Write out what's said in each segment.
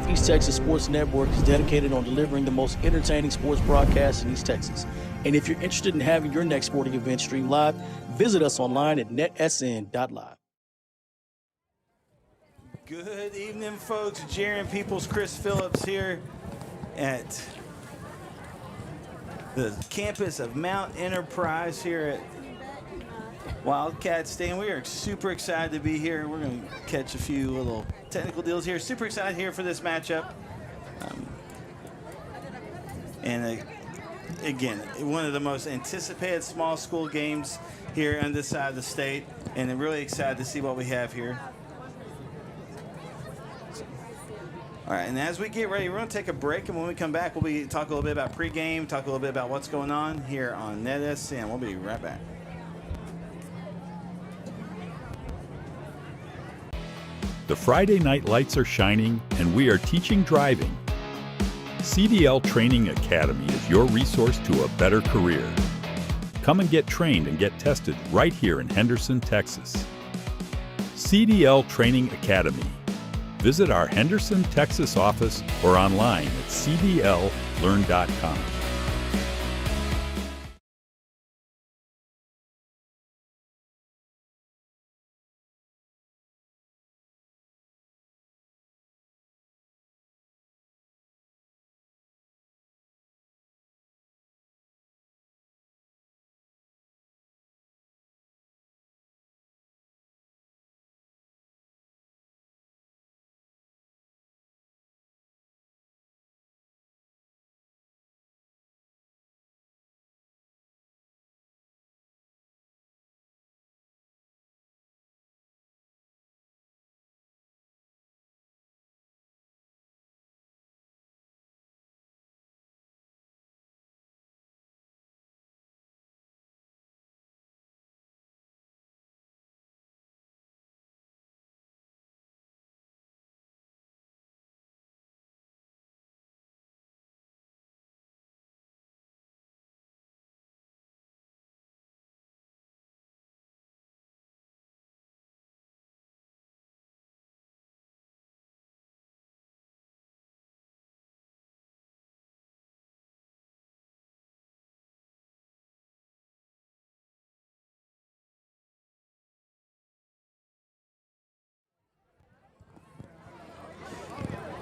East Texas Sports Network is dedicated on delivering the most entertaining sports broadcasts in East Texas. And if you're interested in having your next sporting event streamed live, visit us online at netsn.live. Good evening, folks. Jaron Peoples, Chris Phillips here at the campus of Mount Enterprise here at Wildcat Stadium. We are super excited to be here. We're going to catch a few little technical deals here. Super excited here for this matchup. Again, one of the most anticipated small school games here on this side of the state, and I'm really excited to see what we have here. All right, and as we get ready, we're going to take a break, and when we come back, we'll be talk a little bit about pregame, talk a little bit about what's going on here on NETSN. We'll be right back. The Friday night lights are shining, and we are teaching driving. CDL Training Academy is your resource to a better career. Come and get trained and get tested right here in Henderson, Texas. CDL Training Academy. Visit our Henderson, Texas office or online at cdllearn.com.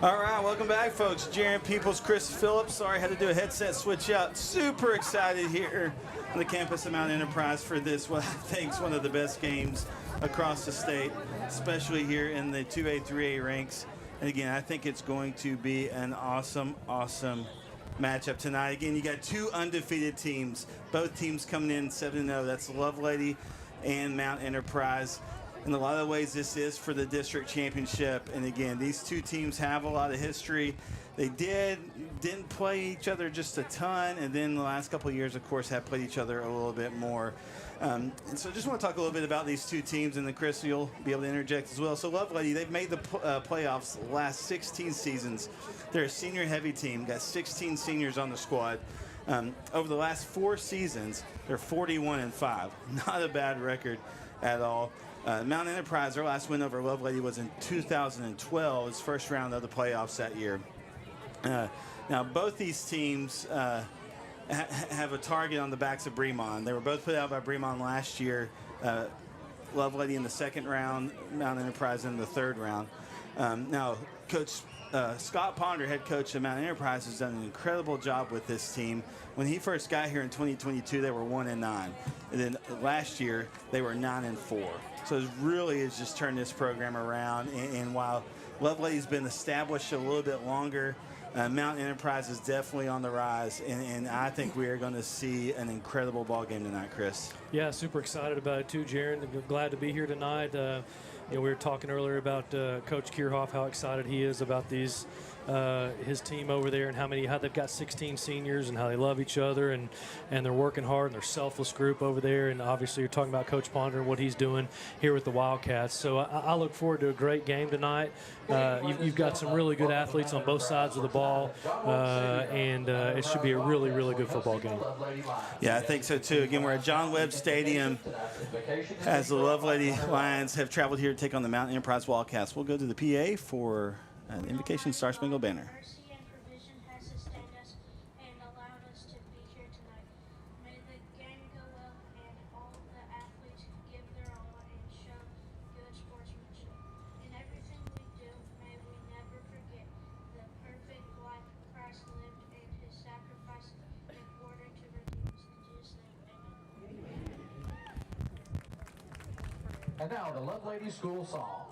All right, welcome back, folks. Jaron Peoples, Chris Phillips. Sorry, I had to do a headset switch up. Super excited here on the campus of Mount Enterprise for this, what I think is one of the best games across the state, especially here in the 2A, 3A ranks. And again, I think it's going to be an awesome, awesome matchup tonight. Again, you got two undefeated teams, both teams coming in 7-0. That's Lovelady and Mount Enterprise. In a lot of ways, this is for the district championship. And again, these two teams have a lot of history. They didn't play each other just a ton, and then the last couple of years, of course, have played each other a little bit more. And so I just want to talk a little bit about these two teams, and then Chris, you'll be able to interject as well. So Lovelady, they've made the playoffs the last 16 seasons. They're a senior-heavy team, got 16 seniors on the squad. Over the last 4 seasons, they're 41-5. Not a bad record at all. Mount Enterprise, their last win over Lovelady was in 2012, its first round of the playoffs that year. Now, both these teams have a target on the backs of Bremond. They were both put out by Bremond last year. Lovelady in the second round, Mount Enterprise in the third round. Now, Coach Scott Ponder, head coach of Mount Enterprise, has done an incredible job with this team. When he first got here in 2022, they were 1-9, and then last year they were 9-4. So it really has just turned this program around. And while Lovelady's been established a little bit longer, Mount Enterprise is definitely on the rise, and I think we are going to see an incredible ball game tonight, Chris. Yeah, super excited about it too, Jaron. Glad to be here tonight. We were talking earlier about Coach Kierhoff, how excited he is about these his team over there and how they've got 16 seniors and how they love each other and they're working hard and they're selfless group over there. And obviously you're talking about Coach Ponder and what he's doing here with the Wildcats. So I look forward to a great game tonight. You've got some really good athletes on both sides of the ball, and it should be a really, really good football game. Yeah, I think so too. Again, we're at John Webb Stadium as the Lovelady Lions have traveled here to take on the Mount Enterprise Wildcats. We'll go to the PA for Invocation Star Spangled Banner. Mercy and provision has sustained us and allowed us to be here tonight. May the game go well and all the athletes give their all and show good sportsmanship. In everything we do, may we never forget the perfect life Christ lived and his sacrifice in order to redeem us. In Jesus' name, amen. And now the Lovelady School Song.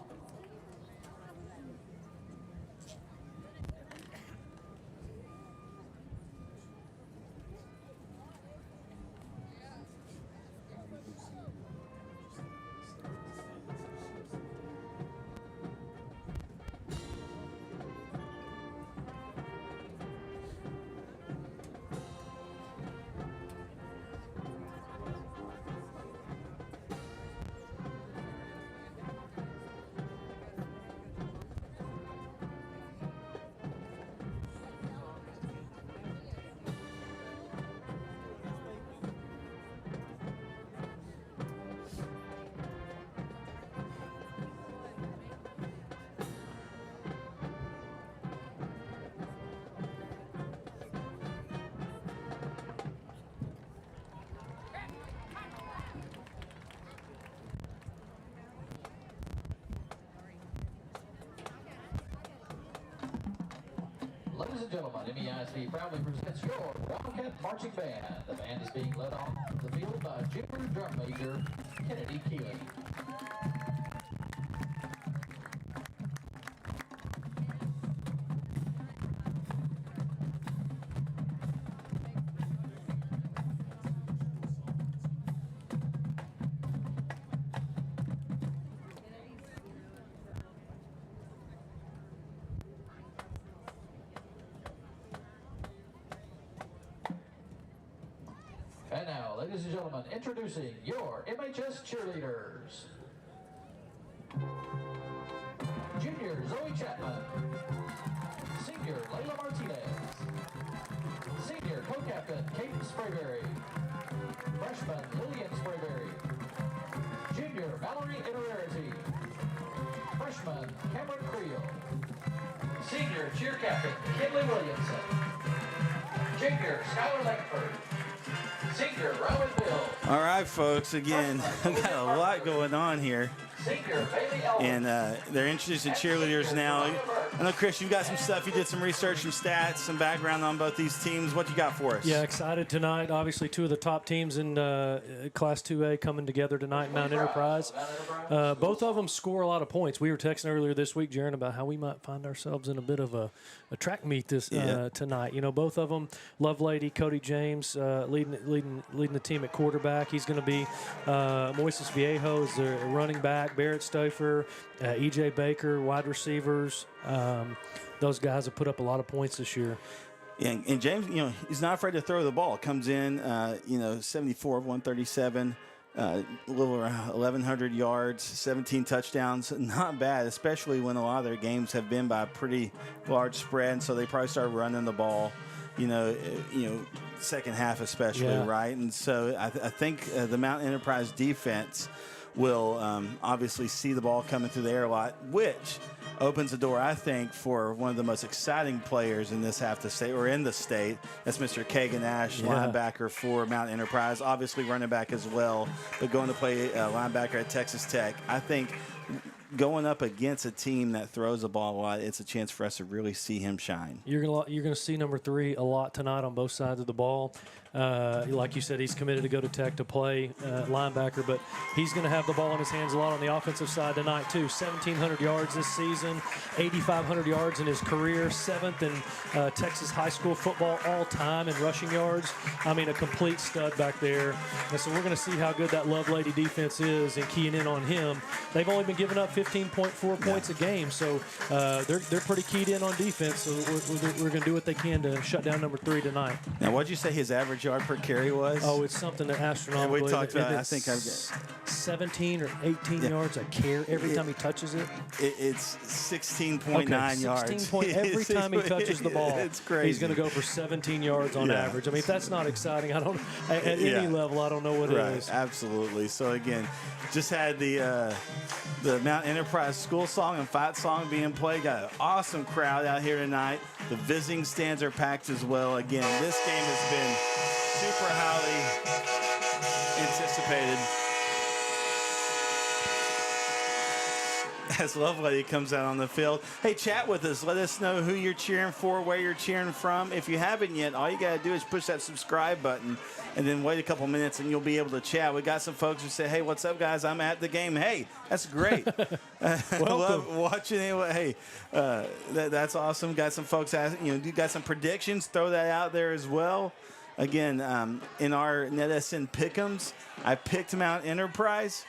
Ladies and gentlemen, MEISD proudly presents your Wildcat Marching Band. The band is being led off the field by junior drum major Kennedy Keeley. And now, ladies and gentlemen, introducing your MHS cheerleaders. Junior Zoe Chapman. Senior Layla Martinez. Senior co-captain Kate Sprayberry. Freshman Lillian Sprayberry. Junior Valerie Interarity. Freshman Cameron Creel. Senior cheer captain Kinley Williamson. Junior Skylar Langford. Senior Rowan Bill. All right, folks, again, I've got a lot going on here. And they're introducing cheerleaders now. I know, Chris, you've got some stuff. You did some research, some stats, some background on both these teams. What you got for us? Yeah, excited tonight. Obviously, two of the top teams in Class 2A coming together tonight in Mount Enterprise. Both of them score a lot of points. We were texting earlier this week, Jaron, about how we might find ourselves in a bit of a track meet tonight. You know, both of them, Lovelady, Cody James leading the team at quarterback. He's going to be Moises Viejo is the running back. Barrett Stouffer, E.J. Baker, wide receivers. Those guys have put up a lot of points this year. Yeah, and James, you know, he's not afraid to throw the ball. Comes in, 74 of 137, a little around 1,100 yards, 17 touchdowns. Not bad, especially when a lot of their games have been by a pretty large spread. And so they probably start running the ball, second half especially, right? And so I think the Mount Enterprise defense will obviously see the ball coming through the air a lot, which opens the door, I think, for one of the most exciting players in this half of the state, or in the state. That's Mr. Kagan Ash, linebacker for Mount Enterprise, obviously running back as well, but going to play linebacker at Texas Tech. I think going up against a team that throws the ball a lot, it's a chance for us to really see him shine. You're gonna see number 3 a lot tonight on both sides of the ball. Like you said, he's committed to go to Tech to play linebacker, but he's going to have the ball in his hands a lot on the offensive side tonight, too. 1,700 yards this season, 8,500 yards in his career, 7th in Texas high school football all-time in rushing yards. I mean, a complete stud back there. And so we're going to see how good that Lovelady defense is and keying in on him. They've only been giving up 15.4 points a game, so they're pretty keyed in on defense. So we're going to do what they can to shut down number 3 tonight. Now, what did you say his average average yard per carry was? Oh, it's something that astronomical. And we talked about. I It's think I've 17 or 18 yards a carry every time he touches it. It's 16.9 yards. 16 every time he touches the ball. It's crazy. He's going to go for 17 yards on average. I mean, if that's not exciting, I don't. At any level, I don't know what it is. Absolutely. So again, just had the Mount Enterprise school song and fight song being played. Got an awesome crowd out here tonight. The visiting stands are packed as well. Again, this game has been super highly anticipated. As Lovelady comes out on the field. Hey, chat with us. Let us know who you're cheering for, where you're cheering from. If you haven't yet, all you got to do is push that subscribe button and then wait a couple minutes and you'll be able to chat. We got some folks who say, hey, what's up, guys? I'm at the game. Hey, that's great. Love watching it. Hey, that's awesome. Got some folks asking, you got some predictions. Throw that out there as well. Again, in our NETSN pick'ems, I picked Mount Enterprise.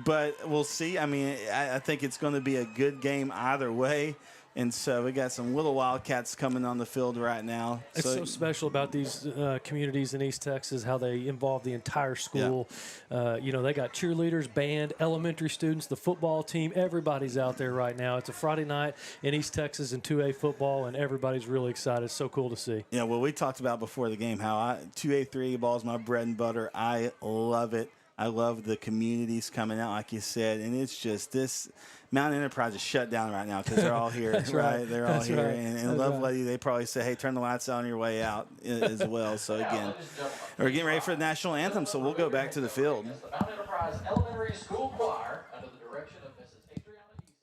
But we'll see. I mean, I think it's going to be a good game either way. And so we got some little Wildcats coming on the field right now. It's so special about these communities in East Texas, how they involve the entire school. Yeah. They got cheerleaders, band, elementary students, the football team. Everybody's out there right now. It's a Friday night in East Texas in 2A football, and everybody's really excited. It's so cool to see. Yeah, well, we talked about before the game how 2A, 3A ball is my bread and butter. I love it. I love the communities coming out, like you said, and it's just this Mount Enterprise is shut down right now because they're all here, right? They're all here, right. And Lovelady, they probably say, hey, turn the lights on your way out as well. So, again, we're getting ready for the national anthem, so we'll go back to the field. The Mount Enterprise Elementary School Choir under the direction of Mrs. Adriana Eason.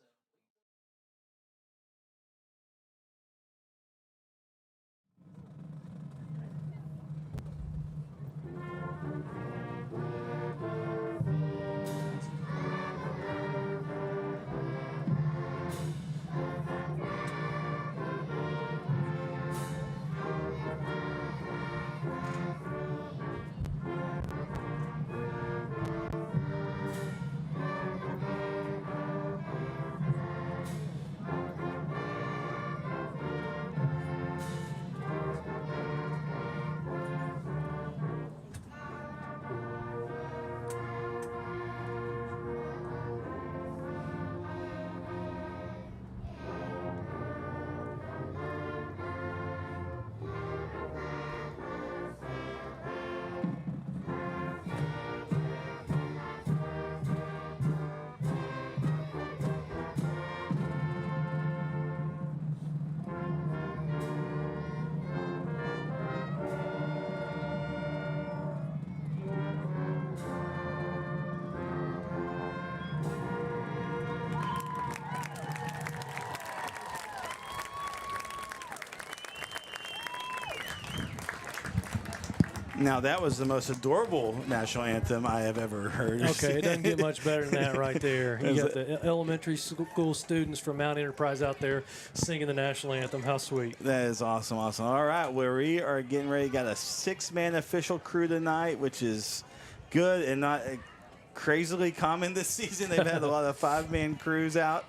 Now, that was the most adorable national anthem I have ever heard. Okay, it doesn't get much better than that right there. You got the elementary school students from Mount Enterprise out there singing the national anthem. How sweet. That is awesome, awesome. All right, well, we are getting ready. Got a 6-man official crew tonight, which is good and not crazily common this season. They've had a lot of 5-man crews out.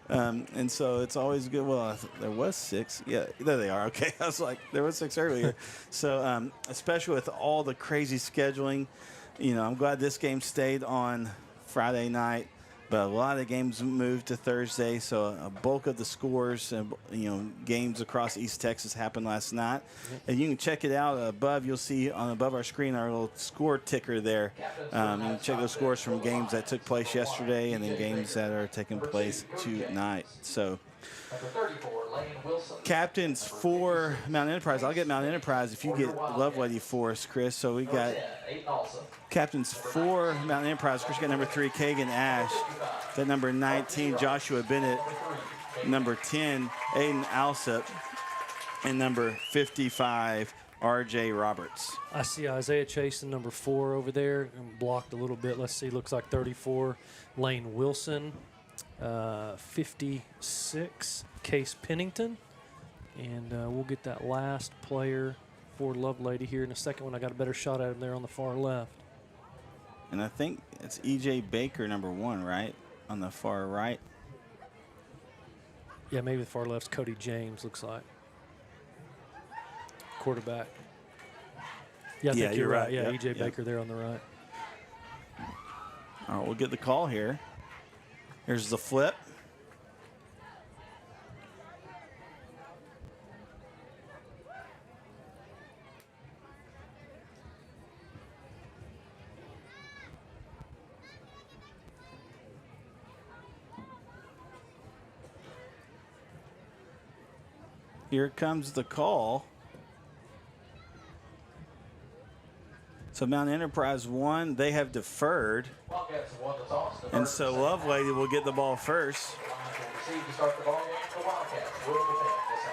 And so it's always good. Well, there was 6. Yeah, there they are. Okay. I was like, there was 6 earlier. So especially with all the crazy scheduling, I'm glad this game stayed on Friday night. But a lot of games moved to Thursday, so a bulk of the scores and games across East Texas happened last night. And you can check it out above. You'll see above our screen our little score ticker there. You can check those scores from games that took place yesterday and then games that are taking place tonight. So captains for Mount Enterprise. I'll get Mount Enterprise if you get Lovelady for us, Chris. So we got captains for Mount Enterprise. Chris got number 3, Kagan Ash. Got number 19, Joshua Bennett. Number 10, Aiden Alsop. And number 55, R.J. Roberts. I see Isaiah Chasen, number 4 over there, and blocked a little bit. Let's see, looks like 34, Lane Wilson. 56, Case Pennington. And we'll get that last player for Lovelady here in a second when I got a better shot at him there on the far left. And I think it's E.J. Baker, number 1, right? On the far right. Yeah, maybe the far left's Cody James, looks like. Quarterback. Yeah, I think you're right. Yeah, Yep, E.J. yep. Baker there on the right. All right, we'll get the call here. Here's the flip. Here comes the call. So Mount Enterprise won. They have deferred. Wildcats won the toss. The And first so and second Lovelady will get the ball first. Lions will receive to start the ball game. The Wildcats will defend this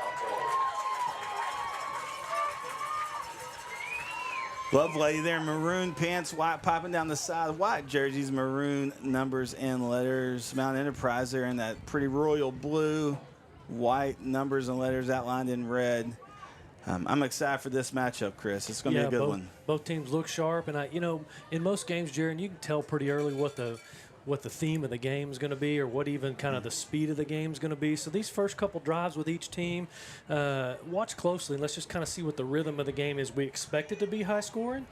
outfield. Lovelady there, maroon pants, white popping down the side, white jerseys, maroon numbers and letters. Mount Enterprise there in that pretty royal blue, white numbers and letters outlined in red. I'm excited for this matchup, Chris. It's going to be a good one. Both teams look sharp, and in most games, Jaron, you can tell pretty early what the theme of the game is going to be, or what even kind of the speed of the game is going to be. So these first couple drives with each team, watch closely, and let's just kind of see what the rhythm of the game is. We expect it to be high scoring,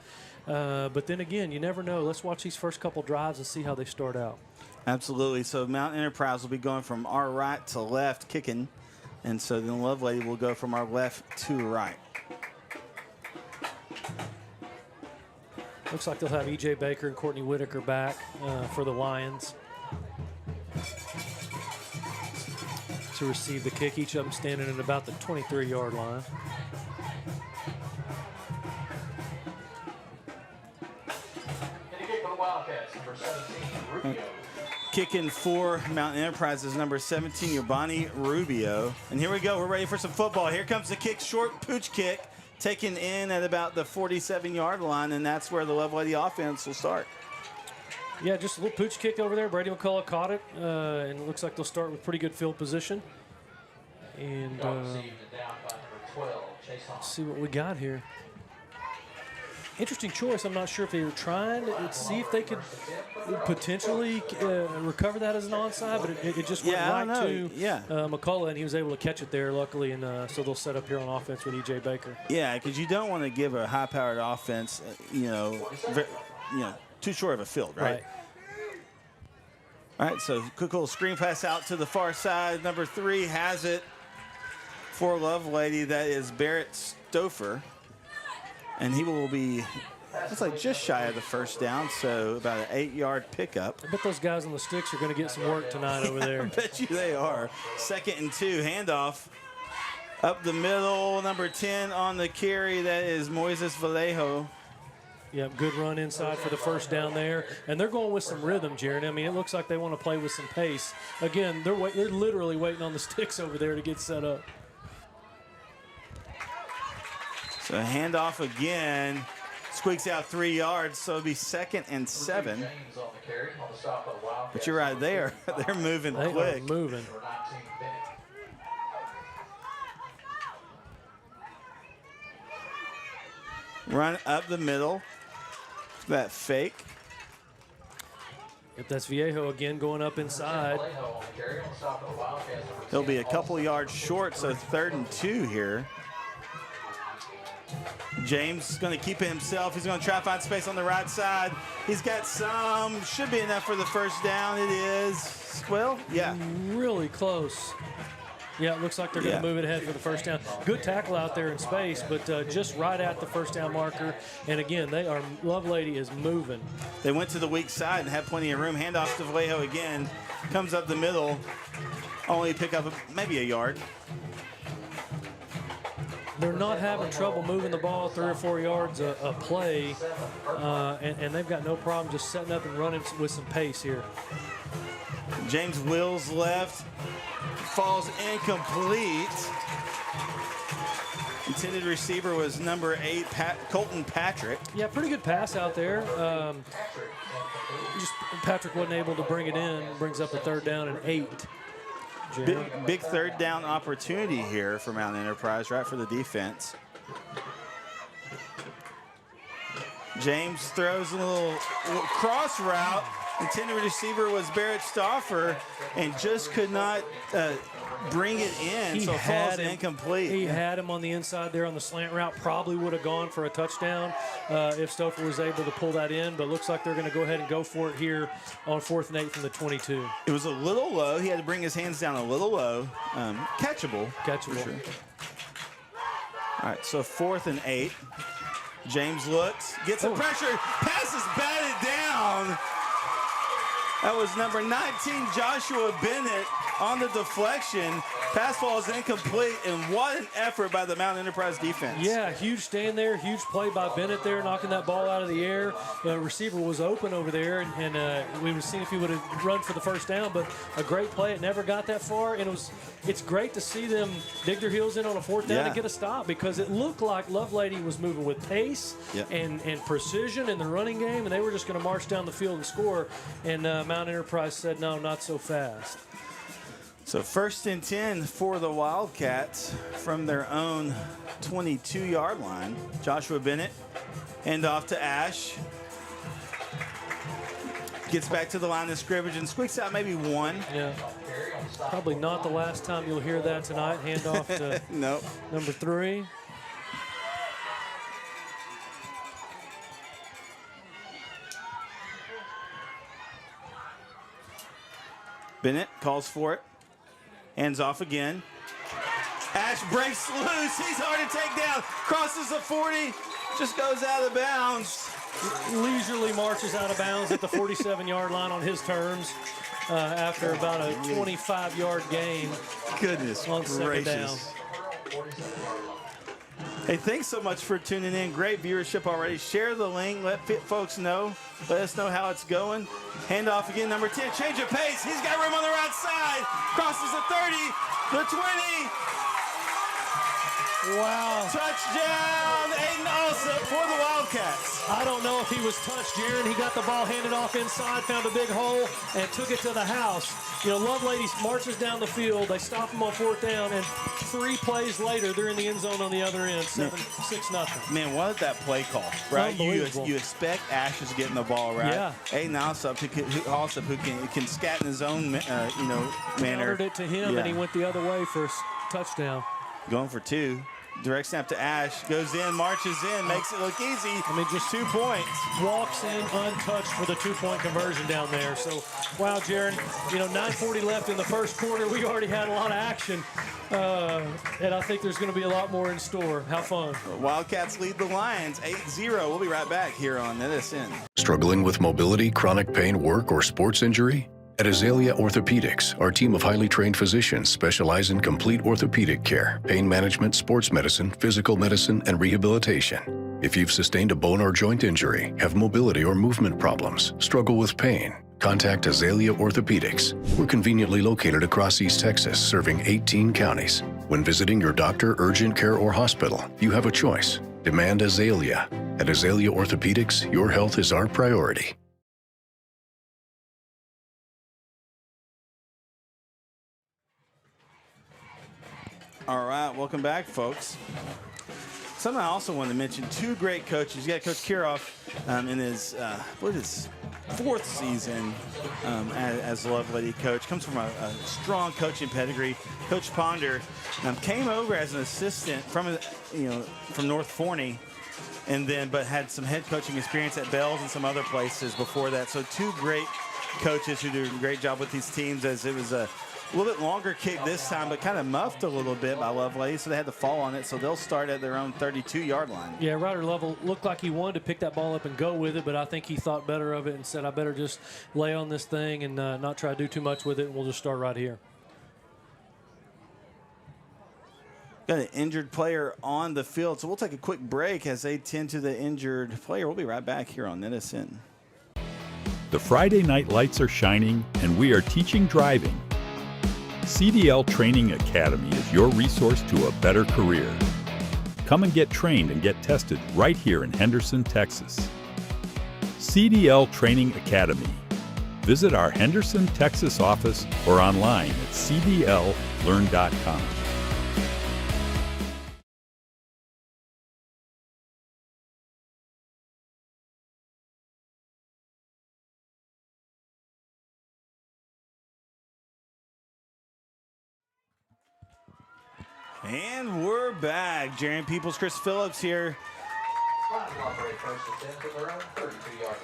but then again, you never know. Let's watch these first couple drives and see how they start out. Absolutely. So Mount Enterprise will be going from our right to left, kicking. And so then Lovelady will go from our left to right. Looks like they'll have E.J. Baker and Courtney Whitaker back for the Lions to receive the kick. Each of them standing at about the 23-yard line. And a kick for the Wildcats, number 17, Rubio. Kicking for Mount Enterprise is number 17, Yabani Rubio. And here we go. We're ready for some football. Here comes the kick, short pooch kick, taken in at about the 47-yard line, and that's where the Lovelady offense will start. Yeah, just a little pooch kick over there. Brady McCullough caught it, and it looks like they'll start with pretty good field position. And Received and down by number 12, Chase Hahn. let's see what we got here. Interesting choice. I'm not sure if they were trying to see if they could potentially recover that as an onside, but it just went right to McCullough, and he was able to catch it there, luckily, and so they'll set up here on offense with E.J. Baker. Yeah, because you don't want to give a high-powered offense, too short of a field, right? All right, so quick little screen pass out to the far side. Number 3 has it for Lovelady. That is Barrett Stouffer. And he will be, looks like just shy of the first down, so about an 8-yard pickup. I bet those guys on the sticks are going to get some work tonight over there. I bet you they are. 2nd and 2, handoff up the middle. Number 10 on the carry, that is Moises Vallejo. Yep, good run inside for the first down there. And they're going with some rhytm, Jaron. I mean, it looks like they want to play with some pace. Again, they're literally waiting on the sticks over there to get set up. So handoff again, squeaks out 3 yards, so it'll be 2nd and 7. James on the carry on the stop of the Wildcats. But you're right, they're moving They quick. are moving. Number 19, Bennett. Run up the middle, that fake. If that's Vallejo again going up inside. Vallejo on the carry on the stop of the Wildcats. Number He'll 10, be a couple yards short, so 3rd and 2 here. James is going to keep it himself. He's going to try to find space on the right side. He's got some. Should be enough for the first down. It is. Well, yeah. Really close. Yeah, it looks like they're going to move it ahead for the first down. Good tackle out there in space, but just right at the first down marker. And again, Lovelady is moving. They went to the weak side and had plenty of room. Handoff to Vallejo again. Comes up the middle. Only pick up maybe a yard. They're not having trouble moving the ball 3 or 4 yards a play, and they've got no problem just setting up and running with some pace here. James Wills left. Falls incomplete. Intended receiver was number 8, Colton Patrick. Yeah, pretty good pass out there. Just Patrick wasn't able to bring it in. Brings up a 3rd down and 8. Big 3rd down opportunity here for Mount Enterprise, right for the defense. James throws a little cross route. Intended receiver was Barrett Stauffer, and just could not bring it in, so it falls incomplete. He had him on the inside there on the slant route. Probably would have gone for a touchdown if Stouffer was able to pull that in, but looks like they're going to go ahead and go for it here on 4th and 8 from the 22. It was a little low. He had to bring his hands down a little low. Catchable. Catchable. For sure. All right, so 4th and 8. James looks, gets some pressure, passes batted down. That was number 19, Joshua Bennett, on the deflection. Pass falls incomplete, and what an effort by the Mount Enterprise defense. Yeah, huge stand there, huge play by Bennett there, knocking that ball out of the air. The receiver was open over there, and we would have seen if he would have run for the first down, but a great play. It never got that far, and it's great to see them dig their heels in on a 4th down and get a stop, because it looked like Lovelady was moving with pace and precision in the running game, and they were just going to march down the field and score, and Mount Enterprise said, no, not so fast. So 1st and 10 for the Wildcats from their own 22-yard line. Joshua Bennett, hand off to Ash. Gets back to the line of scrimmage and squeaks out maybe one. Yeah, probably not the last time you'll hear that tonight. Hand off to number 3. Bennett calls for it. Hands off again. Ash breaks loose. He's hard to take down. Crosses the 40. Just goes out of bounds. Leisurely marches out of bounds at the 47-yard line on his terms after about a 25-yard gain. Goodness on second down. Hey, thanks so much for tuning in. Great viewership already. Share the link. Let folks know. Let us know how it's going. Hand off again, number 10. Change of pace. He's got room on the right side. Crosses the 30, the 20. Wow. Touchdown, Aiden Alsop for the Wildcats. I don't know if he was touched, Jaron. He got the ball handed off inside, found a big hole, and took it to the house. You know, Lovelady marches down the field. They stop him on 4th down, and 3 plays later, they're in the end zone on the other end, 6-0. Man, what is that play call, right? You expect Ash is getting the ball, right? Yeah. Aiden Alsop, who can scat in his own, manner. Countered it to him, and he went the other way for a touchdown. Going for 2. Direct snap to Ash. Goes in, marches in, makes it look easy. I mean, just 2 points. Walks in untouched for the 2-point conversion down there. So, wow, Jaron, 9:40 left in the first quarter. We already had a lot of action, and I think there's going to be a lot more in store. How fun. Wildcats lead the Lions 8-0. We'll be right back here on NETSN. Struggling with mobility, chronic pain, work, or sports injury? At Azalea Orthopedics, our team of highly trained physicians specialize in complete orthopedic care, pain management, sports medicine, physical medicine, and rehabilitation. If you've sustained a bone or joint injury, have mobility or movement problems, struggle with pain, contact Azalea Orthopedics. We're conveniently located across East Texas, serving 18 counties. When visiting your doctor, urgent care, or hospital, you have a choice. Demand Azalea. At Azalea Orthopedics, your health is our priority. All right, welcome back, folks. Something I also wanted to mention, 2 great coaches. You got Coach Kiroff in his, 4th season as the Lovelady coach. Comes from a strong coaching pedigree. Coach Ponder came over as an assistant from North Forney, but had some head coaching experience at Bells and some other places before that. So 2 great coaches who do a great job with these teams, as it was a little bit longer kick this time, but kind of muffed a little bit by Lovelady, so they had to fall on it. So they'll start at their own 32-yard line. Yeah, Ryder Lovell looked like he wanted to pick that ball up and go with it, but I think he thought better of it and said, I better just lay on this thing and not try to do too much with it, and we'll just start right here. Got an injured player on the field, so we'll take a quick break as they tend to the injured player. We'll be right back here on NETSN. The Friday night lights are shining, and we are teaching driving. CDL Training Academy is your resource to a better career. Come and get trained and get tested right here in Henderson, Texas. CDL Training Academy. Visit our Henderson, Texas office or online at cdllearn.com. And we're back. Jerry Peoples, Chris Phillips here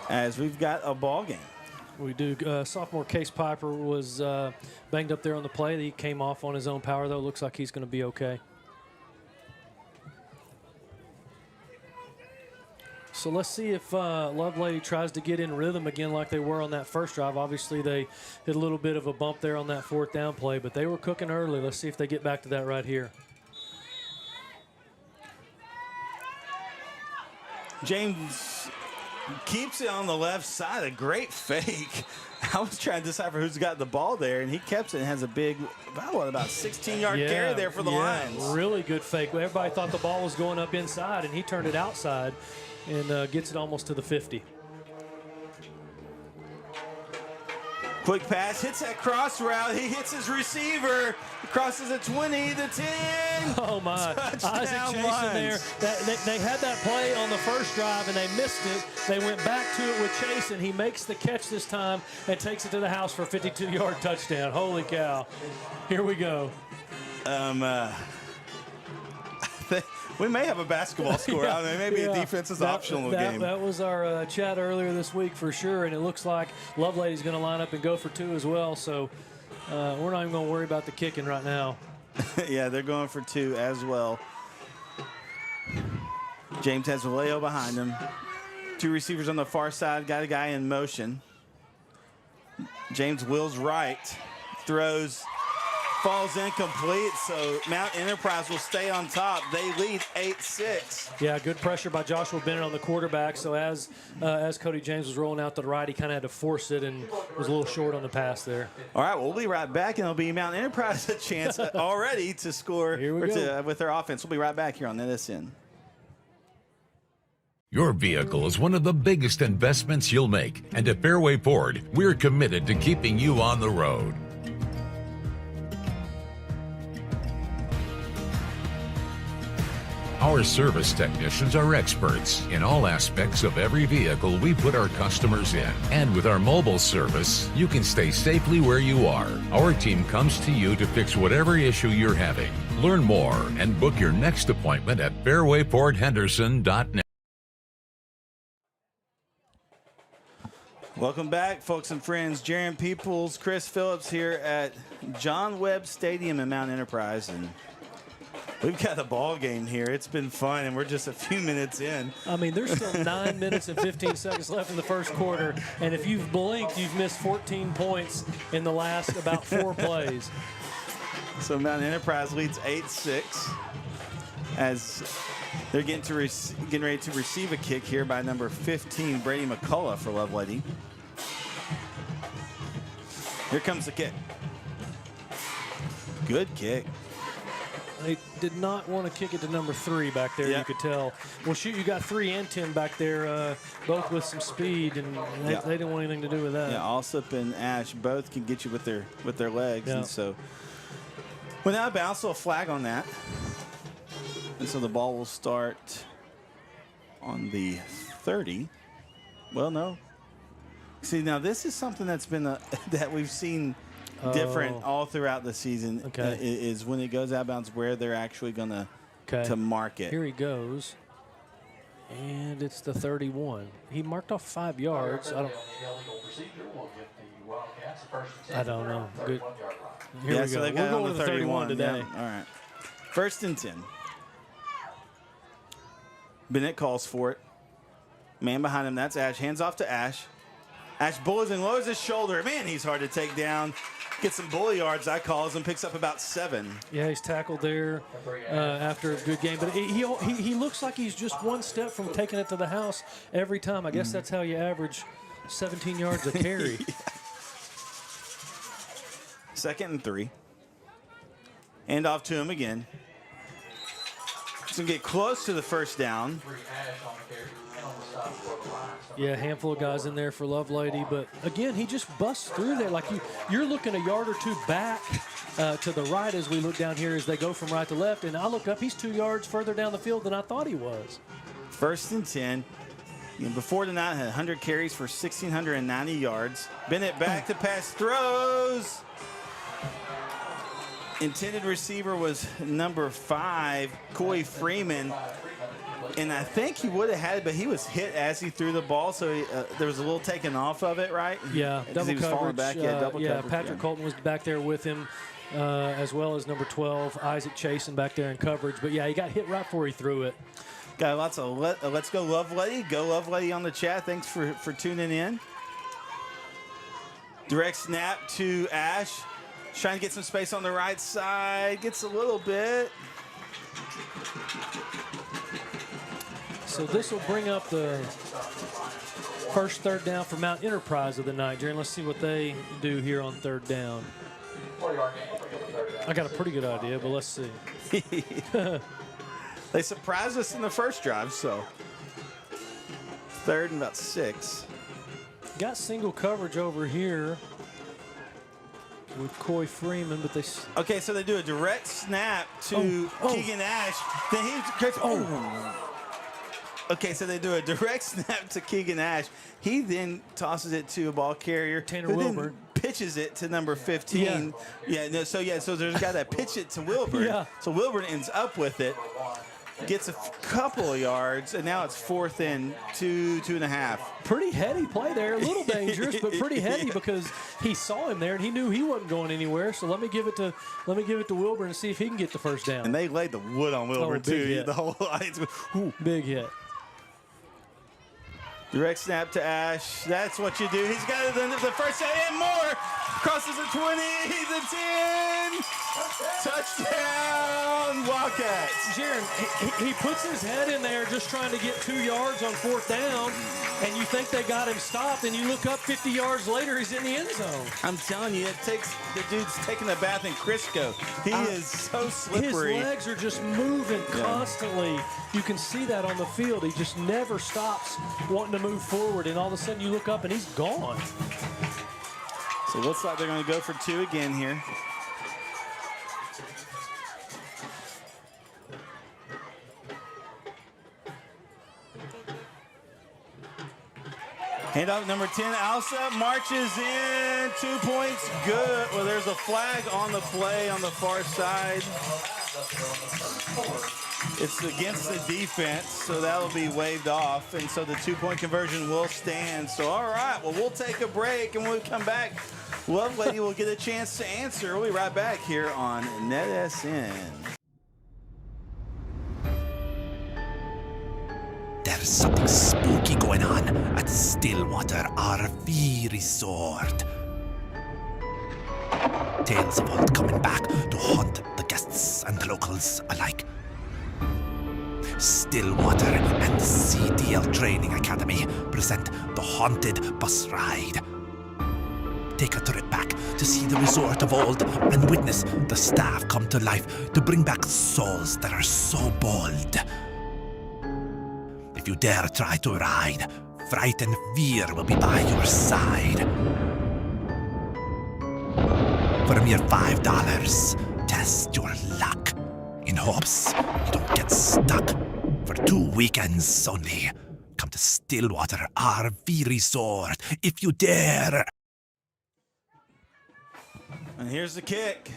as we've got a ball game. We do. Sophomore Case Piper was banged up there on the play. He came off on his own power, though. Looks like he's going to be okay. So let's see if Lovelady tries to get in rhythm again like they were on that first drive. Obviously, they hit a little bit of a bump there on that 4th down play, but they were cooking early. Let's see if they get back to that right here. James keeps it on the left side. A great fake. I was trying to decipher who's got the ball there, and he kept it and has a big, about 16-yard carry there for the Lions. Really good fake. Everybody thought the ball was going up inside, and he turned it outside and gets it almost to the 50. Quick pass, hits that cross route. He hits his receiver. Crosses the 20, the 10. Oh, my. Touchdown Isaac Jason Lions. there. They had that play on the first drive, and they missed it. They went back to it with Chase, and he makes the catch this time and takes it to the house for a 52-yard touchdown. Holy cow. Here we go. We may have a basketball score. Yeah, I mean, maybe a defense is optional game. That was our chat earlier this week for sure, and it looks like Lovelady's going to line up and go for 2 as well, so we're not even going to worry about the kicking right now. Yeah, they're going for 2 as well. James has Vallejo behind him. 2 receivers on the far side, got a guy in motion. James wheels right, throws, falls incomplete, so Mount Enterprise will stay on top. They lead 8-6. Yeah, good pressure by Joshua Bennett on the quarterback. So as Cody James was rolling out to the right, he kind of had to force it and was a little short on the pass there. All right, we'll be right back, and it'll be Mount Enterprise a chance already to score with their offense. We'll be right back here on NETSN. Your vehicle is one of the biggest investments you'll make, and at Fairway Ford, we're committed to keeping you on the road. Our service technicians are experts in all aspects of every vehicle we put our customers in. And with our mobile service, you can stay safely where you are. Our team comes to you to fix whatever issue you're having. Learn more and book your next appointment at fairwayfordhenderson.net. Welcome back, folks and friends. Jaron Peoples, Chris Phillips here at John Webb Stadium in Mount Enterprise, and we've got a ball game here. It's been fun, and we're just a few minutes in. I mean, there's still 9 minutes and 15 seconds left in the first quarter, and if you've blinked, you've missed 14 points in the last about 4 plays. So Mount Enterprise leads 8-6 as they're getting ready to receive a kick here by number 15, Brady McCullough for Lovelady. Here comes the kick. Good kick. They did not want to kick it to number 3 back there, you could tell. Well, shoot, you got 3 and 10 back there, both with some speed, and they didn't want anything to do with that. Yeah, Alsop and Ash both can get you with their legs, and so went out of bounds, so a flag on that. And so the ball will start on the 30. Well, no. See, now this is something that's been that we've seen different all throughout the season. Okay. Is when it goes out of bounds where they're actually going to mark it. Here he goes. And it's the 31. He marked off 5 yards. I don't know. Good. Here we so go. they got We're on going the to 31 today. Yeah. All right. 1st and 10. Bennett calls for it. Man behind him, that's Ash. Hands off to Ash. Ash bullies and lowers his shoulder. Man, he's hard to take down. Gets some bully yards, I calls, and picks up about 7. Yeah, he's tackled there after a good game. But he looks like he's just 1 step from taking it to the house every time. I guess that's how you average 17 yards a carry. 2nd and 3. Hand off to him again. He's going to get close to the 1st down. Yeah, a handful of guys in there for Lovelady, but again, he just busts through there. Like you're looking a yard or 2 back to the right as we look down here as they go from right to left, and I look up, he's 2 yards further down the field than I thought he was. 1st and 10. Before tonight, had 100 carries for 1,690 yards. Bennett back to pass, throws. Intended receiver was number 5, Coy Freeman. And I think he would have had it, but he was hit as he threw the ball, so there was a little taken off of it, right? Yeah, double he was coverage. falling back. Yeah, double coverage. Patrick Colton was back there with him, as well as number 12, Isaac Chasen, back there in coverage. But, yeah, he got hit right before he threw it. Got lots of let's go Lovelady. Go Lovelady on the chat. Thanks for tuning in. Direct snap to Ash. Trying to get some space on the right side. Gets a little bit. So this will bring up the first third down for Mount Enterprise of the night, Jaron. Let's see what they do here on third down. I got a pretty good idea, but let's see. They surprised us in the first drive, so 3rd and about 6. Got single coverage over here with Coy Freeman, but they... Okay, so they do a direct snap to Keegan Ash. Then he... Okay, so they do a direct snap to Keegan Ash. He then tosses it to a ball carrier. Tanner Wilburn. Then pitches it to number 15. So there's a guy that pitched it to Wilburn. Yeah. So Wilburn ends up with it. Gets a couple of yards, and now it's 4th and 2.5. Pretty heady play there. A little dangerous, but pretty heady because he saw him there and he knew he wasn't going anywhere. So let me give it to Wilburn and see if he can get the first down. And they laid the wood on Wilburn too. Hit. The whole big hit. Direct snap to Ash. That's what you do. He's got the first down and more. Crosses the 20, the 10. Touchdown, Wildcats. Jaron, he puts his head in there just trying to get 2 yards on 4th down, and you think they got him stopped, and you look up 50 yards later, he's in the end zone. I'm telling you, it takes the dude's taking a bath in Crisco. He is so slippery. His legs are just moving constantly. You can see that on the field. He just never stops wanting to move forward, and all of a sudden you look up and he's gone. So it looks like they're going to go for 2 again here. Handoff number 10, Alsop marches in, 2 points, good. Well, there's a flag on the play on the far side. It's against the defense, so that'll be waved off, and so the 2-point conversion will stand. So, all right, well, we'll take a break, and when we come back, Lovelady will get a chance to answer. We'll be right back here on NETSN. There's something spooky going on at Stillwater RV Resort. Tales of old coming back to haunt the guests and the locals alike. Stillwater and the CDL Training Academy present the Haunted Bus Ride. Take a trip back to see the resort of old and witness the staff come to life to bring back souls that are so bold. If you dare try to ride, fright and fear will be by your side. For a mere $5, test your luck in hopes you don't get stuck. For 2 weekends only, come to Stillwater RV Resort if you dare. And here's the kick.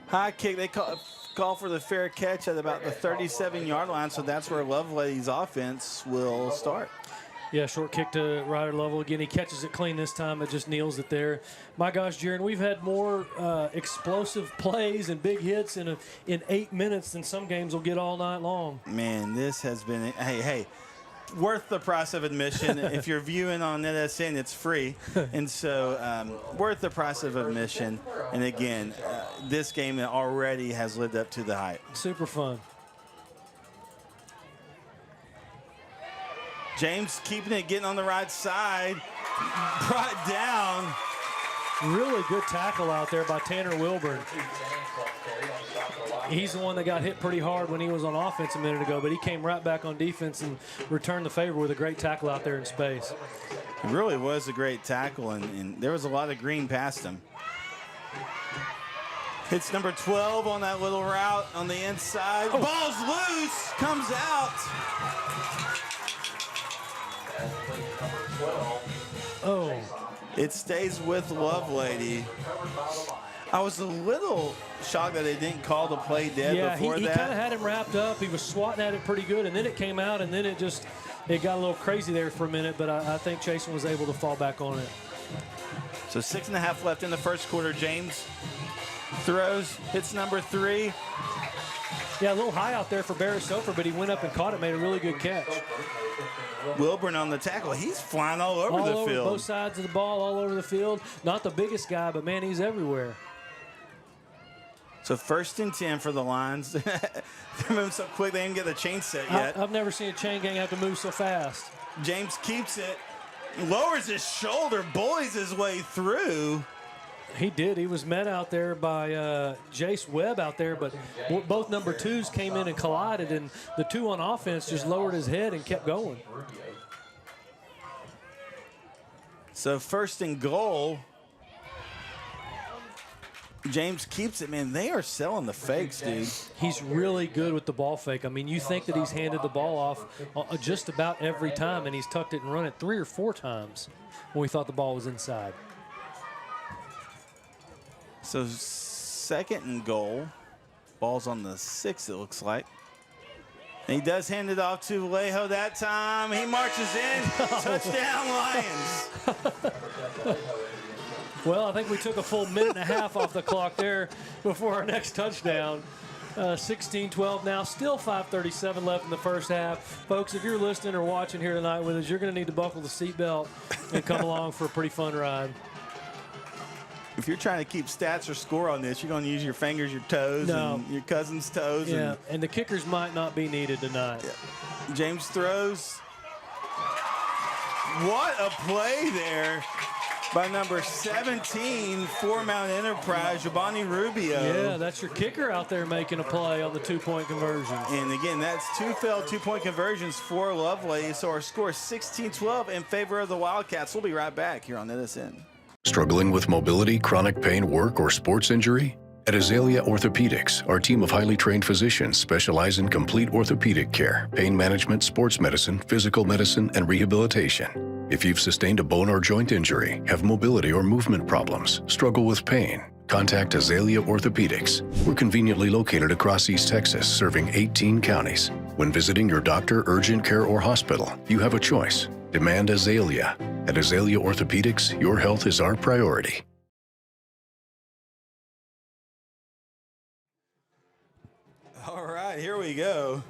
High kick. They call for the fair catch at about the 37-yard line, so that's where Lovelady's offense will start. Yeah, short kick to Ryder Lovell. Again, he catches it clean this time. It just kneels it there. My gosh, Jaron, we've had more explosive plays and big hits in 8 minutes than some games will get all night long. Man, this has been, hey, worth the price of admission. If you're viewing on NETSN, it's free. And so worth the price of admission. And again, this game already has lived up to the hype. Super fun. James keeping it, getting on the right side, brought down. Really good tackle out there by Tanner Wilburn. He's the one that got hit pretty hard when he was on offense a minute ago, but he came right back on defense and returned the favor with a great tackle out there in space. It really was a great tackle, and there was a lot of green past him. Hits number 12 on that little route on the inside. Oh. Ball's loose, comes out. Oh. It stays with Lovelady. I was a little shocked that they didn't call the play dead before he that. kind of had him wrapped up. He was swatting at it pretty good, and then it came out, and then it got a little crazy there for a minute, but I think Chasen was able to fall back on it. So 6.5 left in the first quarter. James throws, hits number 3. Yeah, a little high out there for Barrett Sofer, but he went up and caught it, made a really good catch. Wilburn on the tackle. He's flying all over the field. Both sides of the ball, all over the field. Not the biggest guy, but, man, he's everywhere. So 1st and 10 for the Lions. They're moving so quick they didn't get the chain set yet. I've never seen a chain gang have to move so fast. James keeps it, lowers his shoulder, bullies his way through. He did. He was met out there by Jace Webb out there, but both number 2s came in and collided, and the 2 on offense just lowered his head and kept going. So 1st and goal. James keeps it. Man, they are selling the fakes, dude. He's really good with the ball fake. I mean, you think that he's handed the ball off just about every time, and he's tucked it and run it 3 or 4 times when we thought the ball was inside. So 2nd and goal. Ball's on the 6, it looks like. And he does hand it off to Vallejo that time. He marches in. Touchdown, Lions. Well, I think we took a full minute and a half off the clock there before our next touchdown. 16-12 now, still 5:37 left in the first half. Folks, if you're listening or watching here tonight with us, you're going to need to buckle the seatbelt and come along for a pretty fun ride. If you're trying to keep stats or score on this, you're going to use your fingers, your toes, and your cousin's toes. Yeah, and the kickers might not be needed tonight. Yeah. James throws. What a play there by number 17 for Mount Enterprise, Giovanni Rubio. Yeah, that's your kicker out there making a play on the 2-point conversion. And again, that's 2 failed 2-point conversions for Lovelady. So our score is 16-12 in favor of the Wildcats. We'll be right back here on NETSN. Struggling with mobility, chronic pain, work, or sports injury? At Azalea Orthopedics, our team of highly trained physicians specialize in complete orthopedic care, pain management, sports medicine, physical medicine, and rehabilitation. If you've sustained a bone or joint injury, have mobility or movement problems, struggle with pain, contact Azalea Orthopedics. We're conveniently located across East Texas, serving 18 counties. When visiting your doctor, urgent care, or hospital, you have a choice. Demand Azalea. At Azalea Orthopedics, your health is our priority. All right, here we go.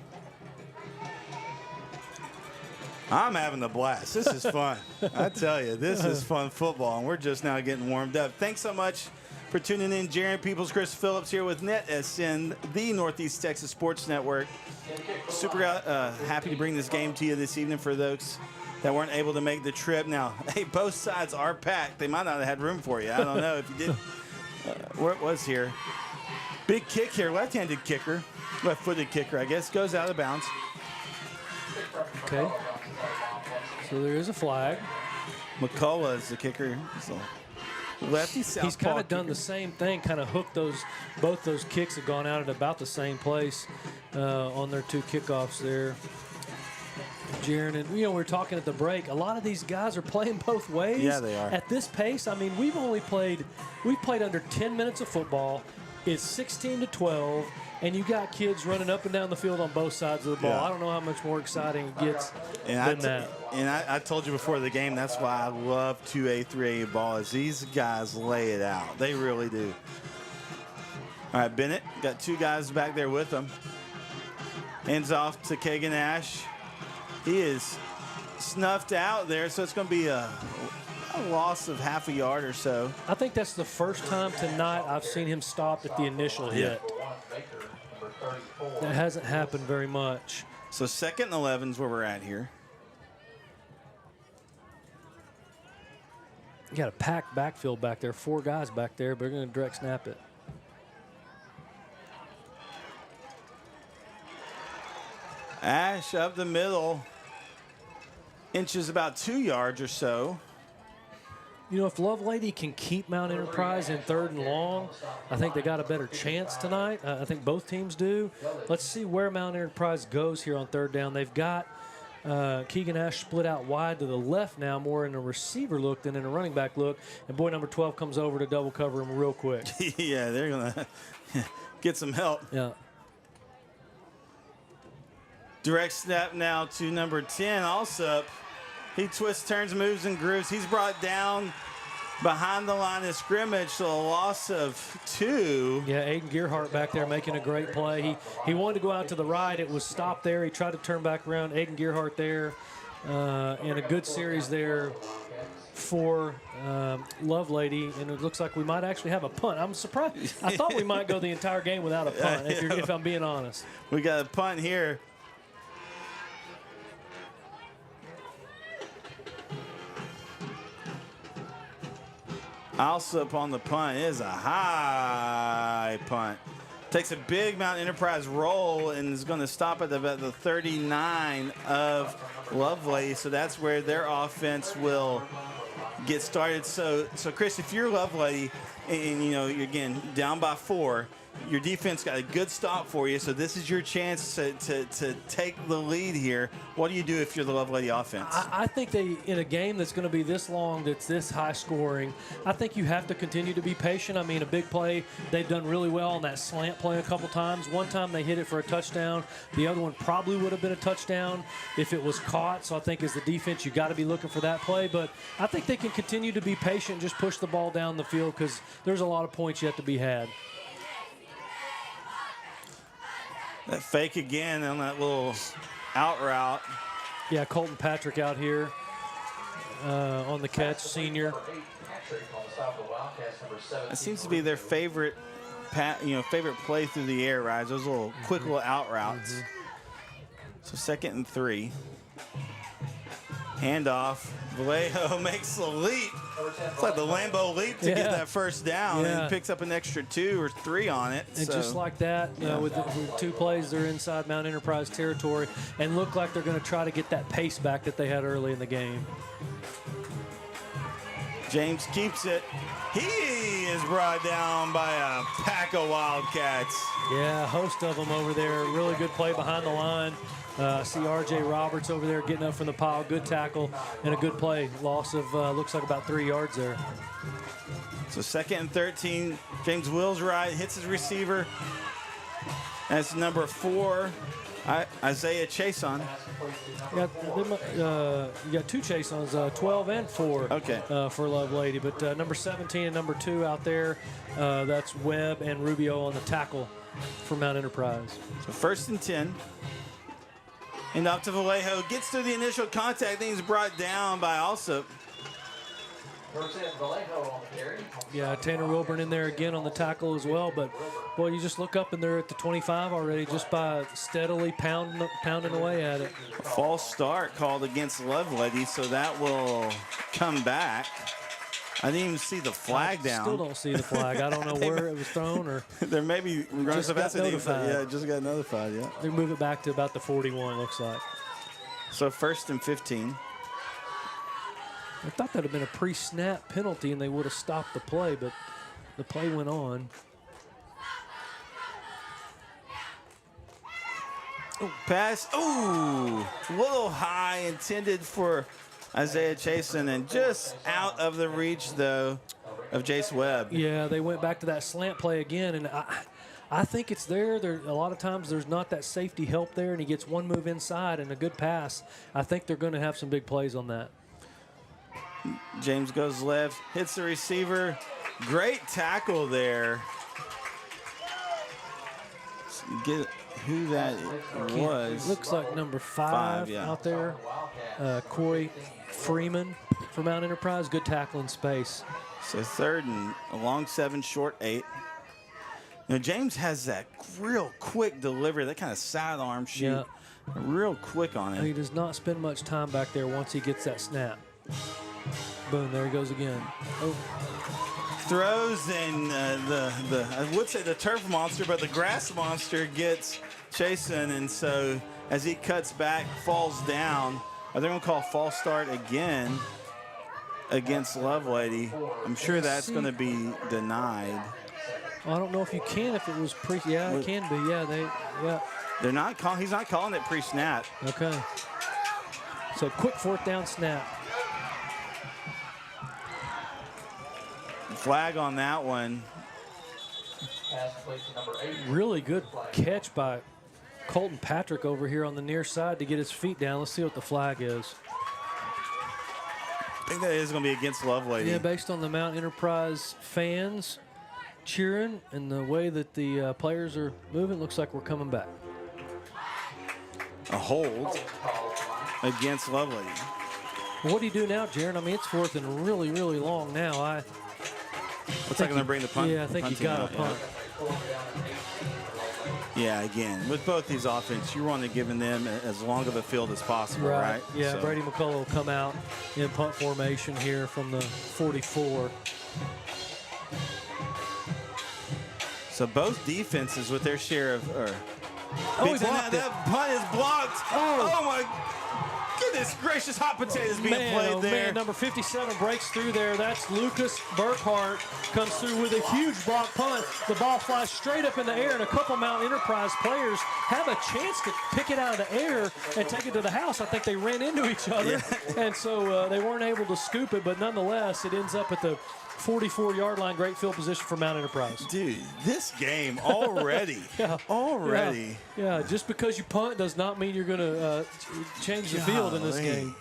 I'm having a blast. This is fun. I tell you, this is fun football, and we're just now getting warmed up. Thanks so much for tuning in. Jaron Peoples, Chris Phillips here with NETSN, the Northeast Texas Sports Network. Super happy to bring this game to you this evening for those that weren't able to make the trip. Now, hey, both sides are packed. They might not have had room for you. I don't know if you did. Where it was here. Big kick here, left-handed kicker, left-footed kicker, I guess, goes out of bounds. Okay. So there is a flag. McCullough is the kicker. So lefty southpaw. He's kind of done the same thing, kind of hooked both those kicks have gone out at about the same place on their 2 kickoffs there. Jaron, and we were talking at the break, a lot of these guys are playing both ways. Yeah, they are. At this pace, I mean, we've played under 10 minutes of football. It's 16-12, and you got kids running up and down the field on both sides of the ball. Yeah. I don't know how much more exciting it gets than that. And I told you before the game, that's why I love 2A, 3A ball, is these guys lay it out. They really do. All right, Bennett got 2 guys back there with him. Hands off to Kagan Ash. He is snuffed out there, so it's going to be a loss of half a yard or so. I think that's the first time tonight I've seen him stopped at the initial hit. That hasn't happened very much. So 2nd and 11 is where we're at here. You got a packed backfield back there, 4 guys back there, but they're going to direct snap it. Ash up the middle. Inches about 2 yards or so. You know, if Lovelady can keep Mount Enterprise in 3rd and long, I think they got a better chance tonight. I think both teams do. Let's see where Mount Enterprise goes here on 3rd down. They've got Keegan Ash split out wide to the left now, more in a receiver look than in a running back look. And boy number 12 comes over to double cover him real quick. Yeah, they're going to get some help. Yeah. Direct snap now to number 10, Alsup. He twists, turns, moves, and grooves. He's brought down behind the line of scrimmage, so a loss of 2. Yeah, Aiden Gearhart back there making a great play. He wanted to go out to the right. It was stopped there. He tried to turn back around. Aiden Gearhart there, and a good series there for Lovelady, and it looks like we might actually have a punt. I'm surprised. I thought we might go the entire game without a punt, if I'm being honest. We got a punt here. Alsup on the punt is a high punt. Takes a big Mount Enterprise roll and is going to stop at about the 39 of Lovelady. So that's where their offense will get started. So Chris, if you're Lovelady and you're again down by 4, your defense got a good stop for you, so this is your chance to take the lead here. What do you do if you're the Lovelady offense? I think in a game that's going to be this long, that's this high scoring, I think you have to continue to be patient. I mean, a big play, they've done really well on that slant play a couple times. One time they hit it for a touchdown. The other one probably would have been a touchdown if it was caught. So I think as the defense, you got to be looking for that play. But I think they can continue to be patient, just push the ball down the field because there's a lot of points yet to be had. That fake again on that little out route. Yeah, Colton Patrick out here on the catch, senior. It seems to be their favorite, favorite play through the air, right? Those little quick little out routes. So 2nd and 3. Handoff. Vallejo makes the leap. It's like the Lambeau leap to get that first down, and he picks up an extra 2 or 3 on it. And just like that, with 2 plays, they're inside Mount Enterprise territory and look like they're going to try to get that pace back that they had early in the game. James keeps it. He is brought down by a pack of Wildcats. Yeah, a host of them over there. Really good play behind the line. See R.J. Roberts over there getting up from the pile. Good tackle and a good play. Loss of, looks like about 3 yards there. So 2nd and 13. James Willsright hits his receiver. That's number 4, Isaiah Chason. You got 2 Chasons, 12 and 4 for Lovelady. But number 17 and number 2 out there, that's Webb and Rubio on the tackle for Mount Enterprise. So 1st and 10. And up to Vallejo. Gets through the initial contact. Then he's brought down by Alsup. Yeah, Tanner Wilburn in there again on the tackle as well. But, boy, you just look up and they're at the 25 already just by steadily pounding away at it. A false start called against Lovelady, so that will come back. I didn't even see the flag down. Still don't see the flag. I don't know where it was thrown or. There may be. Just got notified. Yeah, just got notified. Yeah. They move it back to about the 41. Looks like. So 1st and 15. I thought that had been a pre-snap penalty and they would have stopped the play, but the play went on. Oh, pass. Ooh, a little high, intended for Isaiah Chason, and just out of the reach, though, of Jace Webb. Yeah, they went back to that slant play again, and I think it's there. A lot of times there's not that safety help there, and he gets one move inside and a good pass. I think they're going to have some big plays on that. James goes left, hits the receiver. Great tackle there. Get who that was. Looks like number 5 out there. Corey Freeman for Mount Enterprise. Good tackle in space. So 3rd and a long 7, short 8. Now James has that real quick delivery, that kind of sidearm shoot. Yeah. Real quick on it. He does not spend much time back there once he gets that snap. Boom, there he goes again. Oh. Throws, and I would say the turf monster, but the grass monster gets Chason, and so as he cuts back, falls down. Are they going to call false start again against Lovelady? I'm sure that's going to be denied. I don't know if you can if it was pre. Yeah, it can be. Yeah, They're not calling. He's not calling it pre-snap. Okay. So quick 4th down snap. Flag on that one. Really good catch by Colton Patrick over here on the near side to get his feet down. Let's see what the flag is. I think that is going to be against Lovelady. Yeah, based on the Mount Enterprise fans cheering and the way that the players are moving, looks like we're coming back. A hold against Lovelady. What do you do now, Jaron? I mean, it's 4th and really, really long now. Looks like I'm going to bring the punt. Yeah, I think you got to punt. Yeah, again, with both these offenses, you want to give them as long of a field as possible, right? Yeah, so. Brady McCullough will come out in punt formation here from the 44. So both defenses with their share of... Oh, he blocked it. That punt is blocked. Oh my goodness gracious, hot potatoes being played there. Man, number 57 breaks through there. That's Lucas Burkhart, comes through with a huge block punt. The ball flies straight up in the air, and a couple Mount Enterprise players have a chance to pick it out of the air and take it to the house. I think they ran into each other, and so they weren't able to scoop it, but nonetheless, it ends up at the 44-yard line. Great field position for Mount Enterprise. Dude, this game already. Already. Yeah, just because you punt does not mean you're going to change the field in this game.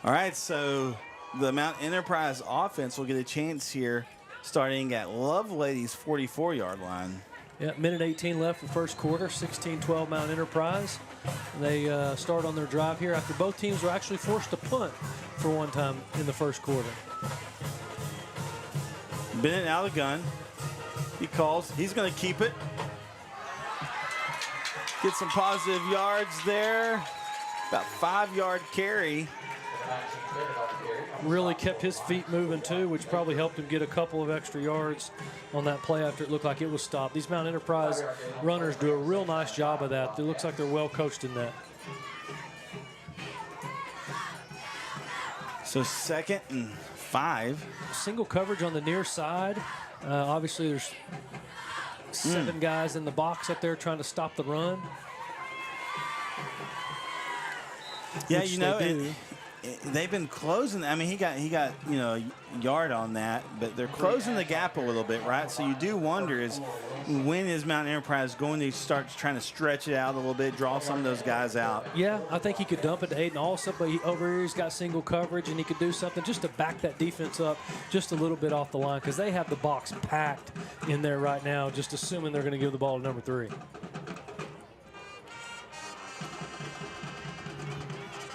All right, so the Mount Enterprise offense will get a chance here starting at Lovelady's 44-yard line. Yeah, minute 18 left in the first quarter, 16-12 Mount Enterprise. They start on their drive here after both teams were actually forced to punt for one time in the first quarter. Bennett out of the gun. He calls. He's going to keep it. Get some positive yards there. About 5-yard carry. Really kept his feet moving too, which probably helped him get a couple of extra yards on that play after it looked like it was stopped. These Mount Enterprise runners do a real nice job of that. It looks like they're well coached in that. So 2nd and 5. Single coverage on the near side. Obviously, there's 7 guys in the box up there trying to stop the run. Yeah, you know, they've been closing. I mean, he got you know, a yard on that, but they're closing the gap a little bit, right? So you do wonder is when is Mount Enterprise going to start trying to stretch it out a little bit, draw some of those guys out? Yeah, I think he could dump it to Aiden also, but over here he's got single coverage, and he could do something just to back that defense up just a little bit off the line, because they have the box packed in there right now, just assuming they're going to give the ball to number 3.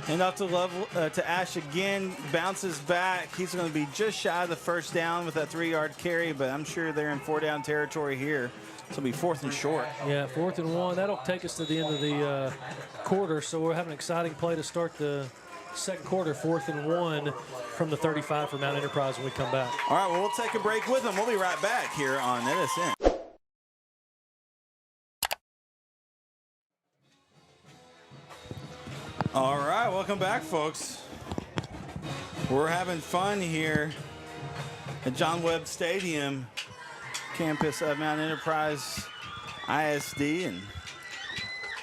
And up to Ash again, bounces back. He's going to be just shy of the first down with that 3-yard carry, but I'm sure they're in 4-down territory here. So it'll be 4th and short. Yeah, 4th and 1. That'll take us to the end of the quarter. So we're having an exciting play to start the second quarter, 4th and 1 from the 35 for Mount Enterprise when we come back. All right, well, we'll take a break with them. We'll be right back here on NETSN. All right, welcome back, folks. We're having fun here at John Webb Stadium, campus of Mount Enterprise ISD, and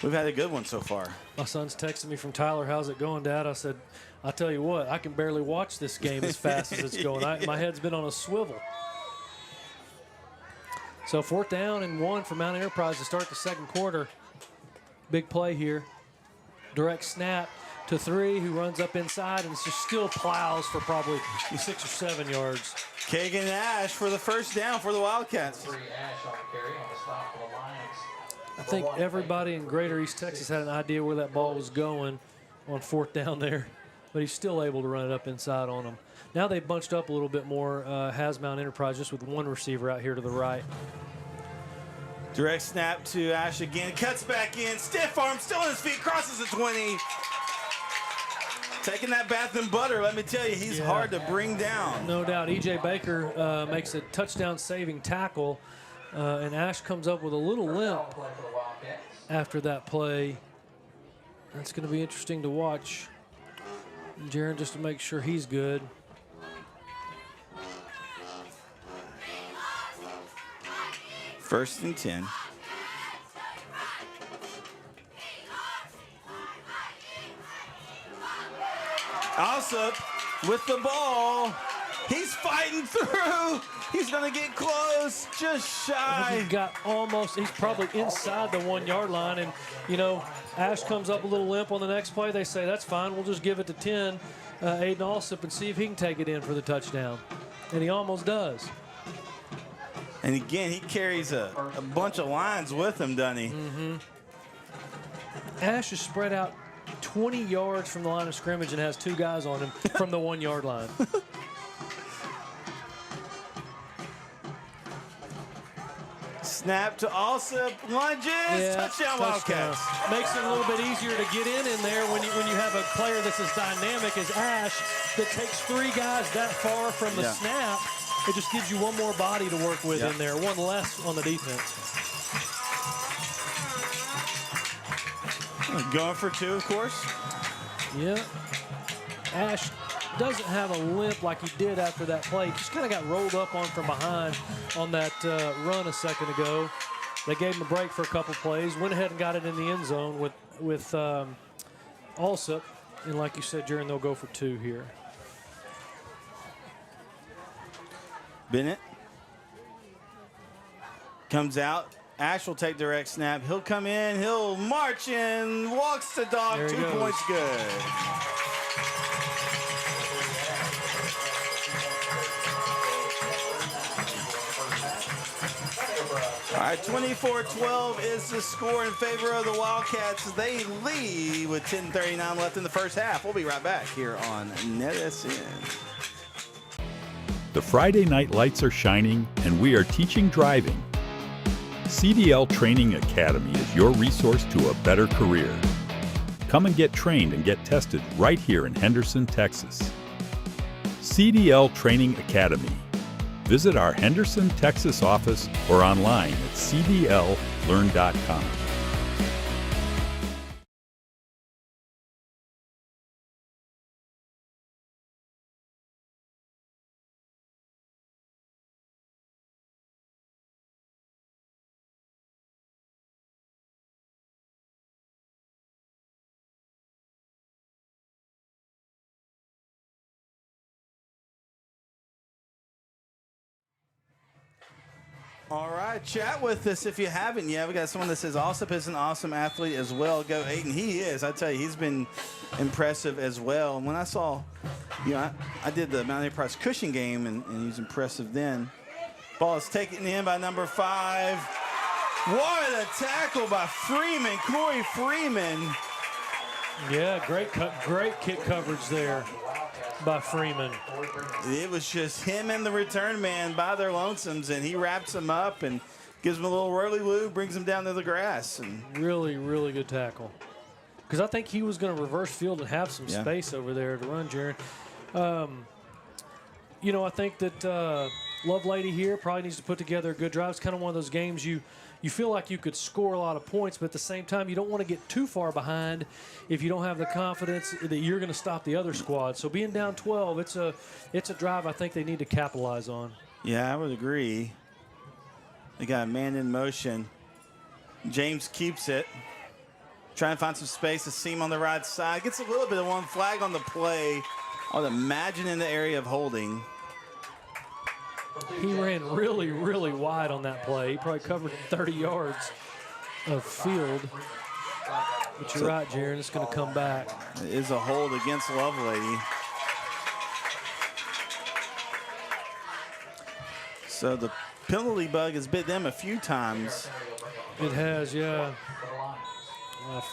we've had a good one so far. My son's texting me from Tyler, "How's it going, Dad?" I said, "I'll tell you what, I can barely watch this game as fast as it's going. My head's been on a swivel." So 4th down and 1 for Mount Enterprise to start the second quarter. Big play here. Direct snap to 3, who runs up inside and just still plows for probably 6 or 7 yards. Kagan Ash for the first down for the Wildcats. I think everybody in Greater East Texas had an idea where that ball was going on 4th down there, but he's still able to run it up inside on them. Now they've bunched up a little bit more, has Mount Enterprise, just with 1 receiver out here to the right. Direct snap to Ash again. Cuts back in. Stiff arm, still on his feet. Crosses the 20. Taking that bath and butter, let me tell you, he's hard to bring down. No doubt. E.J. Baker makes a touchdown-saving tackle, and Ash comes up with a little limp after that play. That's going to be interesting to watch. Jaron, just to make sure he's good. First and 10. Alsop with the ball. He's fighting through. He's going to get close, just shy. He got almost, he's probably inside the 1 yard line. And, you know, Ash comes up a little limp on the next play. They say, that's fine. We'll just give it to 10, Aiden Alsop, and see if he can take it in for the touchdown. And he almost does. And again, he carries a bunch of lines with him, doesn't he? Mm-hmm. Ash is spread out 20 yards from the line of scrimmage and has 2 guys on him from the 1 yard line. Snap to Alsop, lunges, touchdown Wildcats. Makes it a little bit easier to get in there when you have a player that's as dynamic as Ash that takes 3 guys that far from the snap. It just gives you one more body to work with in there, one less on the defense. Going for 2, of course. Yeah. Ash doesn't have a limp like he did after that play. He just kind of got rolled up on from behind on that run a second ago. They gave him a break for a couple plays, went ahead and got it in the end zone with Alsop. And like you said, Jaron, they'll go for 2 here. Bennett comes out. Ash will take direct snap. He'll come in. He'll march in. Walks the dog. 2 points good. All right, 24-12 is the score in favor of the Wildcats. They lead with 10:39 left in the first half. We'll be right back here on NETSN. The Friday night lights are shining, and we are teaching driving. CDL Training Academy is your resource to a better career. Come and get trained and get tested right here in Henderson, Texas. CDL Training Academy. Visit our Henderson, Texas office or online at cdllearn.com. All right, chat with us if you haven't yet. We got someone that says Alsop is an awesome athlete as well. Go Aiden. He is. I tell you, he's been impressive as well. And when I saw, you know, I did the Mount Enterprise Cushing game, and he was impressive then. Ball is taken in by number 5. What a tackle by Freeman, Corey Freeman. Yeah, great kick coverage there by Freeman. It was just him and the return man by their lonesomes, and he wraps him up and gives him a little whirly-woo, brings him down to the grass. And really, really good tackle. Because I think he was going to reverse field and have some space over there to run, Jaron. You know, I think that Lovelady here probably needs to put together a good drive. It's kind of one of those games you feel like you could score a lot of points, but at the same time, you don't want to get too far behind if you don't have the confidence that you're going to stop the other squad. So being down 12, it's a drive I think they need to capitalize on. Yeah, I would agree. They got a man in motion. James keeps it. Trying to find some space, a seam on the right side. Gets a little bit of one flag on the play. I would imagine in the area of holding. He ran really, really wide on that play. He probably covered 30 yards of field. But you're right, Jaron, it's going to come back. It is a hold against Lovelady. So the penalty bug has bit them a few times. It has, yeah.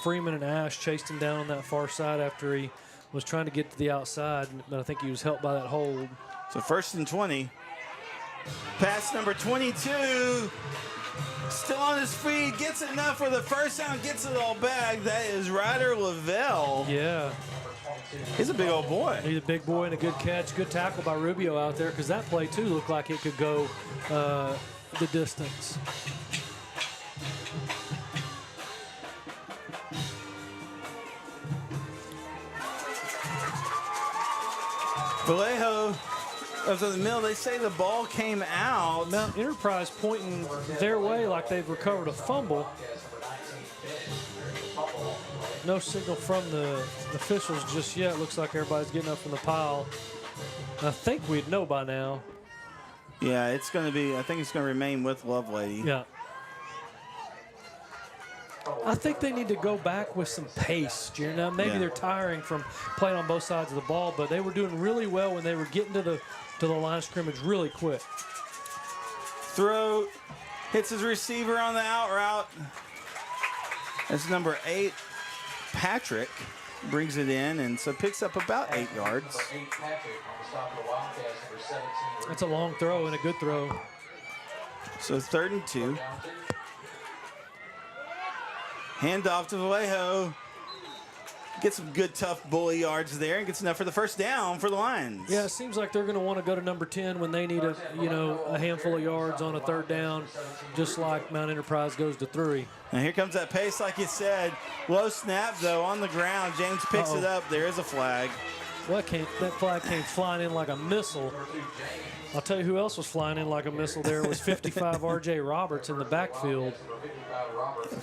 Freeman and Ash chased him down on that far side after he was trying to get to the outside, but I think he was helped by that hold. So 1st and 20. Pass number 22. Still on his feet. Gets enough for the first down. Gets it all back. That is Ryder Lavelle. Yeah. He's a big old boy. He's a big boy and a good catch. Good tackle by Rubio out there, because that play, too, looked like it could go the distance. Vallejo up in the middle. They say the ball came out. Mount Enterprise pointing their way like they've recovered a fumble. no signal from the officials just yet. Looks like everybody's getting up from the pile. I think we'd know by now. Yeah, it's going to be, I think it's going to remain with Lovelady. Yeah. I think they need to go back with some pace, Jaron. Now, maybe they're tiring from playing on both sides of the ball, but they were doing really well when they were getting to the line of scrimmage really quick. Throw, hits his receiver on the out route. That's number 8, Patrick, brings it in, and so picks up about 8 yards. That's a long throw and a good throw. So 3rd and 2. Handoff to Vallejo. Gets some good, tough bully yards there and gets enough for the first down for the Lions. Yeah, it seems like they're going to want to go to number 10 when they need a handful of yards on a 3rd down, just like Mount Enterprise goes to 3. Now here comes that pace, like you said. Low snap, though, on the ground. James picks it up. There is a flag. Well, that flag came flying in like a missile. I'll tell you who else was flying in like a missile there was 55 R.J. Roberts in the backfield.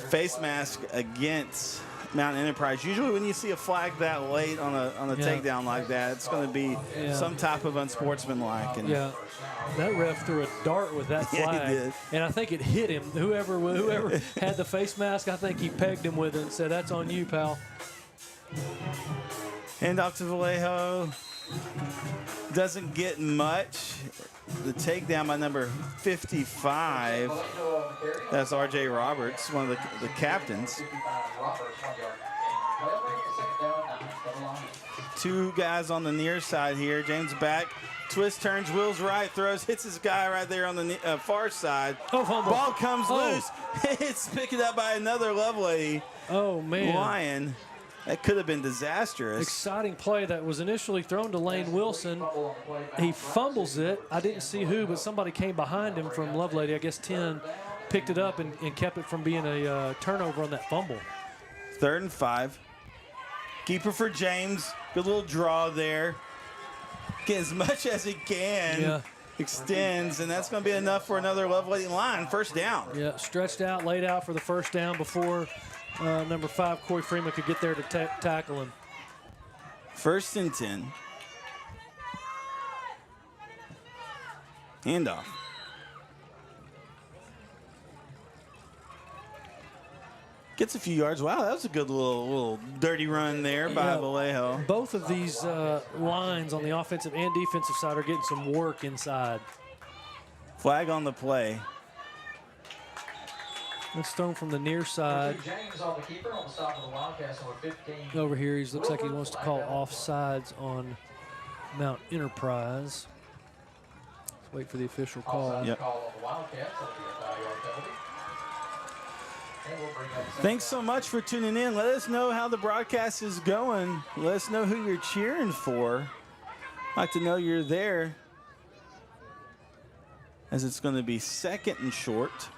Face mask against Mount Enterprise. Usually when you see a flag that late on a takedown like that, it's going to be some type of unsportsmanlike. And that ref threw a dart with that flag. Yeah, he did. And I think it hit him. Whoever had the face mask, I think he pegged him with it and said, "That's on you, pal." Handoff to Vallejo. Doesn't get much. The takedown by number 55. That's R.J. Roberts, one of the captains. 2 guys on the near side here. James back. Twist, turns, wheels right, throws, hits his guy right there on the far side. Ball comes loose. It's picked up by another Lovelady. Oh, man. Lion. That could have been disastrous. Exciting play that was initially thrown to Lane Wilson. He fumbles it. I didn't see who, but somebody came behind him from Lovelady. I guess 10 picked it up and kept it from being a turnover on that fumble. 3rd and 5. Keeper for James. Good little draw there. Get as much as he can. Yeah. Extends, and that's going to be enough for another Lovelady line. First down. Yeah, stretched out, laid out for the first down before number 5, Corey Freeman, could get there to tackle him. 1st and 10. Handoff. Gets a few yards. Wow, that was a good little dirty run there by Vallejo. Both of these lines on the offensive and defensive side are getting some work inside. Flag on the play. It's thrown from the near side. Over here, he looks like he wants to call offsides on Mount Enterprise. Let's wait for the official call. Yep. Thanks so much for tuning in. Let us know how the broadcast is going. Let us know who you're cheering for. I'd like to know you're there, as it's going to be 2nd and short.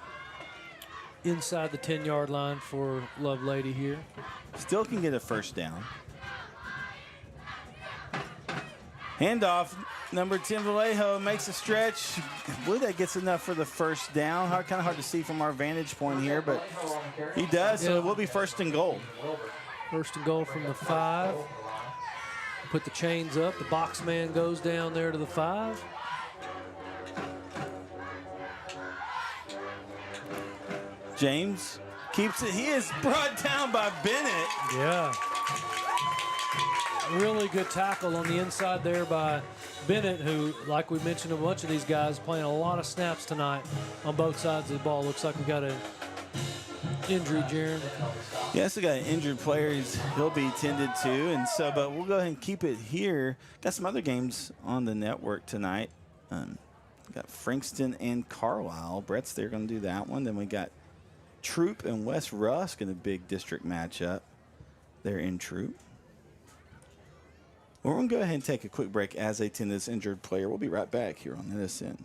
Inside the 10-yard line for Lovelady here. Still can get a first down. Handoff, number 10 Vallejo makes a stretch. I believe that gets enough for the first down. Kind of hard to see from our vantage point here, but he does, so it will be 1st and goal. 1st and goal from the 5. Put the chains up. The box man goes down there to the 5. James keeps it. He is brought down by Bennett. Yeah. Really good tackle on the inside there by Bennett, who, like we mentioned, a bunch of these guys playing a lot of snaps tonight on both sides of the ball. Looks like we got an injury, Jaron. Yes, we got an injured player. He'll be tended to, and so, but we'll go ahead and keep it here. Got some other games on the network tonight. Got Frankston and Carlisle. Brett's there, going to do that one. Then we got Troop and West Rusk in a big district matchup. They're in Troop. We're going to go ahead and take a quick break as they tend this injured player. We'll be right back here on NETSN.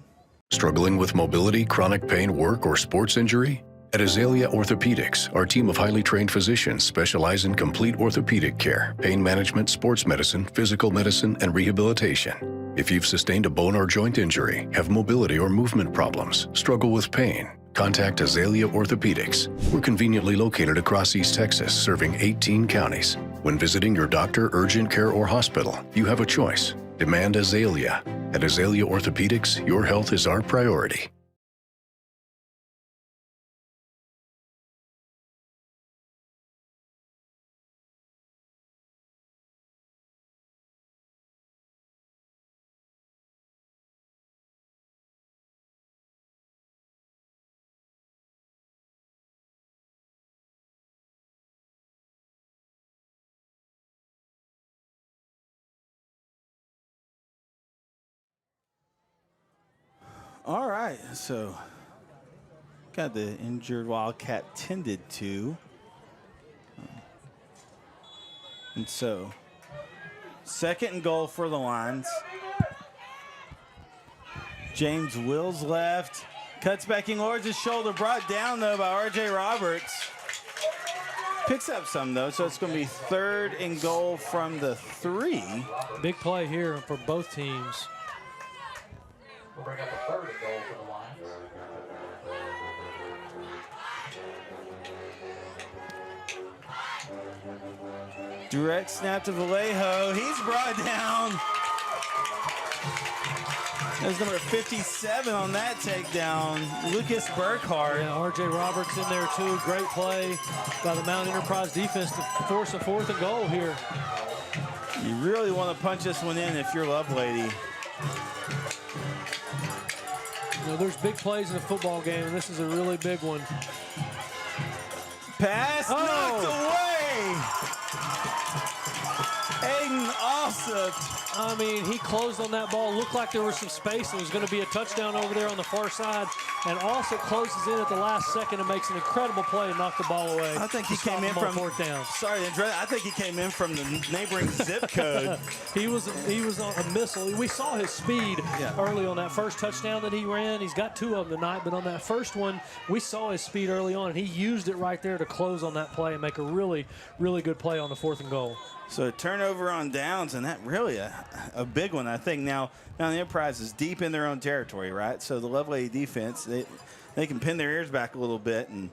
Struggling with mobility, chronic pain, work, or sports injury? At Azalea Orthopedics, our team of highly trained physicians specialize in complete orthopedic care, pain management, sports medicine, physical medicine, and rehabilitation. If you've sustained a bone or joint injury, have mobility or movement problems, struggle with pain, Contact Azalea Orthopedics. We're conveniently located across East Texas, serving 18 counties. When visiting your doctor, urgent care, or hospital, you have a choice. Demand Azalea. At Azalea Orthopedics, your health is our priority. All right, so got the injured Wildcat tended to. And so, 2nd and goal for the Lions. James Wills left. Cuts back in towards his shoulder. Brought down, though, by R.J. Roberts. Picks up some, though, so it's going to be 3rd and goal from the 3. Big play here for both teams. We'll bring up a 3rd and goal for the Lions. Direct snap to Vallejo. He's brought down. There's number 57 on that takedown, Lucas Burkhart. Yeah, R.J. Roberts in there, too. Great play by the Mount Enterprise defense to force a 4th and goal here. You really want to punch this one in if you're Lovelady. You know, there's big plays in a football game, and this is a really big one. Pass knocked away. Aiden Alsup. I mean, he closed on that ball. Looked like there was some space. There was going to be a touchdown over there on the far side. And Alsup closes in at the last second and makes an incredible play and knocked the ball away. I think he came in from 4th down. Sorry to interrupt. I think he came in from the neighboring zip code. He was on a missile. We saw his speed early on that first touchdown that he ran. He's got 2 of them tonight, but on that first one, we saw his speed early on, and he used it right there to close on that play and make a really, really good play on the 4th and goal. So a turnover on downs, and that really a big one, I think. Now the Enterprise is deep in their own territory, right? So the Lovelady defense, they can pin their ears back a little bit and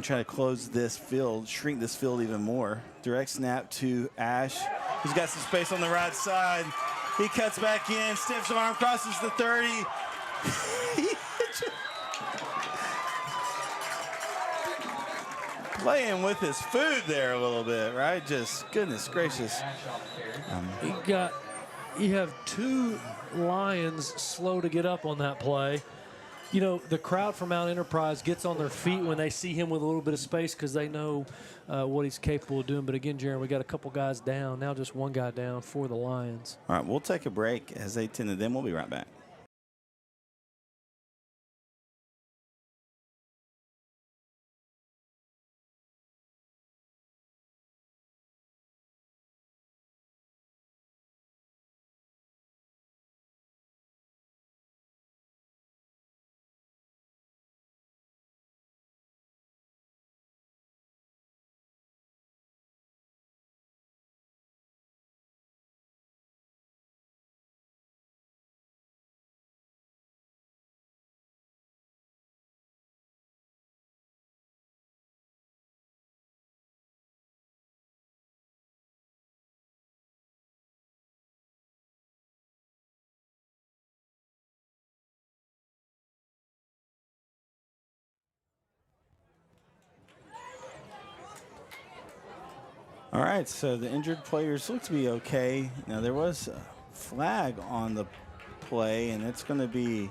try to close this field, shrink this field even more. Direct snap to Ash. He's got some space on the right side. He cuts back in, stiffs of arm, crosses the 30. Playing with his food there a little bit, right? Just goodness gracious. You have 2 Lions slow to get up on that play. You know, the crowd from Mount Enterprise gets on their feet when they see him with a little bit of space because they know what he's capable of doing. But again, Jaron, we got a couple guys down. Now just 1 guy down for the Lions. All right, we'll take a break as they tend to them. We'll be right back. All right, so the injured players look to be okay. Now, there was a flag on the play, and it's going to be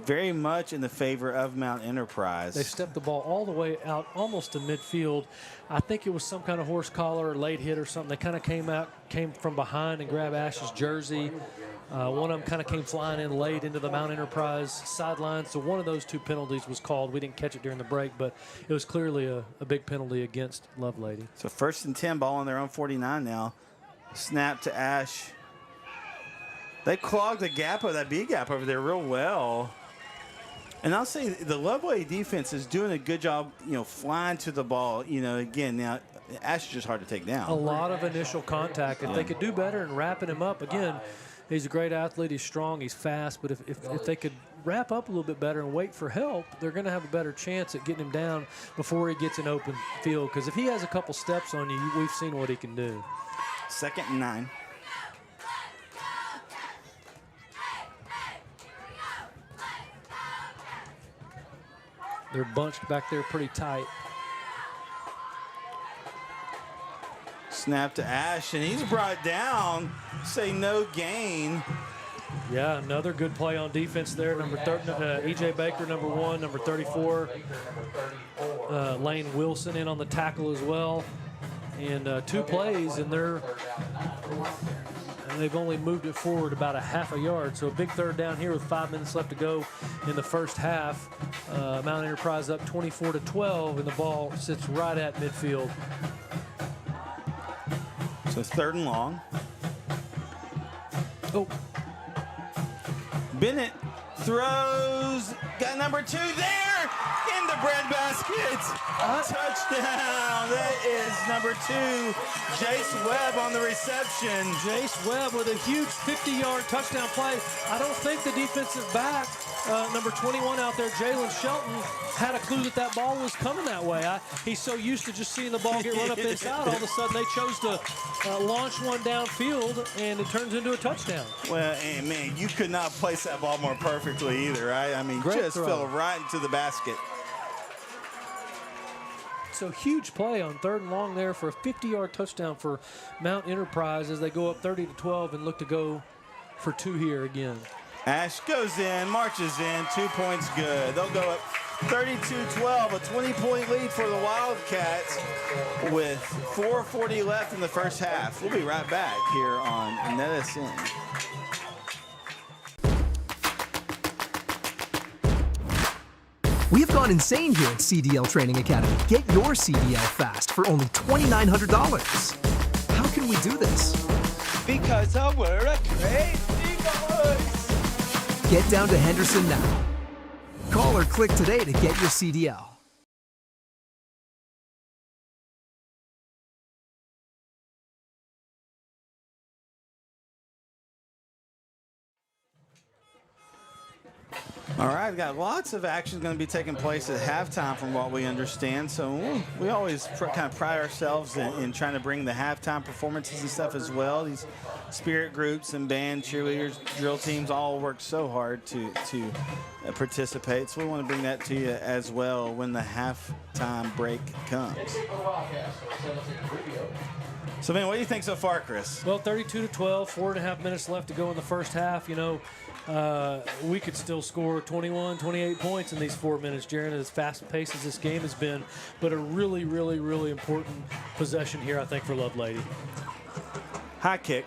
very much in the favor of Mount Enterprise. They stepped the ball all the way out almost to midfield. I think it was some kind of horse collar or late hit or something. They kind of came from behind and grabbed Ash's jersey. One of them kind of came flying in late into the Mount Enterprise sideline. So one of those 2 penalties was called. We didn't catch it during the break, but it was clearly a big penalty against Lovelady. So 1st and 10, ball on their own 49 now. Snap to Ash. They clogged the gap of that B gap over there real well. And I'll say the Lovelady defense is doing a good job, flying to the ball. Again, now Ash is just hard to take down. A lot of initial contact. If they could do better in wrapping him up, again, He's a great athlete. He's strong. He's fast. But if they could wrap up a little bit better and wait for help, they're going to have a better chance at getting him down before he gets an open field. Because if he has a couple steps on you, we've seen what he can do. 2nd and 9. They're bunched back there pretty tight. Snap to Ash, and he's brought down. Say no gain. Yeah, another good play on defense there. E.J. Baker, number 1, number 34. Lane Wilson in on the tackle as well. And 2 plays, and they've only moved it forward about a half a yard. So a big 3rd down here with 5 minutes left to go in the first half. Mount Enterprise up 24-12, and the ball sits right at midfield. So 3rd and long. Oh. Bennett throws, got number 2 there in the breadbasket. Touchdown. That is number 2, Jace Webb on the reception. Jace Webb with a huge 50-yard touchdown play. I don't think the defensive back, number 21 out there, Jalen Shelton, had a clue that ball was coming that way. He's so used to just seeing the ball get run up inside. All of a sudden, they chose to launch one downfield, and it turns into a touchdown. Well, and man, you could not place that ball more perfectly either, right? I mean, Great just throw. fell right into the basket. So huge play on 3rd and long there for a 50-yard touchdown for Mount Enterprise as they go up 30-12 and look to go for 2 here again. Ash goes in, marches in, 2 points good. They'll go up 32-12, a 20-point lead for the Wildcats with 4:40 left in the first half. We'll be right back here on NETSN. We have gone insane here at CDL Training Academy. Get your CDL fast for only $2,900. How can we do this? Because we're a crazy boys. Get down to Henderson now. Call or click today to get your CDL. All right, we've got lots of action going to be taking place at halftime from what we understand. So we always kind of pride ourselves in trying to bring the halftime performances and stuff as well. These spirit groups and band, cheerleaders, drill teams all work so hard to participate. So we want to bring that to you as well when the halftime break comes. So, man, what do you think so far, Chris? Well, 32-12, 4.5 minutes left to go in the first half. You know, we could still score 21, 28 points in these 4 minutes, Jaron, as fast-paced as this game has been. But a really, really, really important possession here, I think, for Lovelady. High kick.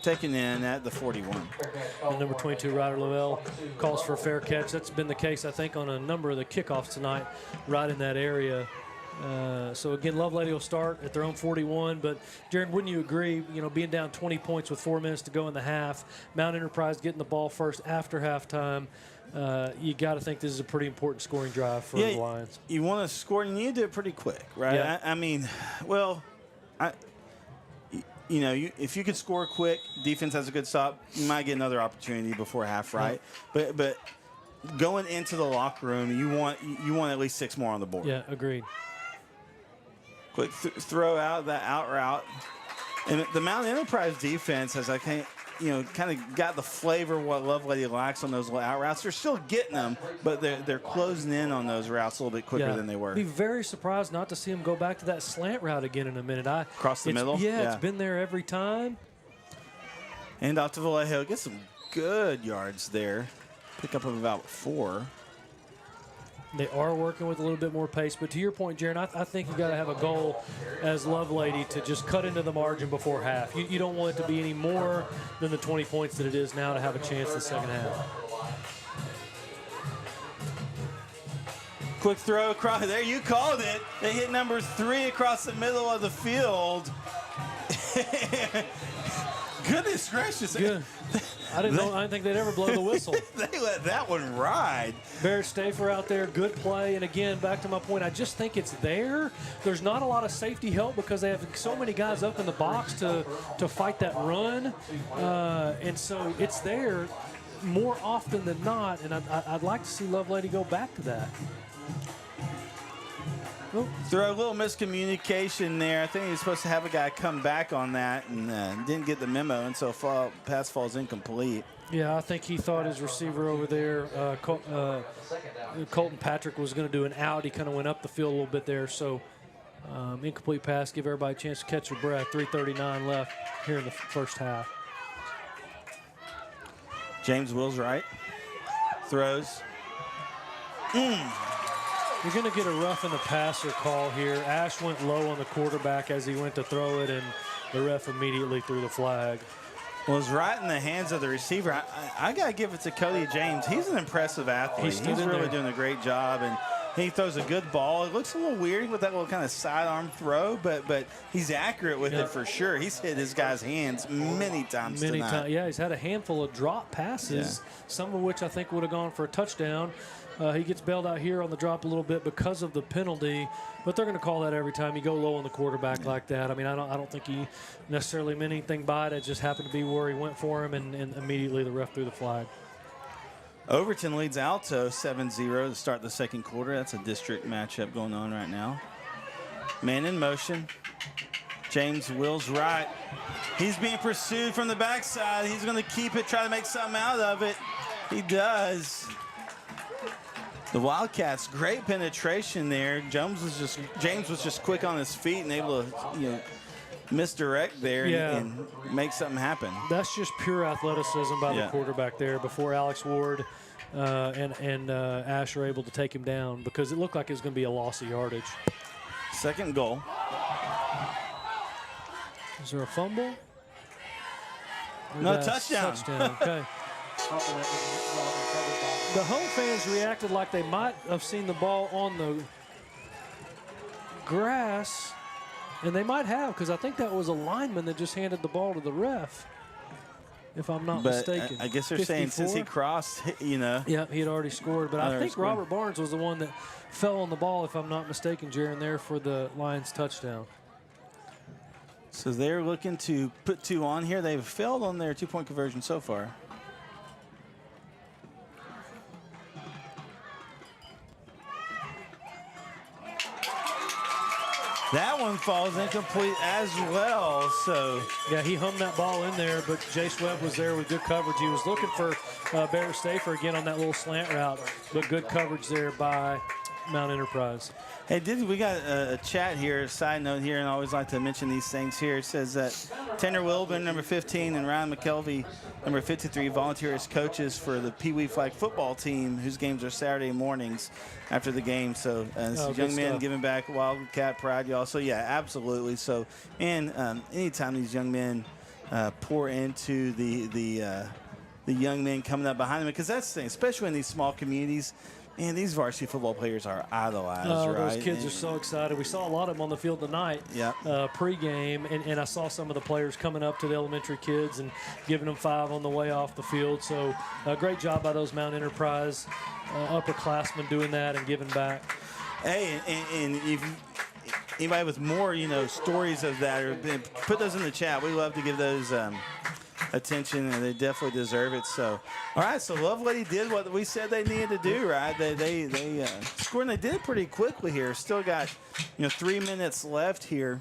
Taken in at the 41. And number 22, Ryder Lavelle, calls for a fair catch. That's been the case, I think, on a number of the kickoffs tonight, right in that area. So again, Lovelady will start at their own 41, but Jaron, wouldn't you agree, you know, being down 20 points with 4 minutes to go in the half, Mount Enterprise getting the ball first after halftime, you got to think this is a pretty important scoring drive for the Lions. You want to score, and you need to do it pretty quick, right? Yeah. I mean, well, you know, if you could score quick, defense has a good stop, you might get another opportunity before half, right? Yeah. But going into the locker room, you want at least 6 more on the board. Yeah, agreed. Quick throw out, that out route. And the Mount Enterprise defense has, kind of got the flavor of what Lovelady likes on those out routes. They're still getting them, but they're closing in on those routes a little bit quicker than they were. I'd be very surprised not to see them go back to that slant route again in a minute. Across the middle? Yeah, it's been there every time. And off to Vallejo. Get some good yards there. Pick up of about 4. They are working with a little bit more pace. But to your point, Jaron, I think you've got to have a goal as Lovelady to just cut into the margin before half. You don't want it to be any more than the 20 points that it is now to have a chance in the second half. Quick throw across. There, you called it. They hit number 3 across the middle of the field. Goodness gracious. Good. I didn't think they'd ever blow the whistle. They let that one ride. Barrett Stafer out there, good play. And again, back to my point, I just think it's there. There's not a lot of safety help because they have so many guys up in the box to fight that run. And so it's there more often than not. And I'd like to see Lovelady go back to that. Throw a little miscommunication there. I think he was supposed to have a guy come back on that and didn't get the memo, and so pass falls incomplete. Yeah, I think he thought his receiver over there, Colton Patrick, was going to do an out. He kind of went up the field a little bit there. So incomplete pass, give everybody a chance to catch their breath. 3:39 left here in the first half. James Wills right. Throws. You're going to get a roughing the passer call here. Ash went low on the quarterback as he went to throw it, and the ref immediately threw the flag. Well, it's right in the hands of the receiver. I got to give it to Cody James. He's an impressive athlete. He's really doing a great job, and he throws a good ball. It looks a little weird with that little kind of sidearm throw, but he's accurate with it for sure. He's hit his guy's hands many times tonight. Yeah, he's had a handful of drop passes, some of which I think would have gone for a touchdown. He gets bailed out here on the drop a little bit because of the penalty, but they're going to call that every time you go low on the quarterback like that. I mean, I don't think he necessarily meant anything by it. It just happened to be where he went for him, and immediately the ref threw the flag. Overton leads Alto 7-0 to start the second quarter. That's a district matchup going on right now. Man in motion. James Wills right. He's being pursued from the backside. He's going to keep it, try to make something out of it. He does. The Wildcats, great penetration there. James was just quick on his feet and able to, misdirect there and make something happen. That's just pure athleticism by the quarterback there before Alex Ward and Ash are able to take him down, because it looked like it was going to be a loss of yardage. Second goal. Is there a fumble? No, touchdown. Touchdown, okay. The home fans reacted like they might have seen the ball on the grass, and they might have, because I think that was a lineman that just handed the ball to the ref, if I'm not mistaken. I guess they're 54? Saying since he crossed, Yeah, he had already scored, but I think Robert Barnes was the one that fell on the ball, if I'm not mistaken, Jaron, there for the Lions touchdown. So they're looking to put two on here. They've failed on their two-point conversion so far. That one falls incomplete as well. So yeah, he hummed that ball in there, but Jace Webb was there with good coverage. He was looking for Barrett Stafer again on that little slant route, but good coverage there by Mount Enterprise. Hey, we got a chat here, a side note here, and I always like to mention these things here. It says that Tanner Wilburn, number 15, and Ryan McKelvey, number 53, volunteer as coaches for the Pee Wee flag football team, whose games are Saturday mornings after the game. So young men giving back Wildcat pride, y'all. So, yeah, absolutely. So, and anytime these young men pour into the young men coming up behind them, because that's the thing, especially in these small communities, and these varsity football players are idolized, right? Those kids are so excited. We saw a lot of them on the field tonight, pregame, and I saw some of the players coming up to the elementary kids and giving them 5 on the way off the field. So great job by those Mount Enterprise upperclassmen doing that and giving back. Hey, and if anybody with more, stories of that, or put those in the chat. We love to give those attention, and they definitely deserve it. So, all right, so Lovelady did what we said they needed to do, right? They scored, and they did it pretty quickly here. Still got 3 minutes left here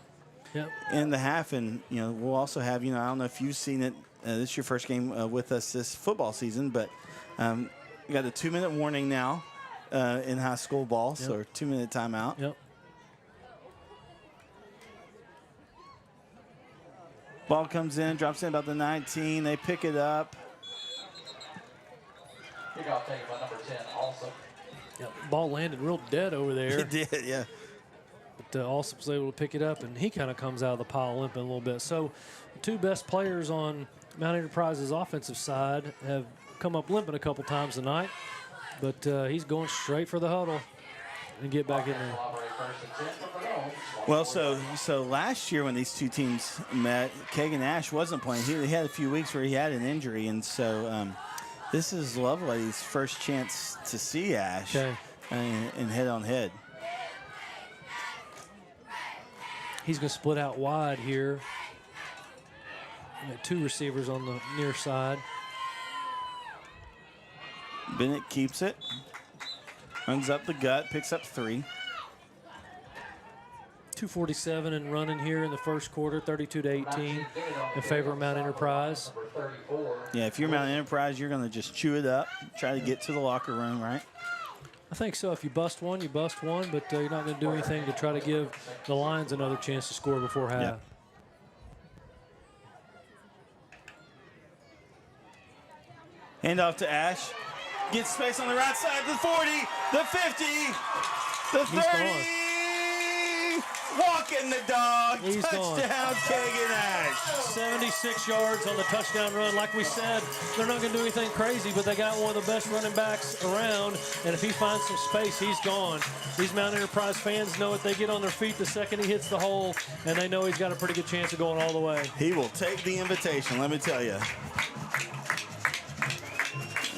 in the half, and we'll also have I don't know if you've seen it. This is your first game with us this football season, but you got a 2-minute warning now in high school ball, so a 2-minute timeout. Yep. Ball comes in, drops in about the 19. They pick it up. Kickoff taken by number 10, also. Yeah, ball landed real dead over there. It did, yeah. But Alsop was able to pick it up, and he kind of comes out of the pile limping a little bit. So the two best players on Mount Enterprise's offensive side have come up limping a couple times tonight. But he's going straight for the huddle and get back in there. Well, so last year when these two teams met, Kagan Ash wasn't playing. He had a few weeks where he had an injury, and so this is Lovelady's first chance to see Ash and head-on-head. He's going to split out wide here. Two receivers on the near side. Bennett keeps it, runs up the gut, picks up 3. 2:47 and running here in the first quarter, 32-18 in favor of Mount Enterprise. Yeah, if you're Mount Enterprise, you're going to just chew it up, try to get to the locker room, right? I think so. If you bust one, you bust one, but you're not going to do anything to try to give the Lions another chance to score before half. Yep. Hand off to Ash. Gets space on the right side, the 40, the 50, the 30. Walking the dog. He's touchdown, Kagan Ash. 76 yards on the touchdown run. Like we said, they're not going to do anything crazy, but they got one of the best running backs around, and if he finds some space, he's gone. These Mount Enterprise fans know if they get on their feet the second he hits the hole, and they know he's got a pretty good chance of going all the way. He will take the invitation, let me tell you.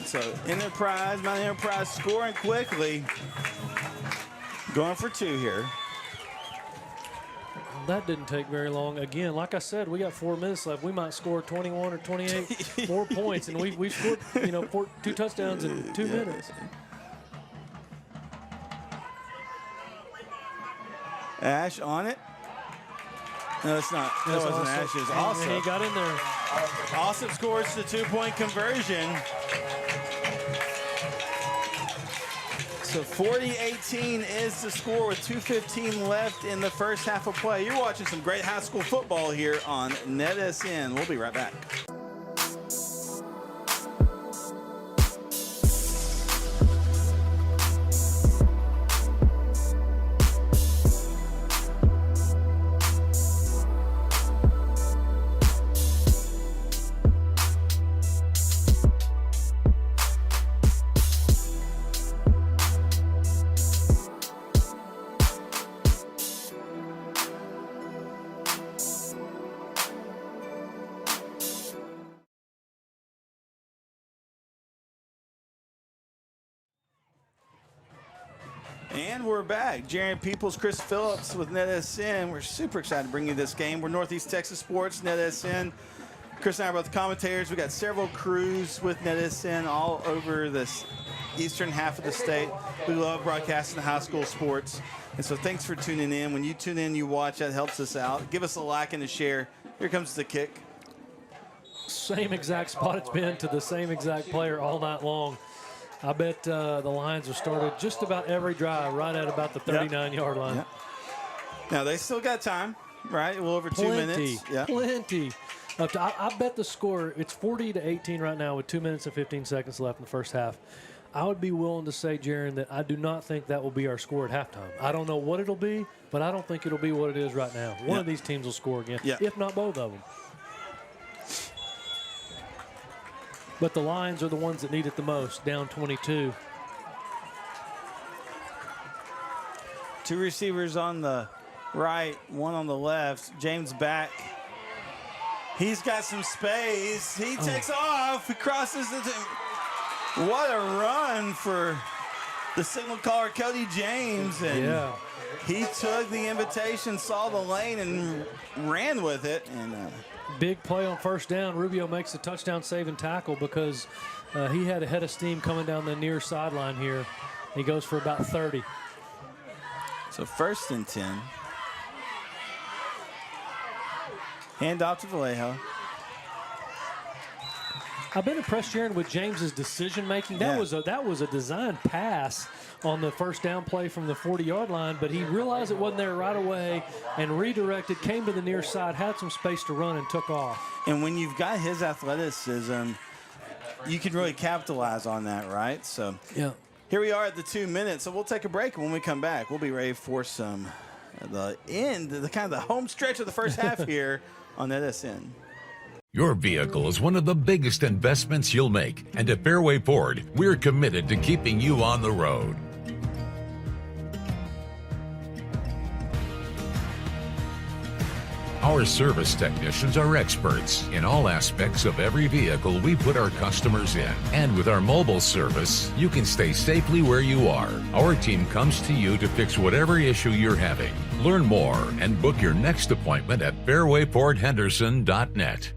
So Mount Enterprise scoring quickly. Going for 2 here. That didn't take very long. Again, like I said, we got 4 minutes left. We might score 21 or 28 more points, and we've scored, 2 touchdowns in 2 minutes. Ash on it. No, it's not. That wasn't Ash. It was Awesome. He got in there. Awesome scores the 2-point conversion. So 40-18 is the score with 2:15 left in the first half of play. You're watching some great high school football here on NETSN. We'll be right back. And we're back. Jaron Peoples, Chris Phillips with NETSN. We're super excited to bring you this game. We're Northeast Texas Sports, NETSN. Chris and I are both the commentators. We got several crews with NETSN all over this eastern half of the state. We love broadcasting high school sports. And so thanks for tuning in. When you tune in, you watch. That helps us out. Give us a like and a share. Here comes the kick. Same exact spot it's been to the same exact player all night long. I bet the Lions have started just about every drive right at about the 39-yard line. Yep. Now, they still got time, right? A little over 2 minutes. Plenty. I bet the score, it's 40-18 right now with 2 minutes and 15 seconds left in the first half. I would be willing to say, Jaron, that I do not think that will be our score at halftime. I don't know what it'll be, but I don't think it'll be what it is right now. One of these teams will score again, if not both of them. But the Lions are the ones that need it the most, down 22. 2 receivers on the right, 1 on the left. James back. He's got some space. He takes off. He crosses into. What a run for the signal caller, Cody James. And he took the invitation, saw the lane, and ran with it. And big play on first down. Rubio makes a touchdown save and tackle because he had a head of steam coming down the near sideline here. He goes for about 30. So 1st and 10. Hand off to Vallejo. I've been impressed, Jaron, with James's decision making. That was a designed pass on the first down play from the 40-yard line, but he realized it wasn't there right away and redirected, came to the near side, had some space to run, and took off. And when you've got his athleticism, you can really capitalize on that, right? So here we are at the 2 minutes, so we'll take a break. And when we come back, we'll be ready for some the kind of the home stretch of the first half here on NETSN. Your vehicle is one of the biggest investments you'll make, and at Fairway Ford, we're committed to keeping you on the road. Our service technicians are experts in all aspects of every vehicle we put our customers in. And with our mobile service, you can stay safely where you are. Our team comes to you to fix whatever issue you're having. Learn more and book your next appointment at fairwayporthenderson.net.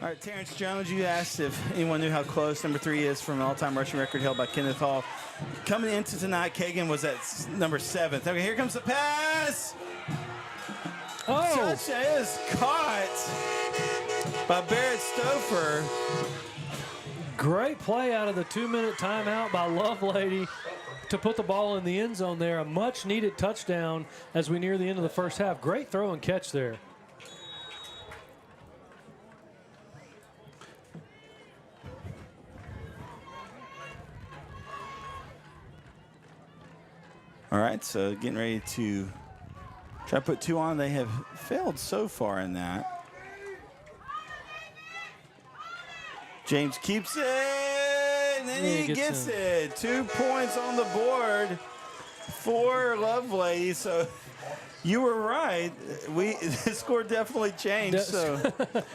All right, Terrence Jones, you asked if anyone knew how close number 3 is from an all-time rushing record held by Kenneth Hall. Coming into tonight, Kagan was at number 7th. Okay, here comes the pass. Oh! Touch is caught by Barrett Stouffer. Great play out of the 2-minute timeout by Lovelady to put the ball in the end zone there. A much-needed touchdown as we near the end of the first half. Great throw and catch there. All right, so getting ready to try to put 2 on. They have failed so far in that. James keeps it, and then he gets it. 2 points on the board for Lovelady. So you were right. The score definitely changed. So.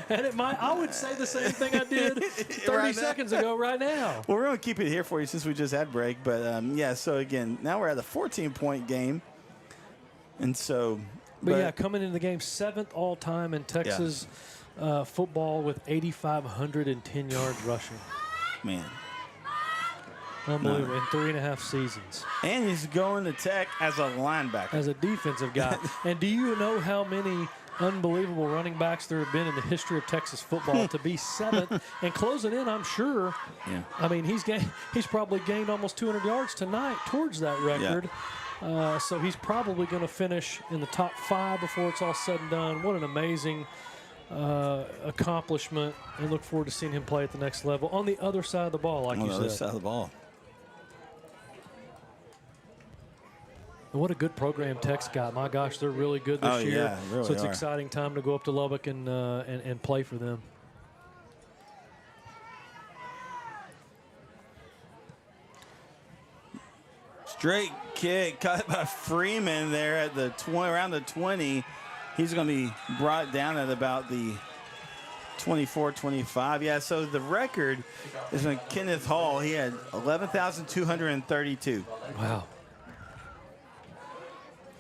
And it might. I would say the same thing I did 30 seconds ago right now. Well, we're going to keep it here for you since we just had break. But, yeah, so, again, now we're at a 14-point game. And so. But yeah, coming into the game, 7th all-time in Texas football with 8,510 yards rushing. Man. Unbelievable. In 3.5 seasons. And he's going to Tech as a linebacker. As a defensive guy. And do you know how many unbelievable running backs there have been in the history of Texas football to be 7th and closing in, I'm sure. Yeah. I mean, he's probably gained almost 200 yards tonight towards that record. Yeah. So he's probably going to finish in the top 5 before it's all said and done. What an amazing accomplishment, and look forward to seeing him play at the next level on the other side of the ball, like you said. On the other side of the ball. And what a good program Tech's got. My gosh, they're really good this year. Yeah, really so it's an exciting time to go up to Lubbock and play for them. Straight kick cut by Freeman there at the around the 20. He's going to be brought down at about the 24-25. Yeah, so the record is when Kenneth Hall. He had 11,232. Wow.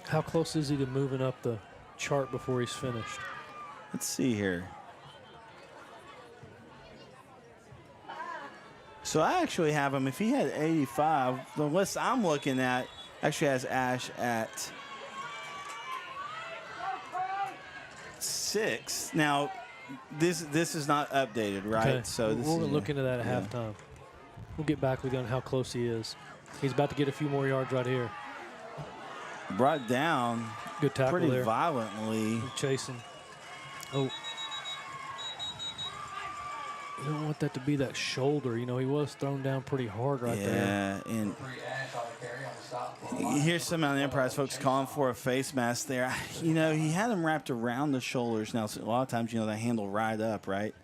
How close is he to moving up the chart before he's finished? Let's see here. So I actually have him. If he had 85, the list I'm looking at actually has Ash at 6. Now, this is not updated, right? Okay. So this we'll look into that at halftime. We'll get back with you on how close he is. He's about to get a few more yards right here. Brought down. Good tackle pretty there. Violently. Chasing. Oh. You don't want that to be that shoulder. You know, he was thrown down pretty hard right there. Yeah, and you hear some of the Enterprise folks calling for a face mask there. You know, he had them wrapped around the shoulders. Now, a lot of times, you know, they handle right up, right?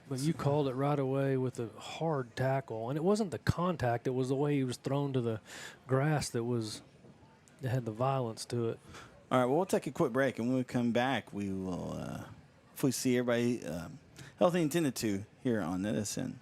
But you called it right away with a hard tackle. And it wasn't the contact. It was the way he was thrown to the grass that had the violence to it. All right, well, we'll take a quick break. And when we come back, we will hopefully see everybody healthy and tended to here on NETSN.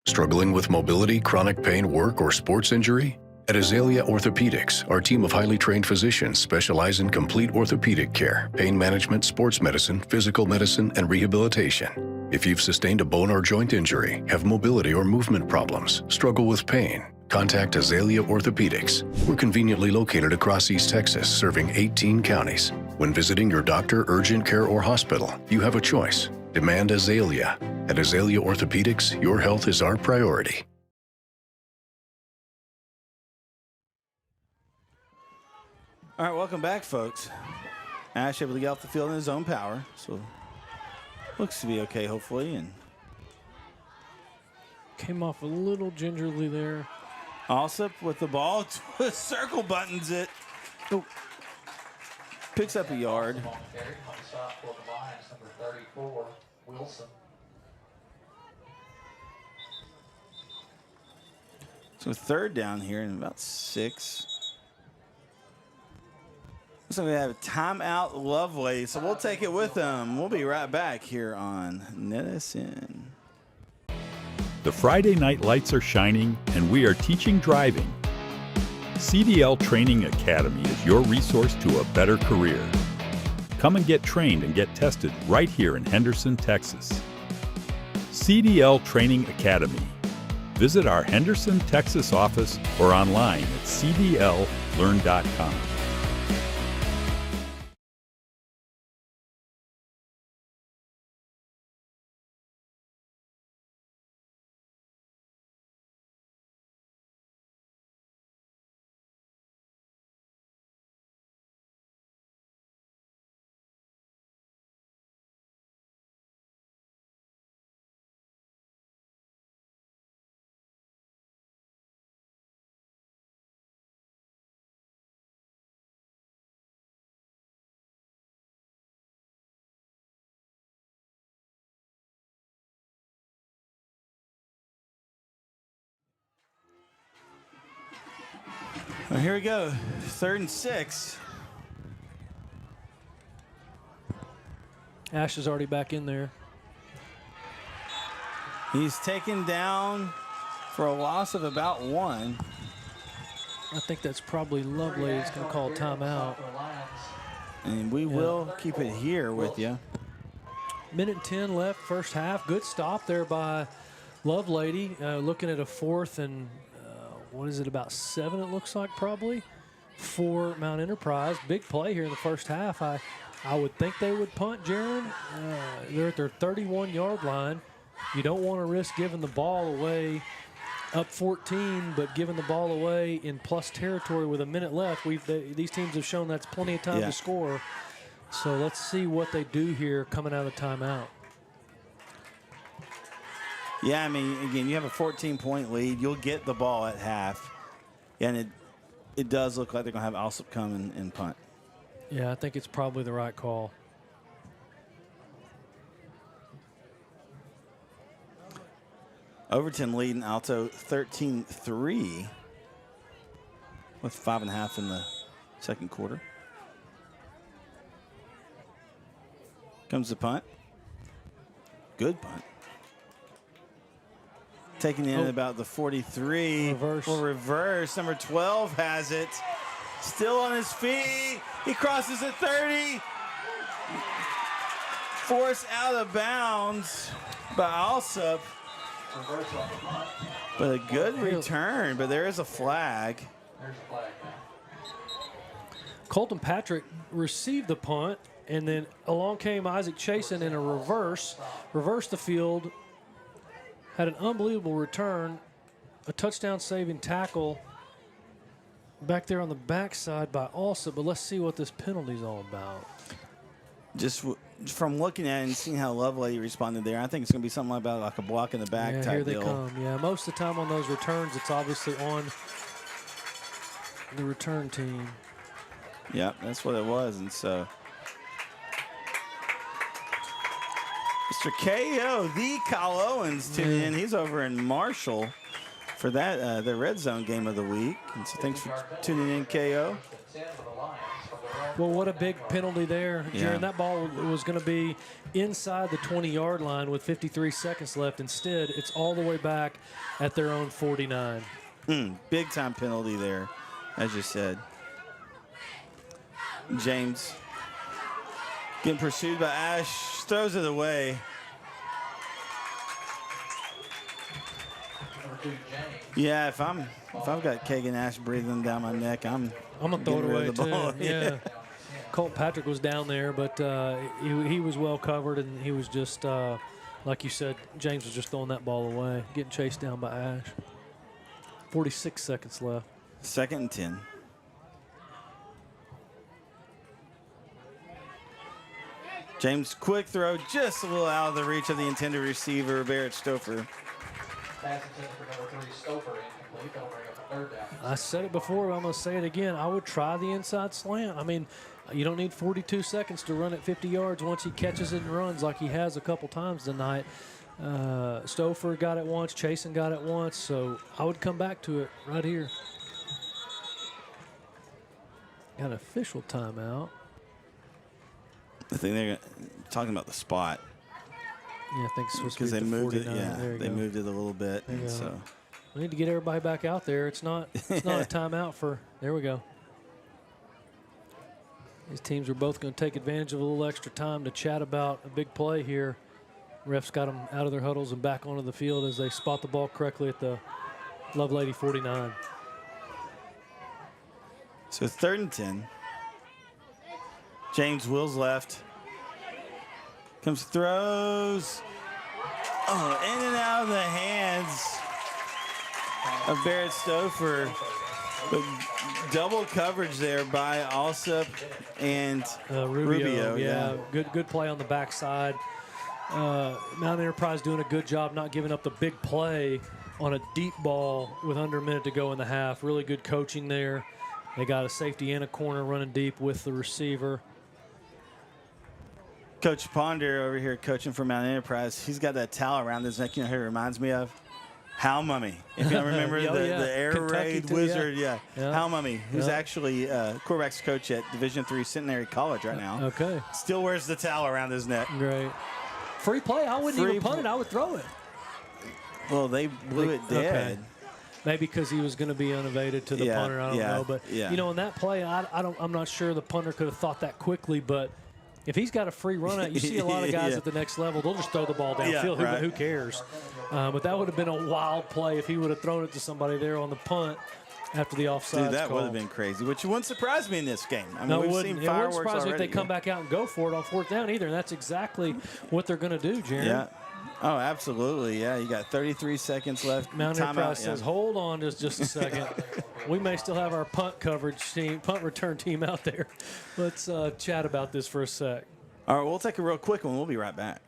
Struggling with mobility, chronic pain, work, or sports injury? At Azalea Orthopedics, our team of highly trained physicians specialize in complete orthopedic care, pain management, sports medicine, physical medicine, and rehabilitation. If you've sustained a bone or joint injury, have mobility or movement problems, struggle with pain, contact Azalea Orthopedics. We're conveniently located across East Texas, serving 18 counties. When visiting your doctor, urgent care, or hospital, you have a choice. Demand Azalea. At Azalea Orthopedics, your health is our priority. All right, welcome back, folks. Ash able to get off the field in his own power, so looks to be okay, hopefully. And came off a little gingerly there. Alsop with the ball, circle buttons it. Oh. Picks up a yard. It's So third down here in about 6. So we have a timeout, Lovelady. So we'll take it with them. We'll be right back here on NETSN. The Friday night lights are shining, and we are teaching driving. CDL Training Academy is your resource to a better career. Come and get trained and get tested right here in Henderson, Texas. CDL Training Academy. Visit our Henderson, Texas office or online at cdllearn.com. Well, here we go. 3rd and 6. Ash is already back in there. He's taken down for a loss of about 1. I think that's probably Lovelady. It's going to call timeout. And we will keep it here with you. Minute 10 left, first half. Good stop there by Lovelady. Looking at a 4th and, what is it, about 7 it looks like probably, for Mount Enterprise. Big play here in the first half. I would think they would punt, Jaron. They're at their 31-yard line. You don't want to risk giving the ball away up 14, but giving the ball away in plus territory with a minute left. These teams have shown that's plenty of time to score. So let's see what they do here coming out of timeout. Yeah, I mean, again, you have a 14-point lead. You'll get the ball at half. And it does look like they're going to have Alsop come and punt. Yeah, I think it's probably the right call. Overton leading Alto 13-3 with 5.5 in the second quarter. Comes the punt. Good punt. Taking in at about the 43. Reverse. Will reverse. Number 12 has it. Still on his feet. He crosses at 30. Forced out of bounds by Alsop. But a good return, but there is a flag. Colton Patrick received the punt, and then along came Isaac Chasen in a reversed the field, had an unbelievable return, a touchdown-saving tackle back there on the backside by Alsop, but let's see what this penalty's all about. Just from looking at it and seeing how Lovelady responded there, I think it's going to be something about like a block in the back type here they deal. come. Yeah, most of the time on those returns, it's obviously on the return team. Yep, that's what it was. And so Mr. KO, the Kyle Owens, tuning in. He's over in Marshall for that the Red Zone game of the week. And so thanks for tuning in, KO. Well, what a big penalty there, Jaron. That ball was going to be inside the 20-yard line with 53 seconds left. Instead, it's all the way back at their own 49. Big-time penalty there, as you said. James getting pursued by Ash, throws it away. Yeah, if I've got Kagan Ash breathing down my neck, I'm gonna throw it away too. Yeah. Colt Patrick was down there, but he was well covered, and he was just like you said, James was just throwing that ball away, getting chased down by Ash. 46 seconds left. 2nd and 10. James, quick throw, just a little out of the reach of the intended receiver, Barrett Stouffer. I said it before, but I'm going to say it again. I would try the inside slant. I mean, you don't need 42 seconds to run at 50 yards once he catches it and runs like he has a couple times tonight. Stouffer got it once. Chasen got it once. So I would come back to it right here. Got an official timeout. I think they're talking about the spot. Yeah, I think it's supposed to be because they moved it. 49. Yeah, they moved it a little bit. So we need to get everybody back out there. It's not a timeout for. There we go. These teams are both going to take advantage of a little extra time to chat about a big play here. Refs got them out of their huddles and back onto the field as they spot the ball correctly at the Lovelady 49. So 3rd and 10. James Wills left. Comes, throws. Oh, in and out of the hands of Barrett Stouffer. But double coverage there by Alsop and Rubio. Yeah, good play on the backside. Mount Enterprise doing a good job not giving up the big play on a deep ball with under a minute to go in the half. Really good coaching there. They got a safety and a corner running deep with the receiver. Coach Ponder over here coaching for Mount Enterprise. He's got that towel around his neck. You know who he reminds me of? Hal Mummy. If you remember the air Kentucky raid too, wizard. Yeah. Hal Mummy, who's actually quarterback's coach at Division III Centenary College right now. Okay. Still wears the towel around his neck. Great. Free play. I wouldn't even punt it. I would throw it. Well, they blew it dead. Okay. Maybe because he was going to be unevaded to the punter. I don't know. But, you know, in that play, I'm not sure the punter could have thought that quickly. But if he's got a free run out, you see a lot of guys at the next level, they'll just throw the ball downfield. Who cares? But that would have been a wild play if he would have thrown it to somebody there on the punt after the offside. Dude, that would have been crazy, which wouldn't surprise me in this game. I mean, no, we've it seen fireworks wouldn't surprise me if they already. come back out and go for it on 4th down either, and that's exactly what they're going to do, Jaron. Yeah. Oh, absolutely. Yeah, you got 33 seconds left. Mount Enterprise says, hold on just a second. We may still have our punt coverage team, punt return team out there. Let's chat about this for a sec. All right, we'll take a real quick one. We'll be right back.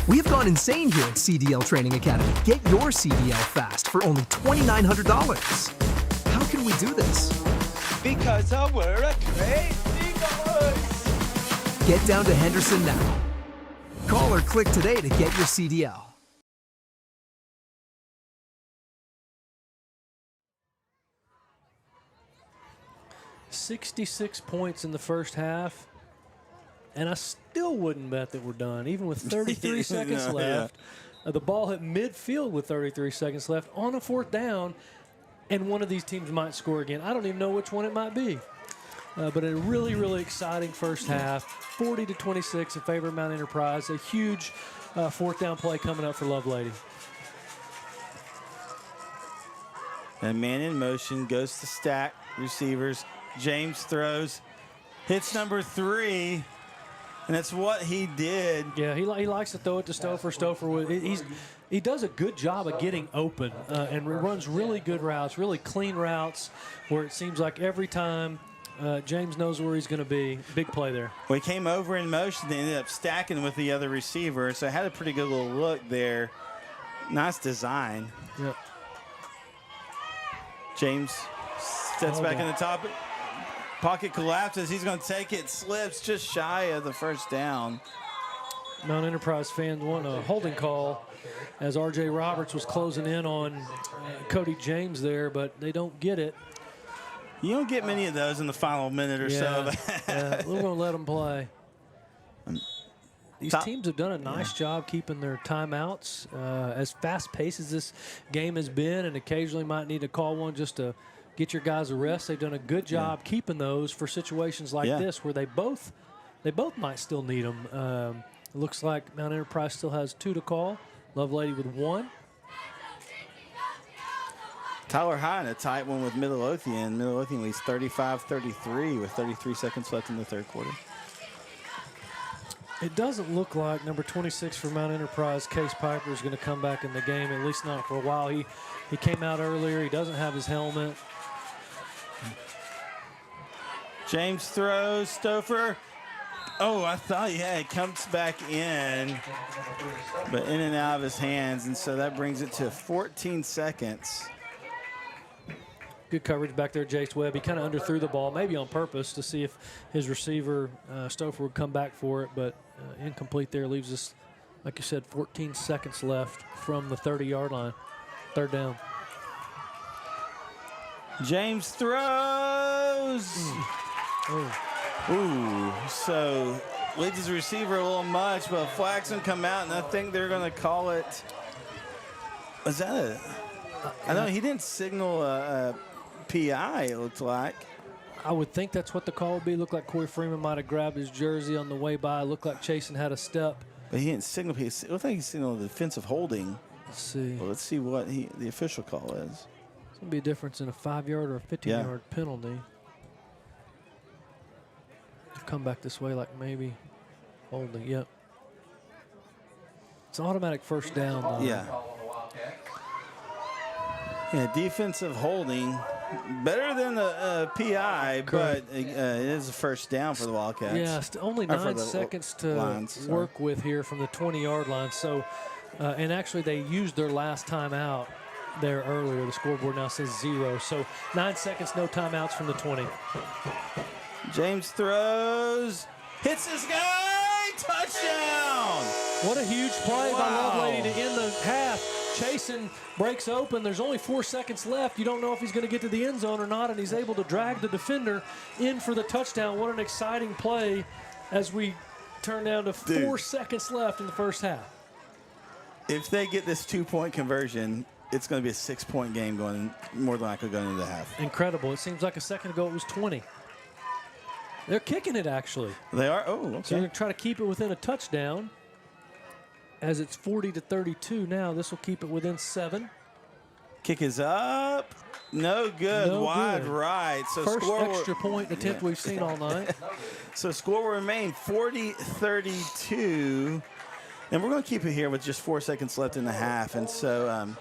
We have gone insane here at CDL Training Academy. Get your CDL fast for only $2,900. How can we do this? Because we're a crazy boys. Get down to Henderson now. Call or click today to get your CDL. $66 points in the first half, and I still wouldn't bet that we're done, even with 33 seconds left. The ball hit midfield with 33 seconds left on a 4th down, and one of these teams might score again. I don't even know which one it might be. But a really, really exciting first half, 40-26 in favor of Mount Enterprise. A huge 4th down play coming up for Lovelady. And man in motion goes to stack receivers. James throws, hits number 3, and that's what he did. Yeah, he likes to throw it to Stouffer. Stouffer, he does a good job of getting open and runs really good routes, really clean routes, where it seems like every time James knows where he's going to be. Big play there. Well, he came over in motion and ended up stacking with the other receiver, so had a pretty good little look there. Nice design. Yep. James steps back in the top. Pocket collapses. He's going to take it. Slips just shy of the 1st down. Mount Enterprise fans want a holding call as R.J. Roberts was closing in on Cody James there, but they don't get it. You don't get many of those in the final minute or so. Yeah, we're going to let them play. These teams have done a nice job keeping their timeouts. As fast-paced as this game has been, and occasionally might need to call one just to get your guys a rest. They've done a good job keeping those for situations like this where they both might still need them. It looks like Mount Enterprise still has 2 to call. Lovelady with 1. Tyler High in a tight one with Midlothian. Midlothian leads 35-33 with 33 seconds left in the 3rd quarter. It doesn't look like number 26 for Mount Enterprise, Case Piper, is going to come back in the game, at least not for a while. He came out earlier. He doesn't have his helmet. James throws. Stouffer. Oh, I thought, it comes back in, but in and out of his hands, and so that brings it to 14 seconds. Good coverage back there, Jace Webb. He kind of underthrew the ball, maybe on purpose, to see if his receiver, Stouffer, would come back for it, but incomplete there. Leaves us, like you said, 14 seconds left from the 30-yard line. Third down. James throws. Ooh, so leads his receiver a little much, but flag's gonna come out, and I think they're gonna call it. Is that a? I know he didn't signal a PI. It looked like. I would think that's what the call would be. Looked like Corey Freeman might have grabbed his jersey on the way by. Looked like Chasen had a step. But he didn't signal. It looked like he signaled a defensive holding. Let's see. Well, let's see what the official call is. It's gonna be a difference in a 5-yard or a 15-yard penalty. Come back this way, like maybe holding. Yep. It's an automatic first down, though. Yeah. Yeah, defensive holding. Better than the PI, but it is a first down for the Wildcats. Yeah, only 9 seconds to work with here from the 20-yard line. So, and actually they used their last timeout there earlier. The scoreboard now says 0. So 9 seconds, no timeouts from the 20. James throws, hits this guy, touchdown! What a huge play by Lovelady to end the half. Chasen breaks open. There's only 4 seconds left. You don't know if he's going to get to the end zone or not, and he's able to drag the defender in for the touchdown. What an exciting play as we turn down to 4 seconds left in the first half. If they get this 2-point conversion, it's going to be a 6-point game going, more than likely going into the half. Incredible. It seems like a second ago it was 20. They're kicking it, actually. They are? Oh, okay. So they're going to try to keep it within a touchdown. As it's 40-32 now, this will keep it within 7. Kick is up. No good. No Wide good. right. So first score extra point attempt we've seen all night. So score will remain 40-32. And we're going to keep it here with just 4 seconds left in the half. And so,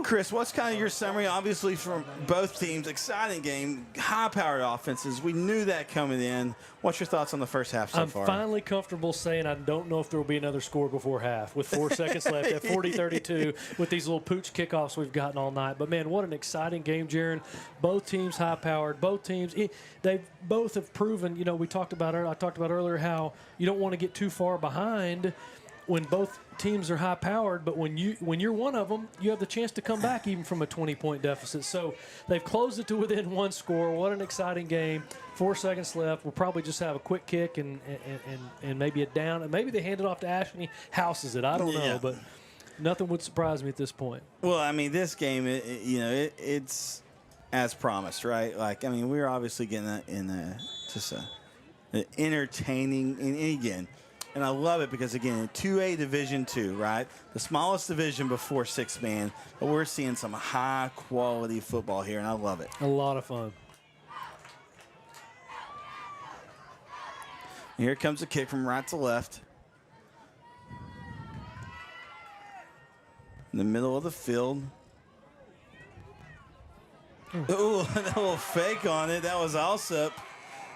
Chris, what's kind of your summary? Obviously, from both teams, exciting game, high-powered offenses. We knew that coming in. What's your thoughts on the first half so far? I'm finally comfortable saying I don't know if there will be another score before half with 4 seconds left at 40-32 with these little pooch kickoffs we've gotten all night. But, man, what an exciting game, Jaron. Both teams high-powered. Both teams, they both have proven, I talked about earlier how you don't want to get too far behind when both teams are high-powered, but when you're one of them, you have the chance to come back even from a 20-point deficit. So they've closed it to within 1 score. What an exciting game. 4 seconds left. We'll probably just have a quick kick and maybe a down. And maybe they hand it off to Ash and he houses it. I don't know, but nothing would surprise me at this point. Well, I mean, this game, it's as promised, right? Like, I mean, we're obviously getting just an entertaining, and again, and I love it because, again, 2A Division II, right? The smallest division before 6-man, but we're seeing some high-quality football here, and I love it. A lot of fun. Here comes the kick from right to left. In the middle of the field. Ooh, a little fake on it. That was Alsup.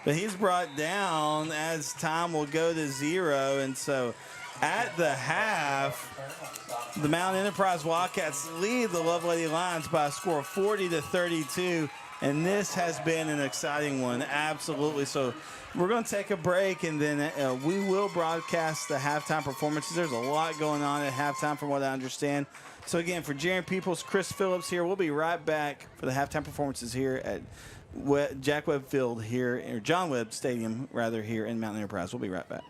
But he's brought down as time will go to 0. And so at the half, the Mount Enterprise Wildcats lead the Lovelady Lions by a score of 40-32. And this has been an exciting one, absolutely. So we're going to take a break, and then we will broadcast the halftime performances. There's a lot going on at halftime from what I understand. So, again, for Jaron Peoples, Chris Phillips here, we'll be right back for the halftime performances here at Jack Webb Field here, or John Webb Stadium, rather, here in Mountain Enterprise. We'll be right back.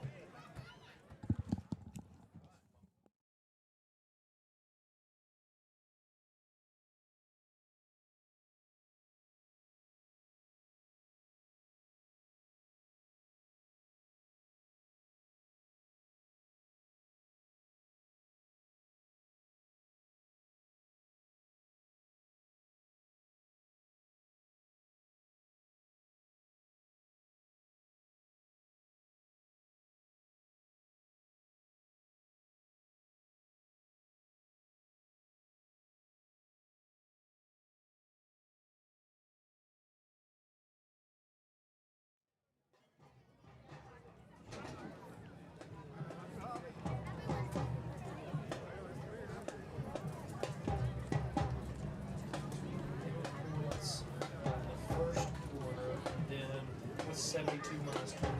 22 minus 20.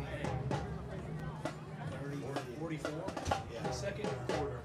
30, 44. Yeah. Second quarter.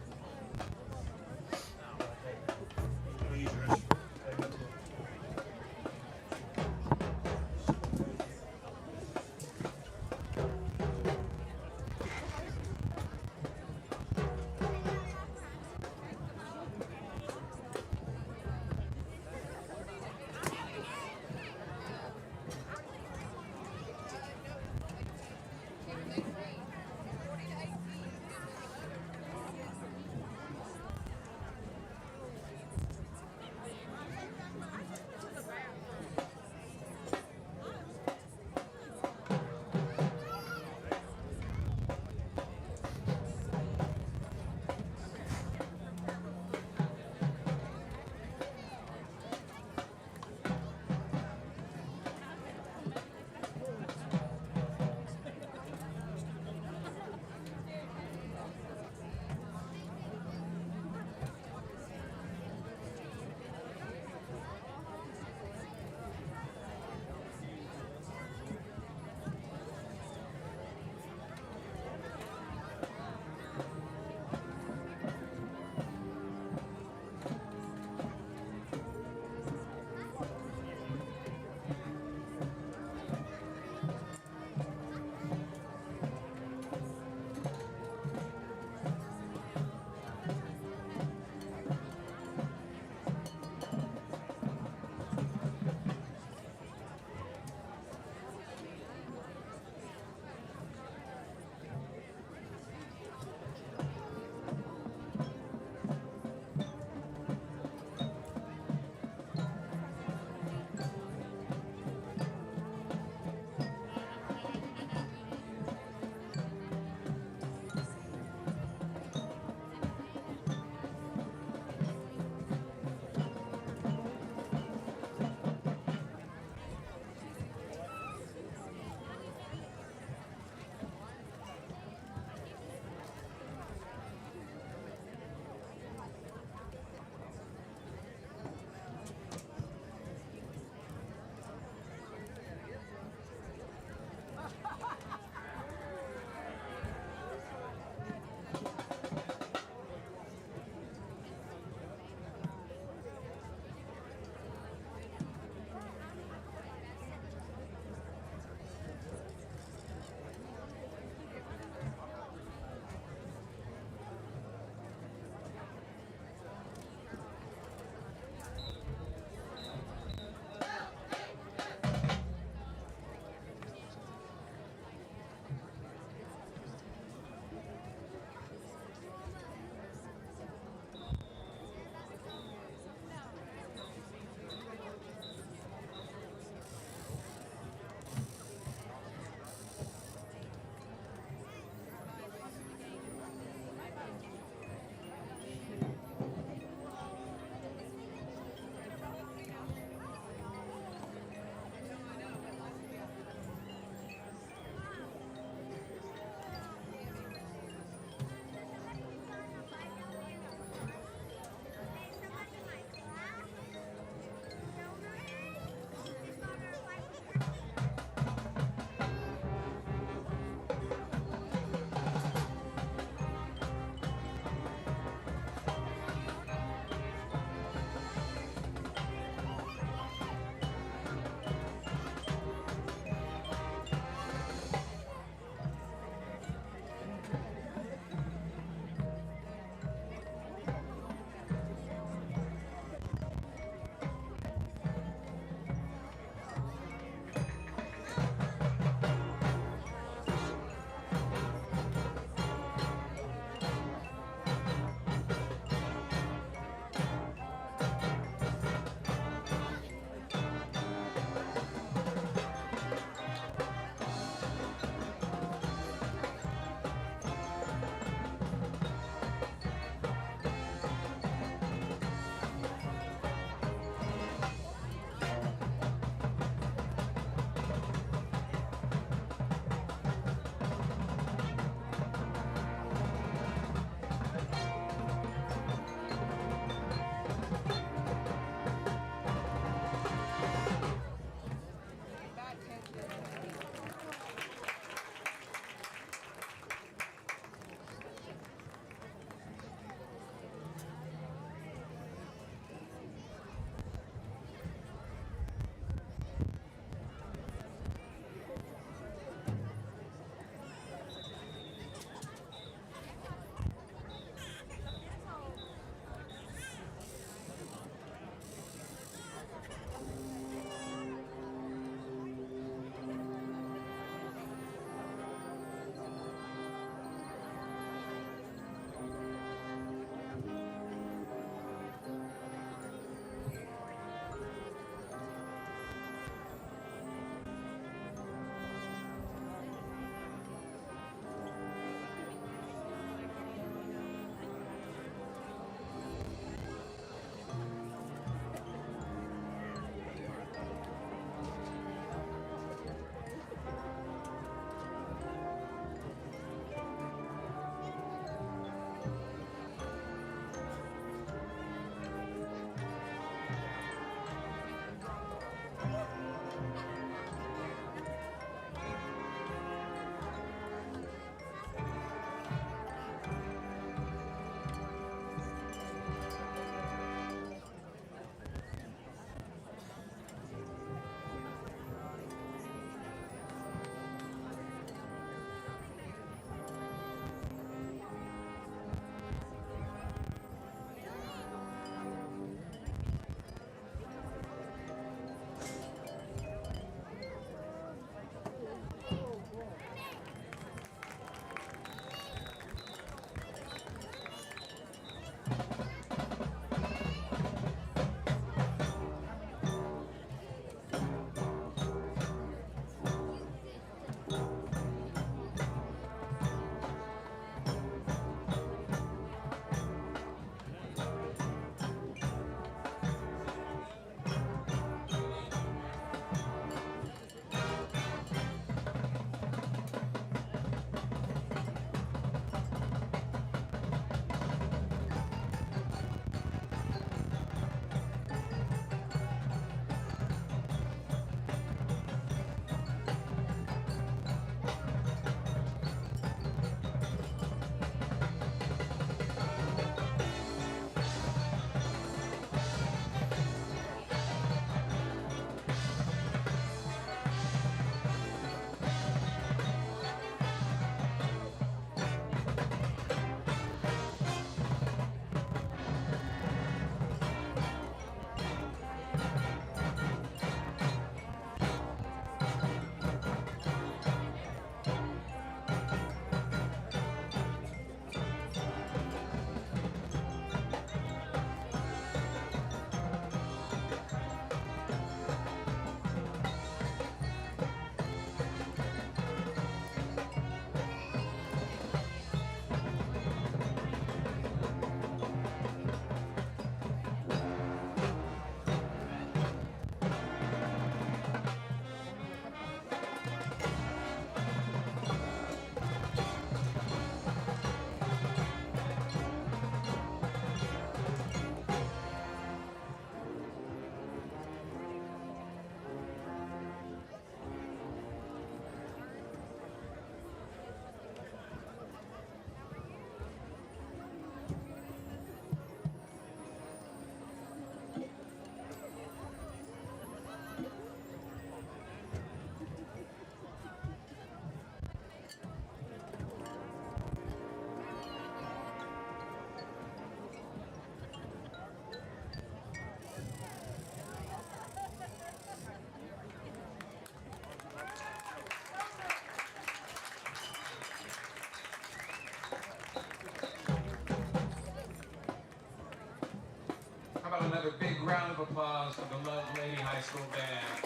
about another big round of applause for the Lovelady High School Band?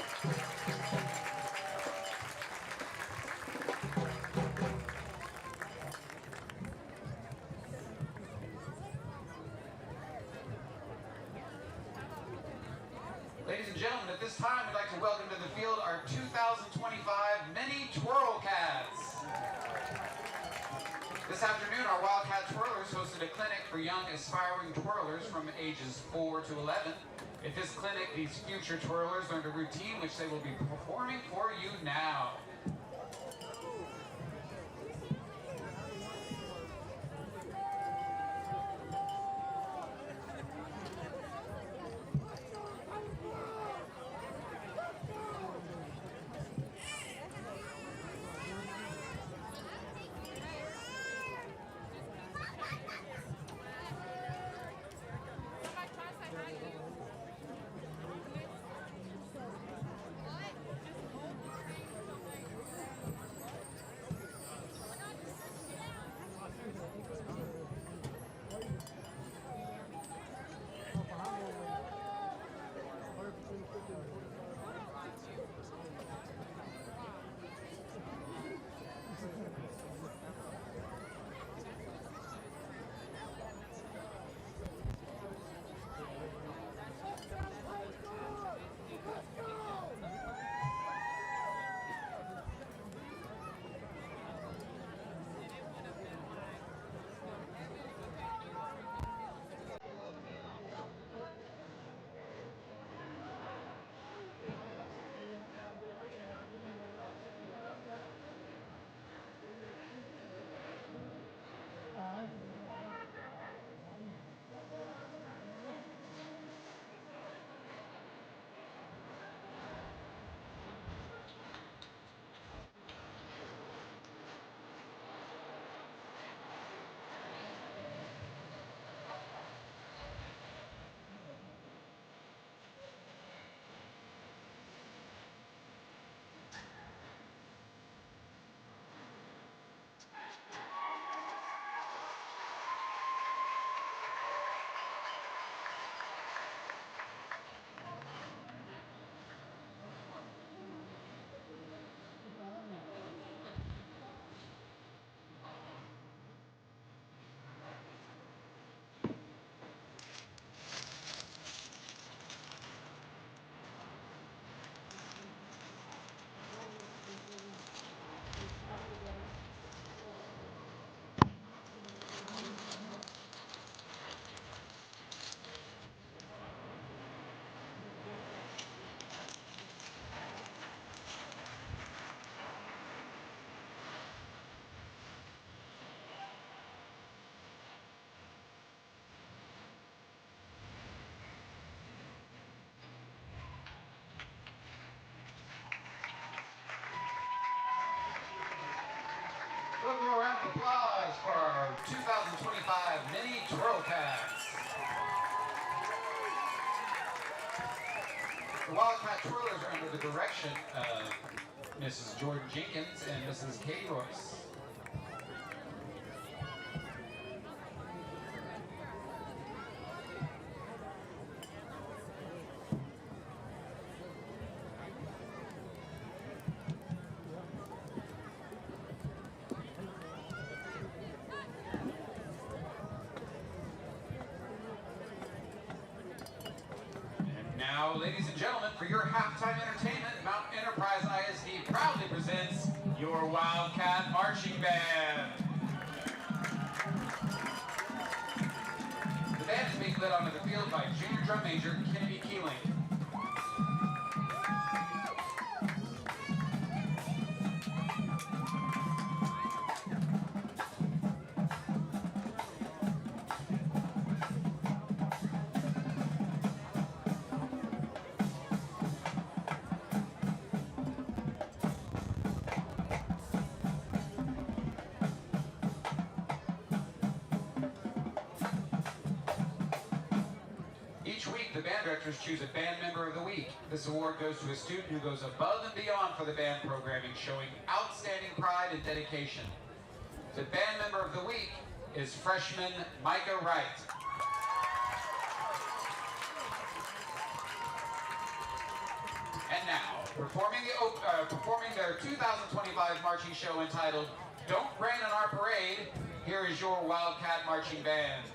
Ladies and gentlemen, at this time, we'd like to welcome to the field our 2025 Mini Twirl Cats. This afternoon, our Wildcat Twirlers hosted a clinic for young aspiring twirlers from ages 4 to 11. At this clinic, these future twirlers learned a routine which they will be performing for you now. Give a round of applause for our 2025 Mini Twirl Cats. The Wildcat Twirlers are under the direction of Mrs. Jordan Jenkins and Mrs. Katie Royce. Now, ladies and gentlemen, for your halftime entertainment, Mount Enterprise ISD proudly presents your Wildcat Marching Band. The band is being led onto the field by junior drum major Kennedy Keeling. The band directors choose a band member of the week. This award goes to a student who goes above and beyond for the band programming, showing outstanding pride and dedication. The band member of the week is freshman Micah Wright. Performing their 2025 marching show entitled Don't Rain on Our Parade, here is your Wildcat Marching Band.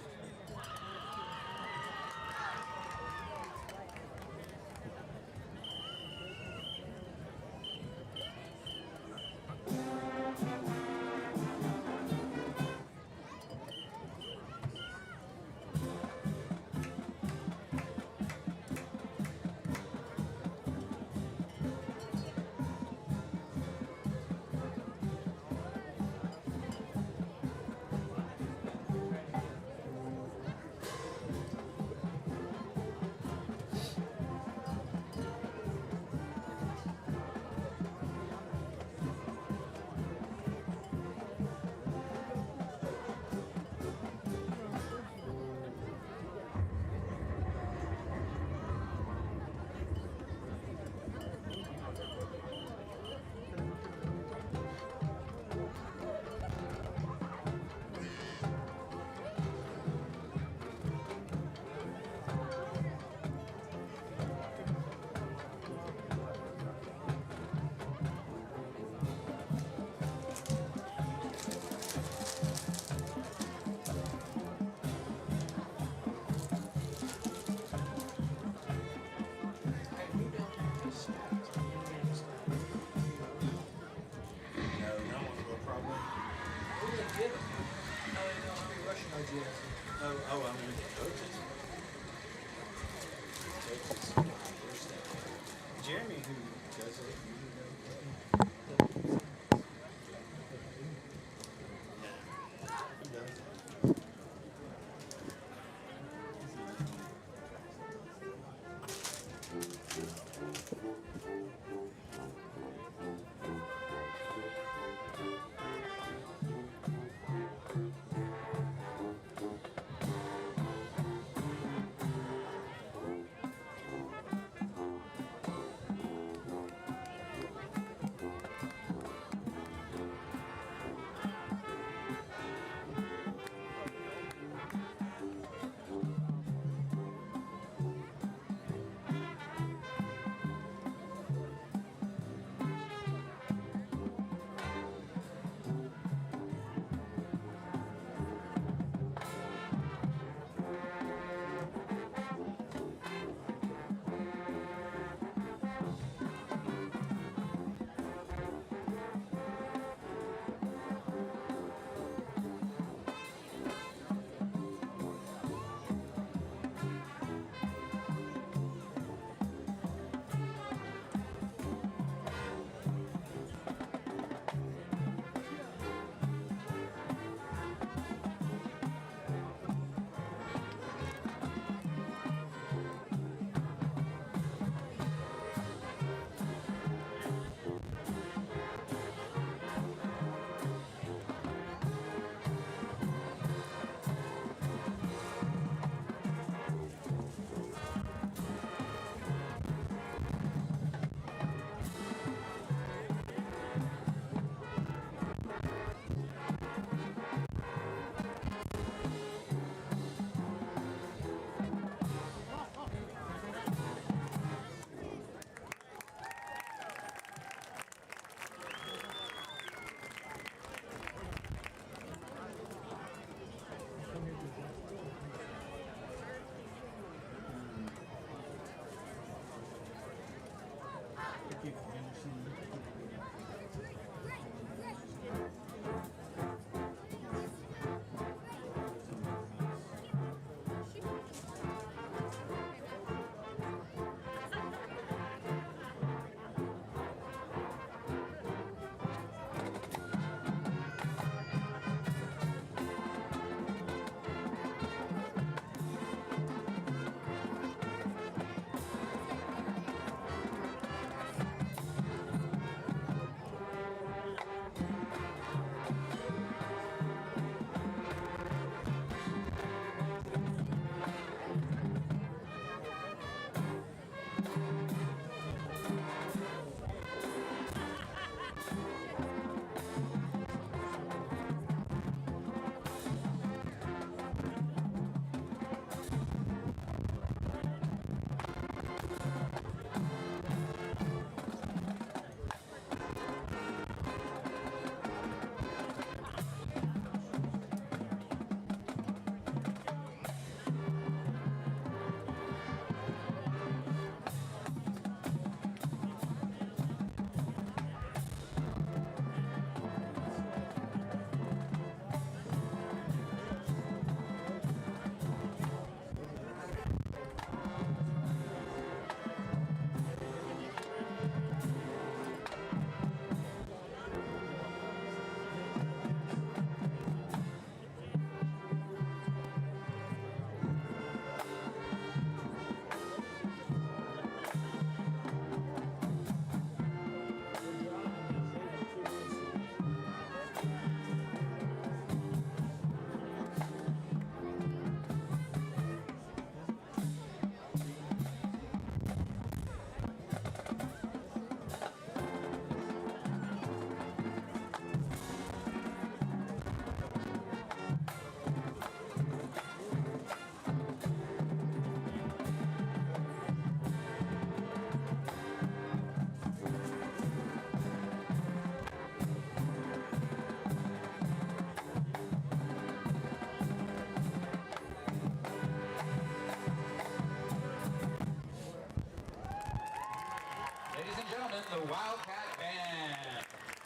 the Wildcat Band.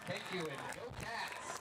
Thank you, and go Cats.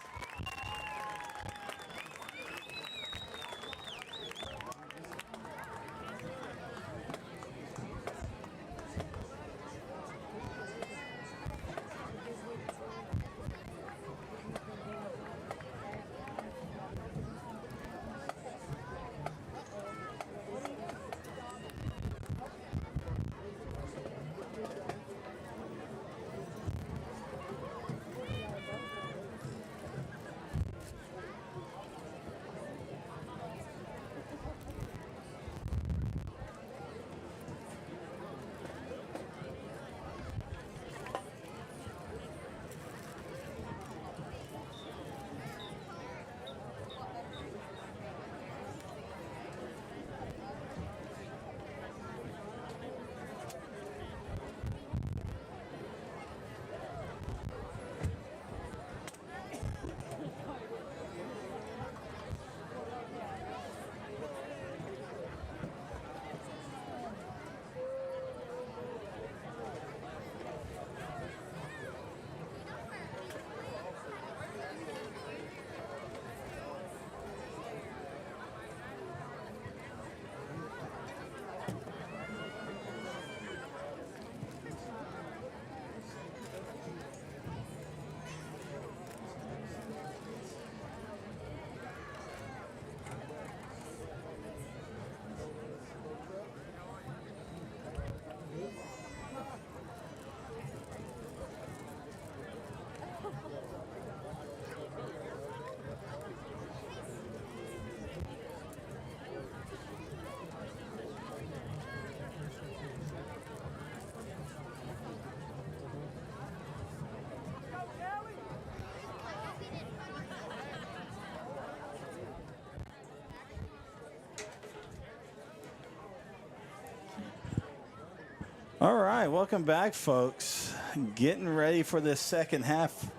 All right, welcome back, folks. Getting ready for this second half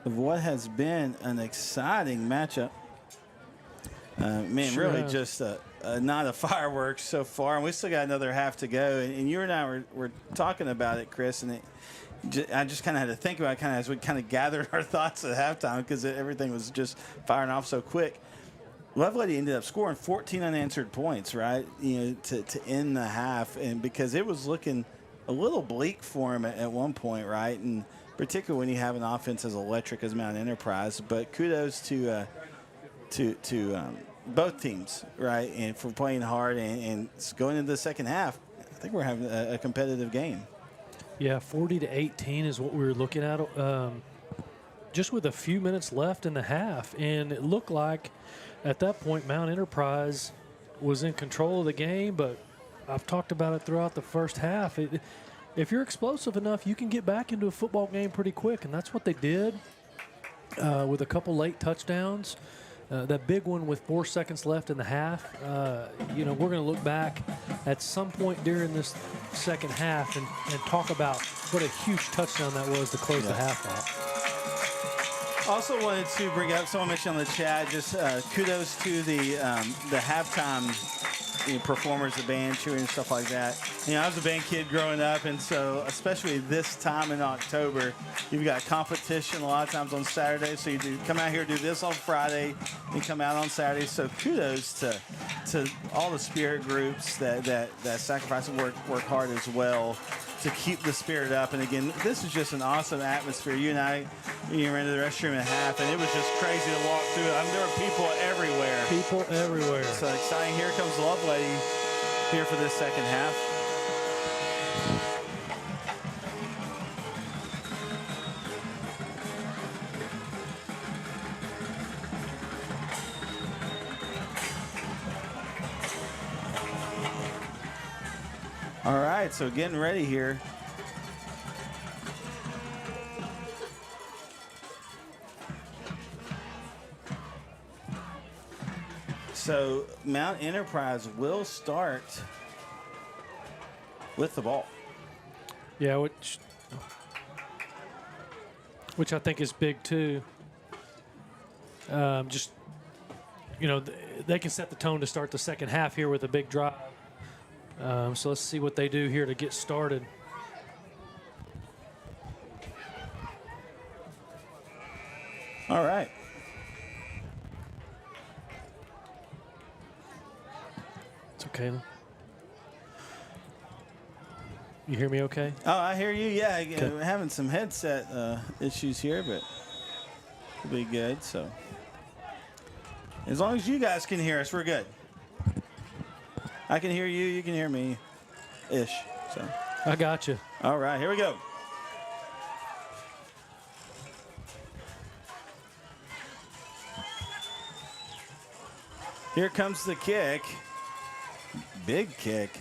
of what has been an exciting matchup. Man, Sure really has. just not a fireworks so far, and we still got another half to go. And you and I were talking about it, Chris, and I just kind of had to think about it as we kind of gathered our thoughts at halftime because everything was just firing off so quick. Lovelady ended up scoring 14 unanswered points, right? To end the half, and because it was looking a little bleak for him at one point, right? And particularly when you have an offense as electric as Mount Enterprise. But kudos to both teams, right? And for playing hard and going into the second half, I think we're having a competitive game. Yeah, 40-18 is what we were looking at, just with a few minutes left in the half, and it looked like at that point Mount Enterprise was in control of the game. But I've talked about it throughout the first half. If you're explosive enough, you can get back into a football game pretty quick, and that's what they did with a couple late touchdowns. That big one with 4 seconds left in the half. We're going to look back at some point during this second half and talk about what a huge touchdown that was to close the half out. Also wanted to bring up, someone mentioned on the chat, just kudos to the halftime performers, the band, cheering, and stuff like that. I was a band kid growing up, and so especially this time in October, you've got competition a lot of times on Saturday. So you do come out here, do this on Friday, and come out on Saturday. So kudos to all the spirit groups that sacrifice and work hard as well to keep the spirit up. And again, this is just an awesome atmosphere. You and I, ran to the restroom at half, and it was just crazy to walk through. There were people everywhere. People everywhere. So exciting. Here comes Lovelady here for this second half. All right, so getting ready here. So Mount Enterprise will start with the ball. Yeah, which I think is big too. They can set the tone to start the second half here with a big drive. So let's see what they do here to get started. All right. It's okay. You hear me okay? Oh, I hear you. Yeah, we're having some headset issues here, but it'll be good. So as long as you guys can hear us, we're good. I can hear you. You can hear me, ish. So I got you. All right, here we go. Here comes the kick. Big kick.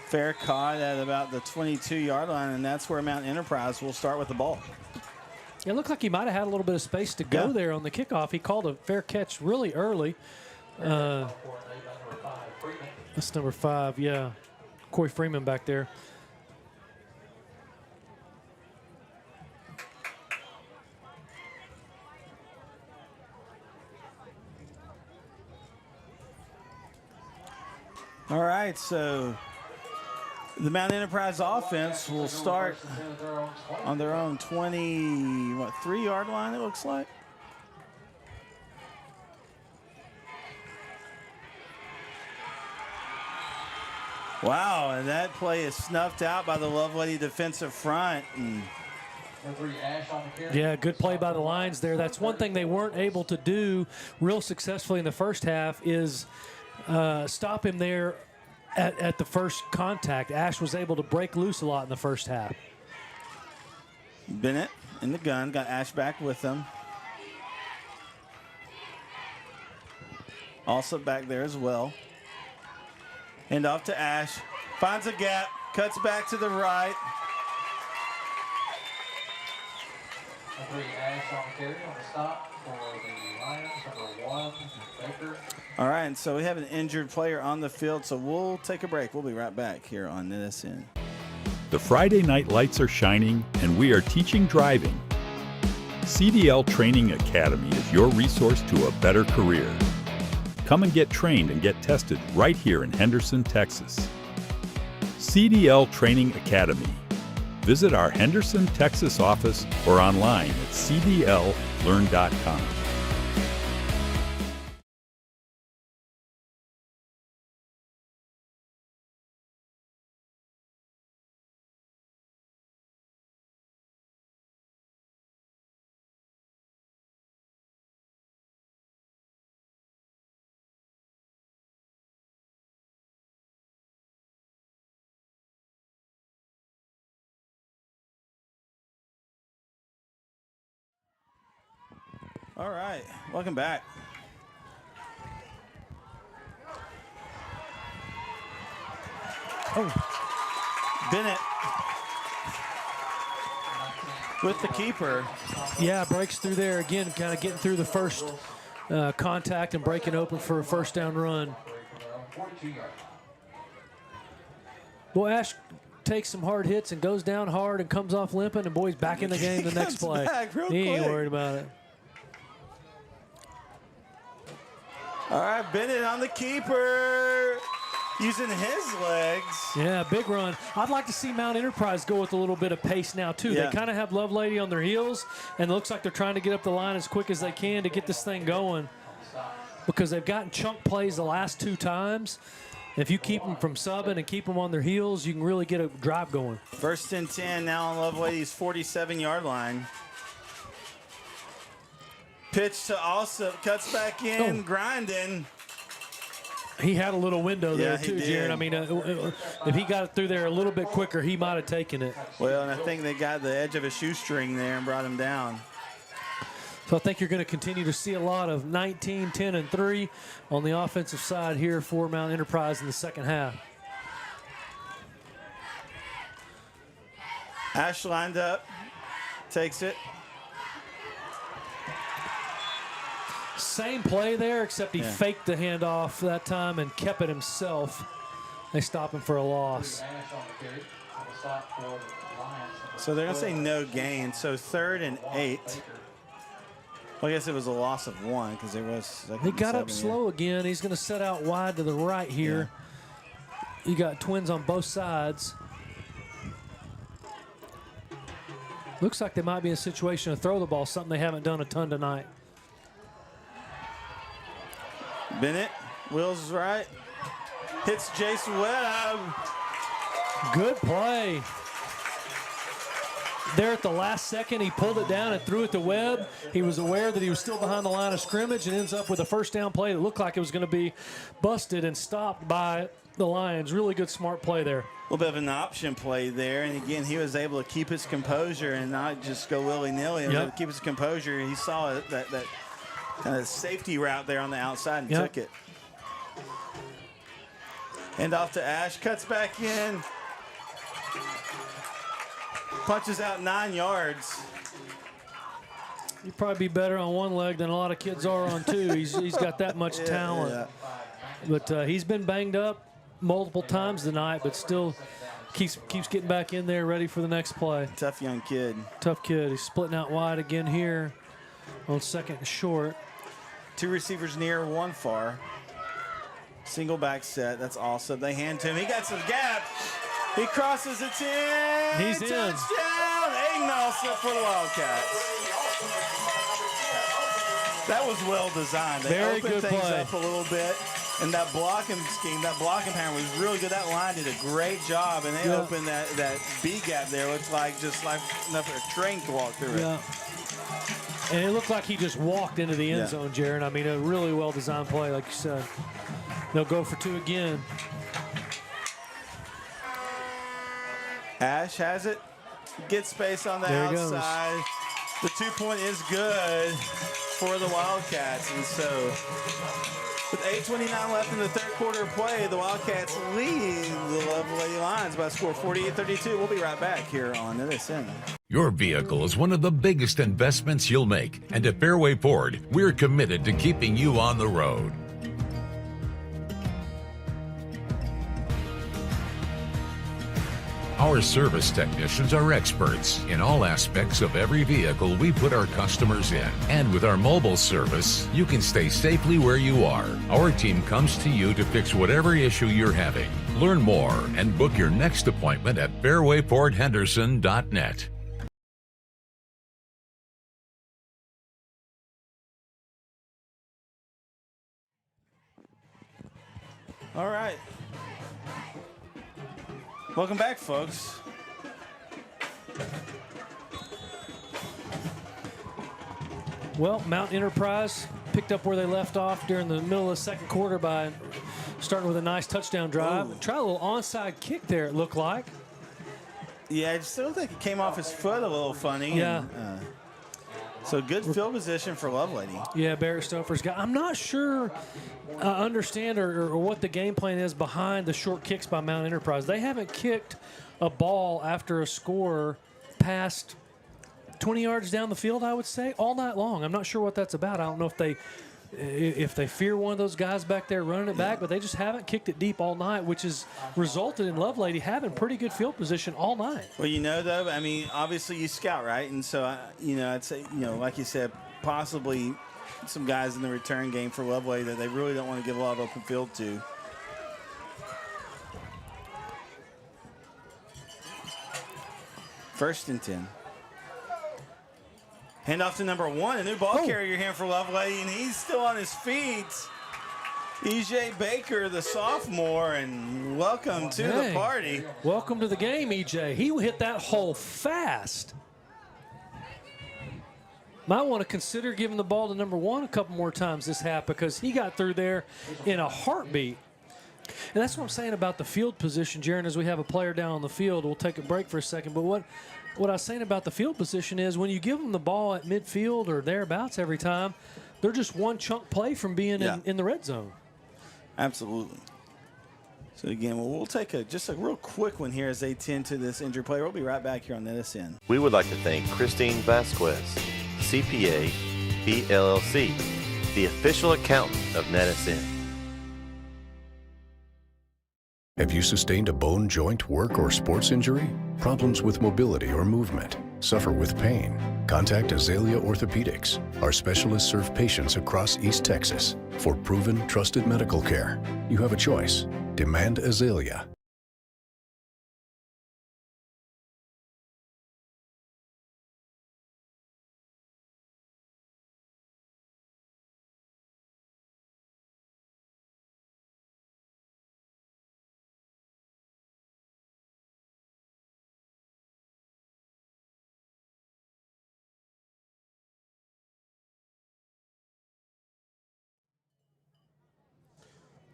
Fair caught at about the 22-yard line, and that's where Mount Enterprise will start with the ball. It looked like he might have had a little bit of space to go there on the kickoff. He called a fair catch really early. That's number 5, yeah. Corey Freeman back there. All right, so the Mount Enterprise offense will start on their own 3-yard line, it looks like. Wow, and that play is snuffed out by the Lovelady defensive front. Yeah, good play by the Lions there. That's one thing they weren't able to do real successfully in the first half is stop him there at the first contact. Ash was able to break loose a lot in the first half. Bennett in the gun, got Ash back with him. Also back there as well. Hand off to Ash. Finds a gap, cuts back to the right. Ash on the carry on the stop for the Lions, number 1, Baker. All right, and so we have an injured player on the field, so we'll take a break. We'll be right back here on NETSN. The Friday night lights are shining, and we are teaching driving. CDL Training Academy is your resource to a better career. Come and get trained and get tested right here in Henderson, Texas. CDL Training Academy. Visit our Henderson, Texas office or online at cdllearn.com. All right, welcome back. Bennett with the keeper. Yeah, breaks through there again, kind of getting through the first contact and breaking open for a first down run. Well, Ash takes some hard hits and goes down hard and comes off limping, and boy's back in the game the next play. He ain't worried about it. All right, Bennett on the keeper, using his legs. Yeah, big run. I'd like to see Mount Enterprise go with a little bit of pace now, too. Yeah. They kind of have Lovelady on their heels, and it looks like they're trying to get up the line as quick as they can to get this thing going because they've gotten chunk plays the last 2 times. If you keep them from subbing and keep them on their heels, you can really get a drive going. 1st and 10 now on Lovelady's 47-yard line. Pitch to Alsop, cuts back in, grinding. He had a little window there, he too, did. Jaron. I mean, if he got it through there a little bit quicker, he might have taken it. Well, and I think they got the edge of a shoestring there and brought him down. So I think you're going to continue to see a lot of 19, 10, and 3 on the offensive side here for Mount Enterprise in the second half. Ash lined up, takes it. Same play there, except he faked the handoff that time and kept it himself. They stop him for a loss. So they're going to say no gain. So 3rd and 8. Well, I guess it was a loss of 1 because there was. He got up slow again. He's going to set out wide to the right here. You got twins on both sides. Looks like they might be in a situation to throw the ball, something they haven't done a ton tonight. Bennett, Wills is right. Hits Jason Webb. Good play. There at the last second, he pulled it down and threw it to Webb. He was aware that he was still behind the line of scrimmage and ends up with a first down play that looked like it was going to be busted and stopped by the Lions. Really good, smart play there. A little bit of an option play there, and again, he was able to keep his composure and not just go willy-nilly. He was able to keep his composure. He saw that kind of safety route there on the outside and took it. Hand off to Ash, cuts back in. Punches out 9 yards. He'd probably be better on one leg than a lot of kids are on two. He's got that much talent. Yeah. But he's been banged up multiple times tonight, but still keeps getting back in there, ready for the next play. Tough young kid. Tough kid. He's splitting out wide again here on second and short. 2 receivers near, 1 far. Single back set. That's awesome. They hand to him. He got some gap. He crosses the 10. He's in. Touchdown. Aiden Alsop for the Wildcats. That was well designed. They Very opened good things play. up a little bit. And that blocking scheme, that blocking pattern was really good. That line did a great job. And they opened that B gap there. Looks like just like enough for a train to walk through it. And it looked like he just walked into the end zone, Jaron. I mean, a really well-designed play, like you said. They'll go for 2 again. Ash has it. Gets space on the outside. The 2-point is good for the Wildcats. And so with 8:29 left in the third quarter of play, the Wildcats lead the Lovelady Lions by a score 48-32. We'll be right back here on NETSN. Your vehicle is one of the biggest investments you'll make, and at Fairway Ford, we're committed to keeping you on the road. Our service technicians are experts in all aspects of every vehicle we put our customers in. And with our mobile service, you can stay safely where you are. Our team comes to you to fix whatever issue you're having. Learn more and book your next appointment at fairwayfordhenderson.net. All right. Welcome back, folks. Well, Mount Enterprise picked up where they left off during the middle of the second quarter by starting with a nice touchdown drive. Ooh. Try a little onside kick there, it looked like. Yeah, I still think it came off his foot a little funny. Yeah. And, so good field position for Lovelady. Yeah, Barrett Stouffer's got. I'm not sure I understand or what the game plan is behind the short kicks by Mount Enterprise. They haven't kicked a ball after a score past 20 yards down the field, I would say, all night long. I'm not sure what that's about. I don't know if they fear one of those guys back there running it back, but they just haven't kicked it deep all night, which has resulted in Lovelady having pretty good field position all night. Well, though, I mean, obviously you scout, right? And so, I'd say, like you said, possibly some guys in the return game for Lovelady that they really don't want to give a lot of open field to. First and 10. Hand off to number 1, a new ball carrier here for Lovelady, and he's still on his feet. EJ Baker, the sophomore, and welcome to the party. Welcome to the game, EJ. He hit that hole fast. Might want to consider giving the ball to number 1 a couple more times this half because he got through there in a heartbeat. And that's what I'm saying about the field position, Jaron, as we have a player down on the field. We'll take a break for a second, but what I was saying about the field position is when you give them the ball at midfield or thereabouts every time, they're just one chunk play from being in the red zone. Absolutely. So, again, we'll take just a real quick one here as they tend to this injured player. We'll be right back here on NETSN. We would like to thank Christine Vasquez, CPA, PLLC, the official accountant of NETSN. Have you sustained a bone, joint, work, or sports injury? Problems with mobility or movement? Suffer with pain? Contact Azalea Orthopedics. Our specialists serve patients across East Texas. For proven, trusted medical care, you have a choice. Demand Azalea.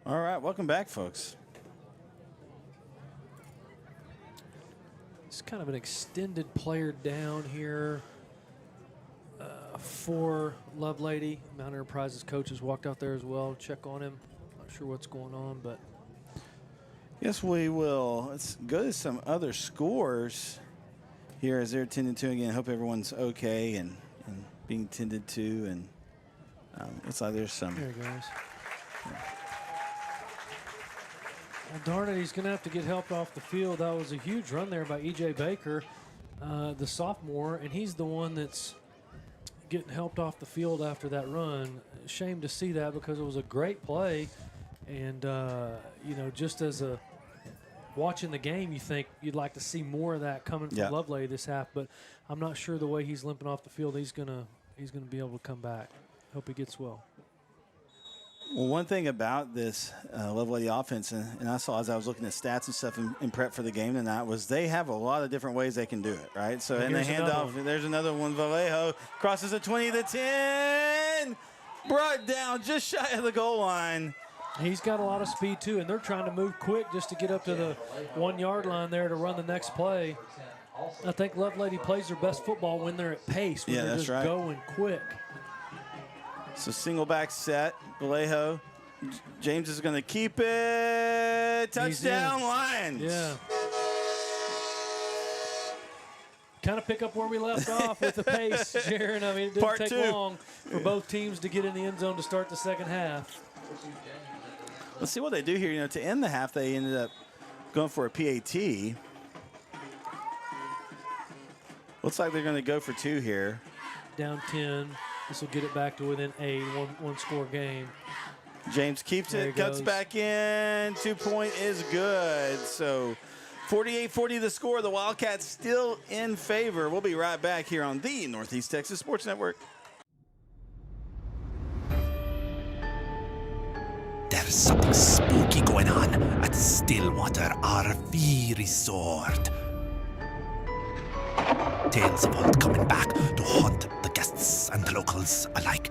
All right, welcome back, folks. It's kind of an extended player down here for Lovelady. Mount Enterprise's coaches walked out there as well, check on him. Not sure what's going on, but. Yes, we will. Let's go to some other scores here as they're tended to. Again, hope everyone's okay and being tended to. And looks like there's some. There he goes. Well, darn it, he's going to have to get helped off the field. That was a huge run there by E.J. Baker, the sophomore, and he's the one that's getting helped off the field after that run. Shame to see that because it was a great play. And, you know, just as a watching the game, you think you'd like to see more of that coming from Lovelady this half, but I'm not sure the way he's limping off the field, he's gonna be able to come back. Hope he gets well. Well, one thing about this Lovelady offense, and I saw as I was looking at stats and stuff in prep for the game tonight, was they have a lot of different ways they can do it, right? So, and they hand off. There's another one. Vallejo crosses the 20, the 10, brought down just shy of the goal line. He's got a lot of speed, too, and they're trying to move quick just to get up to the 1 yard line there to run the next play. I think Lovelady plays their best football when they're at pace, when they're just going quick. So single back set, Vallejo. James is going to keep it. Touchdown Lions. Yeah. Kind of pick up where we left off with the pace, Jaron. I mean, it didn't take long for both teams to get in the end zone to start the second half. Let's see what they do here. You know, to end the half, they ended up going for a PAT. Looks like they're going to go for 2 here. Down 10. This will get it back to within 8, one score game. James keeps it, cuts back in. 2-point is good. So 48-40 the score. The Wildcats still in favor. We'll be right back here on the Northeast Texas Sports Network. There's something spooky going on at Stillwater RV Resort. Tales of old coming back to haunt the guests and the locals alike.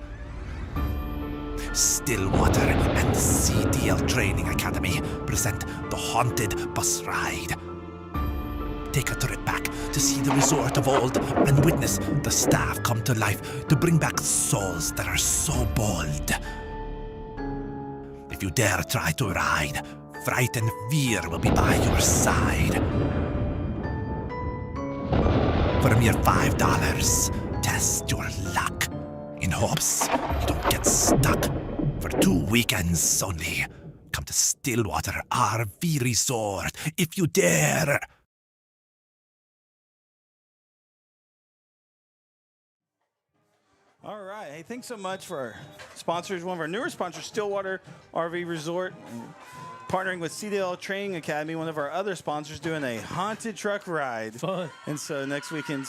Stillwater and CDL Training Academy present the Haunted Bus Ride. Take a trip back to see the resort of old and witness the staff come to life to bring back souls that are so bold. If you dare try to ride, fright and fear will be by your side. For a mere $5, test your luck in hopes you don't get stuck. For 2 weekends only, come to Stillwater RV Resort if you dare. All right. Hey, thanks so much for our sponsors. One of our newer sponsors, Stillwater RV Resort, partnering with CDL Training Academy, one of our other sponsors, doing a haunted truck ride. Fun. And so next weekend,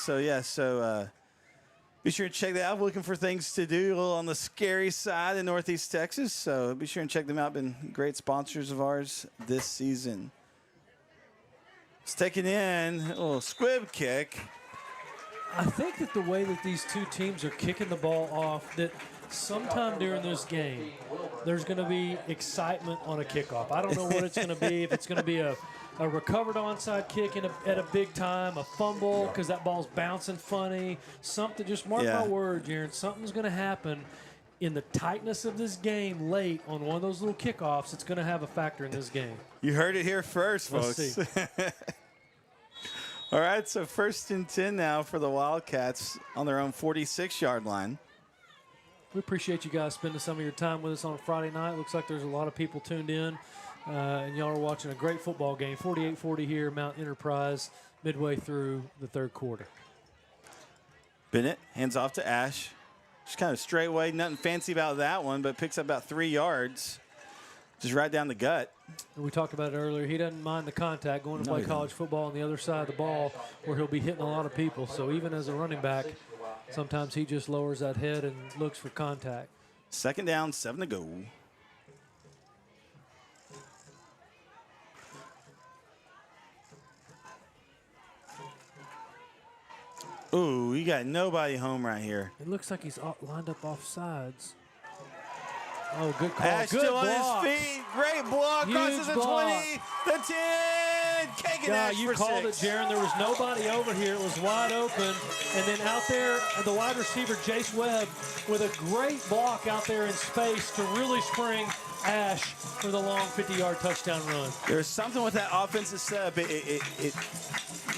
be sure to check that out. We're looking for things to do a little on the scary side in Northeast Texas. So be sure and check them out. Been great sponsors of ours this season. It's taking in a little squib kick. I think that the way that these two teams are kicking the ball off, that sometime during this game, there's going to be excitement on a kickoff. I don't know what it's going to be. If it's going to be a recovered onside kick at a big time, a fumble because that ball's bouncing funny, something. Just mark my word, Jaron, something's going to happen in the tightness of this game late on one of those little kickoffs. It's going to have a factor in this game. You heard it here first, folks. Let's see. All right, so 1st and 10 now for the Wildcats on their own 46-yard line. We appreciate you guys spending some of your time with us on a Friday night. Looks like there's a lot of people tuned in, and y'all are watching a great football game. 48-40 here, Mount Enterprise, midway through the 3rd quarter. Bennett hands off to Ash. Just kind of straight away, nothing fancy about that one, but picks up about 3 yards. Just right down the gut. We talked about it earlier. He doesn't mind the contact, going to play college football on the other side of the ball where he'll be hitting a lot of people. So even as a running back, sometimes he just lowers that head and looks for contact. 2nd down, 7 to go. Ooh, you got nobody home right here. It looks like he's lined up off sides. Oh, good call. Ash Good still block. on his feet. Great block. Crosses Huge the block. 20, the 10. Kagan Yeah, Ash you for called 6. it, Jaron. There was nobody over here. It was wide open. And then out there, the wide receiver, Jace Webb, with a great block out there in space to really spring Ash for the long 50-yard touchdown run. There's something with that offensive setup. It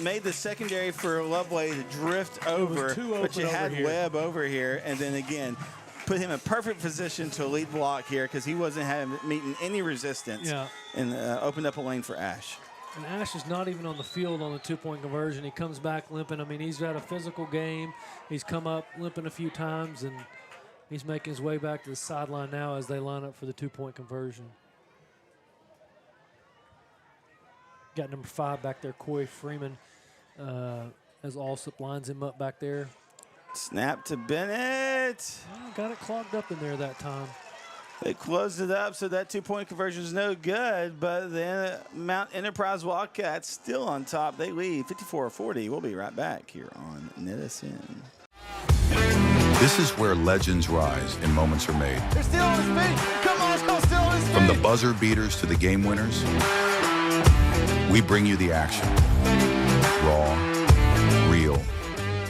made the secondary for Lovelady to drift over, but you had Webb over here, and then again, put him in perfect position to lead block here because he wasn't meeting any resistance, and opened up a lane for Ash. And Ash is not even on the field on the two-point conversion. He comes back limping. I mean, he's had a physical game. He's come up limping a few times, and he's making his way back to the sideline now as they line up for the two-point conversion. Got number 5 back there, Corey Freeman, as Alsop lines him up back there. Snap to Bennett. Oh, got it clogged up in there that time. They closed it up, so that two-point conversion is no good, but the Mount Enterprise Wildcats still on top. They lead 54-40. We'll be right back here on NETSN. This is where legends rise and moments are made. They're still on his feet. Come on, let's still on his feet. From the buzzer beaters to the game winners, we bring you the action. Raw, real,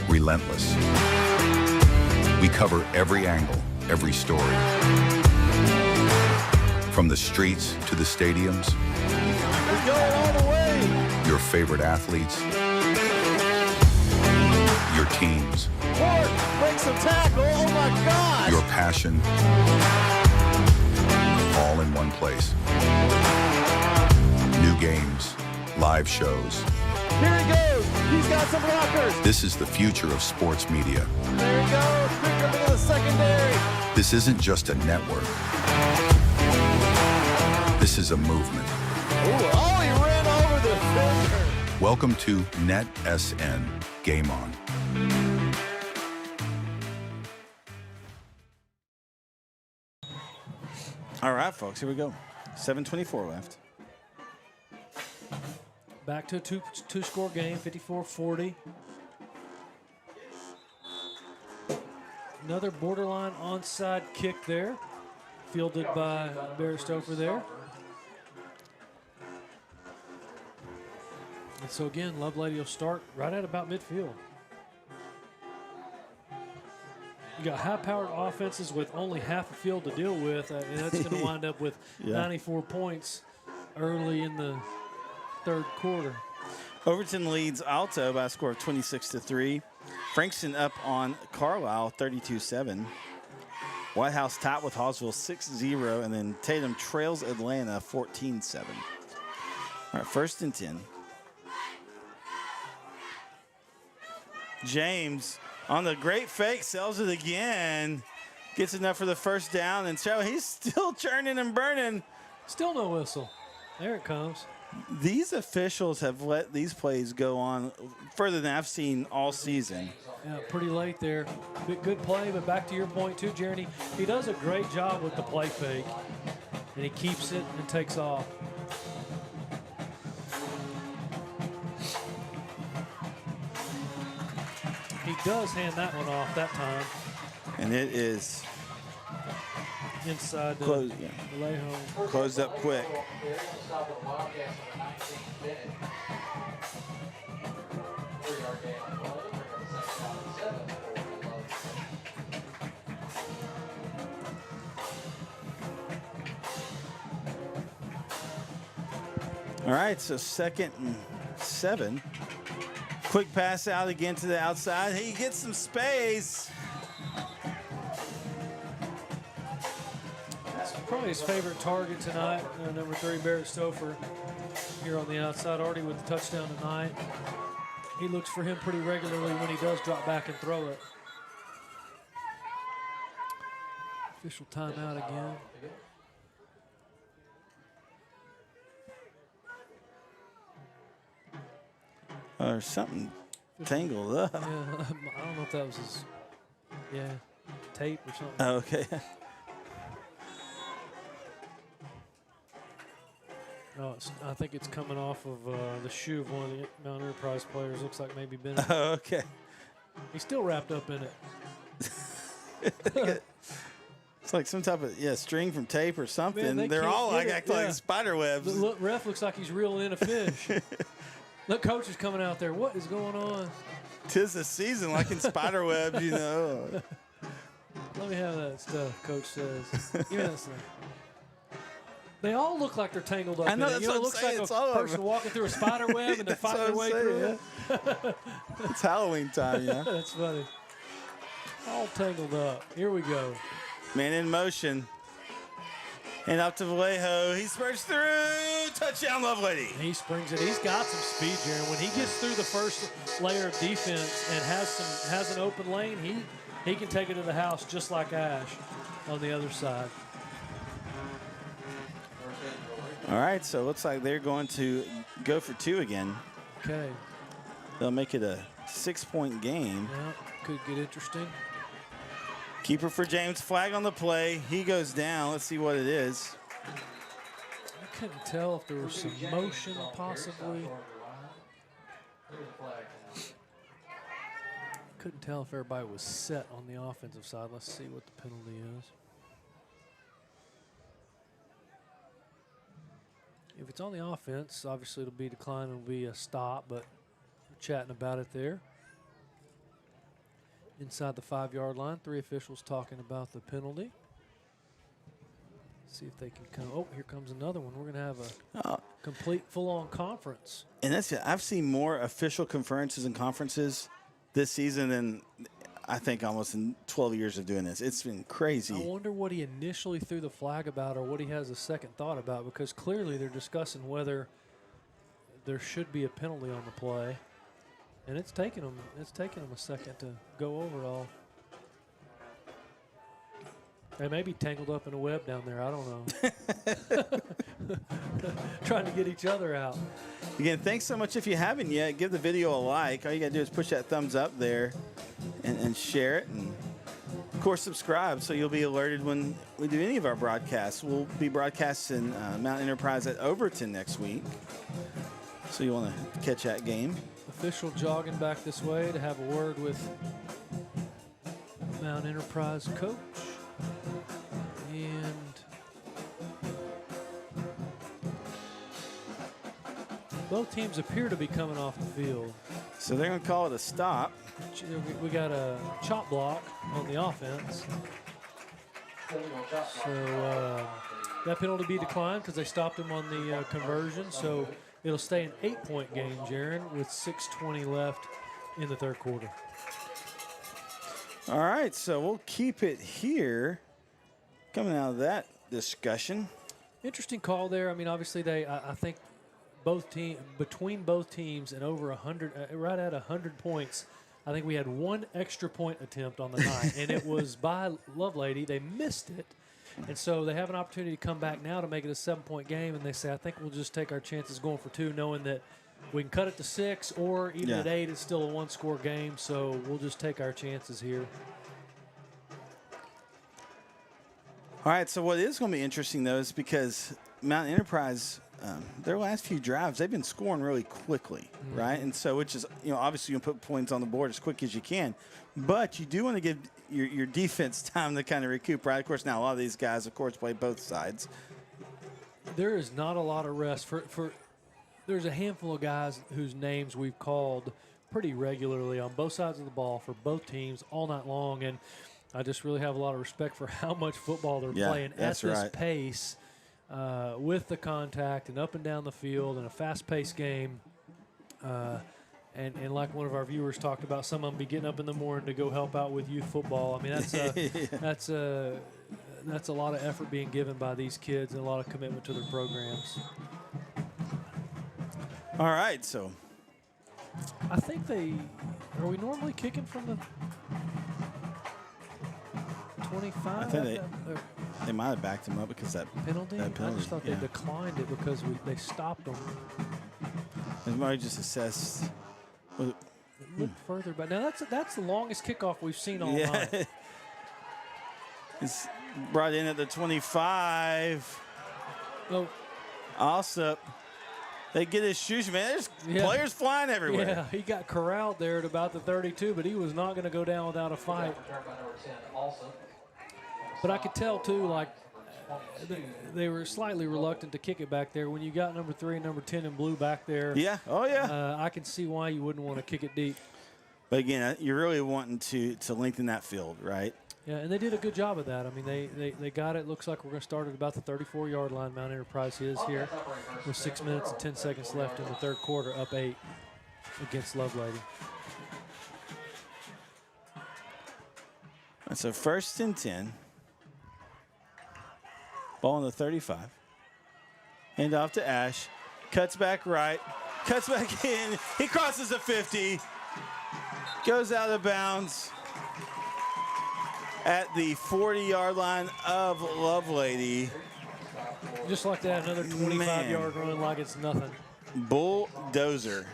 relentless. We cover every angle, every story. From the streets to the stadiums, We're going all the way. your favorite athletes, your teams, Ford breaks the tackle. Oh my gosh. your passion, all in one place. New games, live shows. Here he goes. He's got some blockers. This is the future of sports media. There he goes. Picked up into the secondary. This isn't just a network. This is a movement. Ooh, oh, he ran over the defender. Welcome to NETSN Game On. All right, folks, here we go. 7:24 left. Back to a two-score game, 54-40. Another borderline onside kick there, fielded by Barrett Stouffer there. And so again, Lovelady will start right at about midfield. You got high-powered offenses with only half a field to deal with, and that's going to wind up with 94 points early in the third quarter. Overton leads Alto by a score of 26-3. Frankston up on Carlisle 32-7. White House tied with Hallsville 6-0, and then Tatum trails Atlanta 14-7. All right, 1st and 10. James on the great fake, sells it again. Gets enough for the first down, and so he's still churning and burning. Still no whistle. There it comes. These officials have let these plays go on further than I've seen all season. Yeah, pretty late there. Good play, but back to your point too, Jeremy. He does a great job with the play fake, and he keeps it and takes off. He does hand that one off that time. And it is inside the lay home. Closed up quick. All right, so 2nd and 7. Quick pass out again to the outside. He gets some space. That's probably his favorite target tonight. Number 3, Barrett Stouffer, here on the outside, already with the touchdown tonight. He looks for him pretty regularly when he does drop back and throw it. Official timeout again. There's something tangled up. Yeah, I don't know if that was his, tape or something. Oh, okay. No, I think it's coming off of the shoe of one of the Mount Enterprise players. Looks like maybe Bennett. Oh, okay. He's still wrapped up in it. It's like some type of string from tape or something. Man, they're all like acting like spider webs. The ref looks like he's reeling in a fish. Look, coach is coming out there. What is going on? 'Tis the season, like in spider webs, you know. Let me have that stuff, coach says. Give me that stuff. They all look like they're tangled up. I know, in that's it. what It I'm looks saying. like It's a all person over. walking through a spider web and they're fighting their way through it. It's Halloween time, yeah. That's funny. All tangled up. Here we go. Man in motion. And up to Vallejo. He spurts through. Touchdown, Lovelady. He springs it. He's got some speed, Jaron. When he gets through the first layer of defense and has an open lane, he can take it to the house just like Ash on the other side. All right, so it looks like they're going to go for 2 again. Okay. They'll make it a 6-point game. Yeah, could get interesting. Keeper for James, flag on the play. He goes down. Let's see what it is. I couldn't tell if there was some motion possibly. Couldn't tell if everybody was set on the offensive side. Let's see what the penalty is. If it's on the offense, obviously it'll be declined. It'll be a stop, but we're chatting about it there. Inside the 5-yard line, 3 officials talking about the penalty. See if they can come. Oh, here comes another one. We're going to have a complete full-on conference. And that's it. I've seen more official conferences and conferences this season than I think almost in 12 years of doing this. It's been crazy. I wonder what he initially threw the flag about or what he has a second thought about, because clearly they're discussing whether there should be a penalty on the play. And it's taken them a second to go over it all. They may be tangled up in a web down there. I don't know. Trying to get each other out. Again, thanks so much. If you haven't yet, give the video a like. All you got to do is push that thumbs up there and share it. And, of course, subscribe so you'll be alerted when we do any of our broadcasts. We'll be broadcasting Mount Enterprise at Overton next week. So you want to catch that game. Official jogging back this way to have a word with Mount Enterprise coach. And both teams appear to be coming off the field. So they're going to call it a stop. We got a chop block on the offense. So that penalty be declined because they stopped him on the conversion. So it'll stay an 8-point game, Jaron, with 6:20 left in the third quarter. All right, so we'll keep it here. Coming out of that discussion. Interesting call there. I mean, obviously I think between both teams and over 100, right at 100 points, I think we had one extra point attempt on the night, and it was by Lovelady. They missed it. And so they have an opportunity to come back now to make it a 7-point game, and they say, I think we'll just take our chances going for 2, knowing that we can cut it to 6, or even at 8, it's still a 1-score game, so we'll just take our chances here. All right, so what is going to be interesting, though, is because Mount Enterprise, their last few drives, they've been scoring really quickly, right? And so, which is, obviously you can put points on the board as quick as you can, but you do want to give your defense time to kind of recoup, right? Of course, now a lot of these guys, of course, play both sides. There is not a lot of rest. There's a handful of guys whose names we've called pretty regularly on both sides of the ball for both teams all night long, and I just really have a lot of respect for how much football they're playing at this pace with the contact and up and down the field in a fast-paced game. And like one of our viewers talked about, some of them be getting up in the morning to go help out with youth football. I mean, that's a lot of effort being given by these kids and a lot of commitment to their programs. All right, so I think are we normally kicking from the 25? I think they might have backed him up because that penalty. That penalty, I just thought they declined it because they stopped them. They might just assess. Look further back. Now that's the longest kickoff we've seen all night. It's brought in at the 25. Oh, Alsup. They get his shoes, man. There's players flying everywhere. Yeah, he got corralled there at about the 32, but he was not going to go down without a fight. But I could tell, too, like, they were slightly reluctant to kick it back there. When you got number 3 and number 10 in blue back there, Yeah. Oh, yeah. I can see why you wouldn't want to kick it deep. But, again, you're really wanting to lengthen that field, right? Yeah, and they did a good job of that. I mean, they got it. Looks like we're going to start at about the 34-yard line. Mount Enterprise is here with 6 minutes and 10 seconds left in the third quarter, up 8 against Lovelady. So 1st and 10. Ball on the 35. Hand off to Ash. Cuts back right. Cuts back in. He crosses the 50. Goes out of bounds at the 40-yard line of Lovelady. Just like that, another 25-yard run like it's nothing. Bulldozer.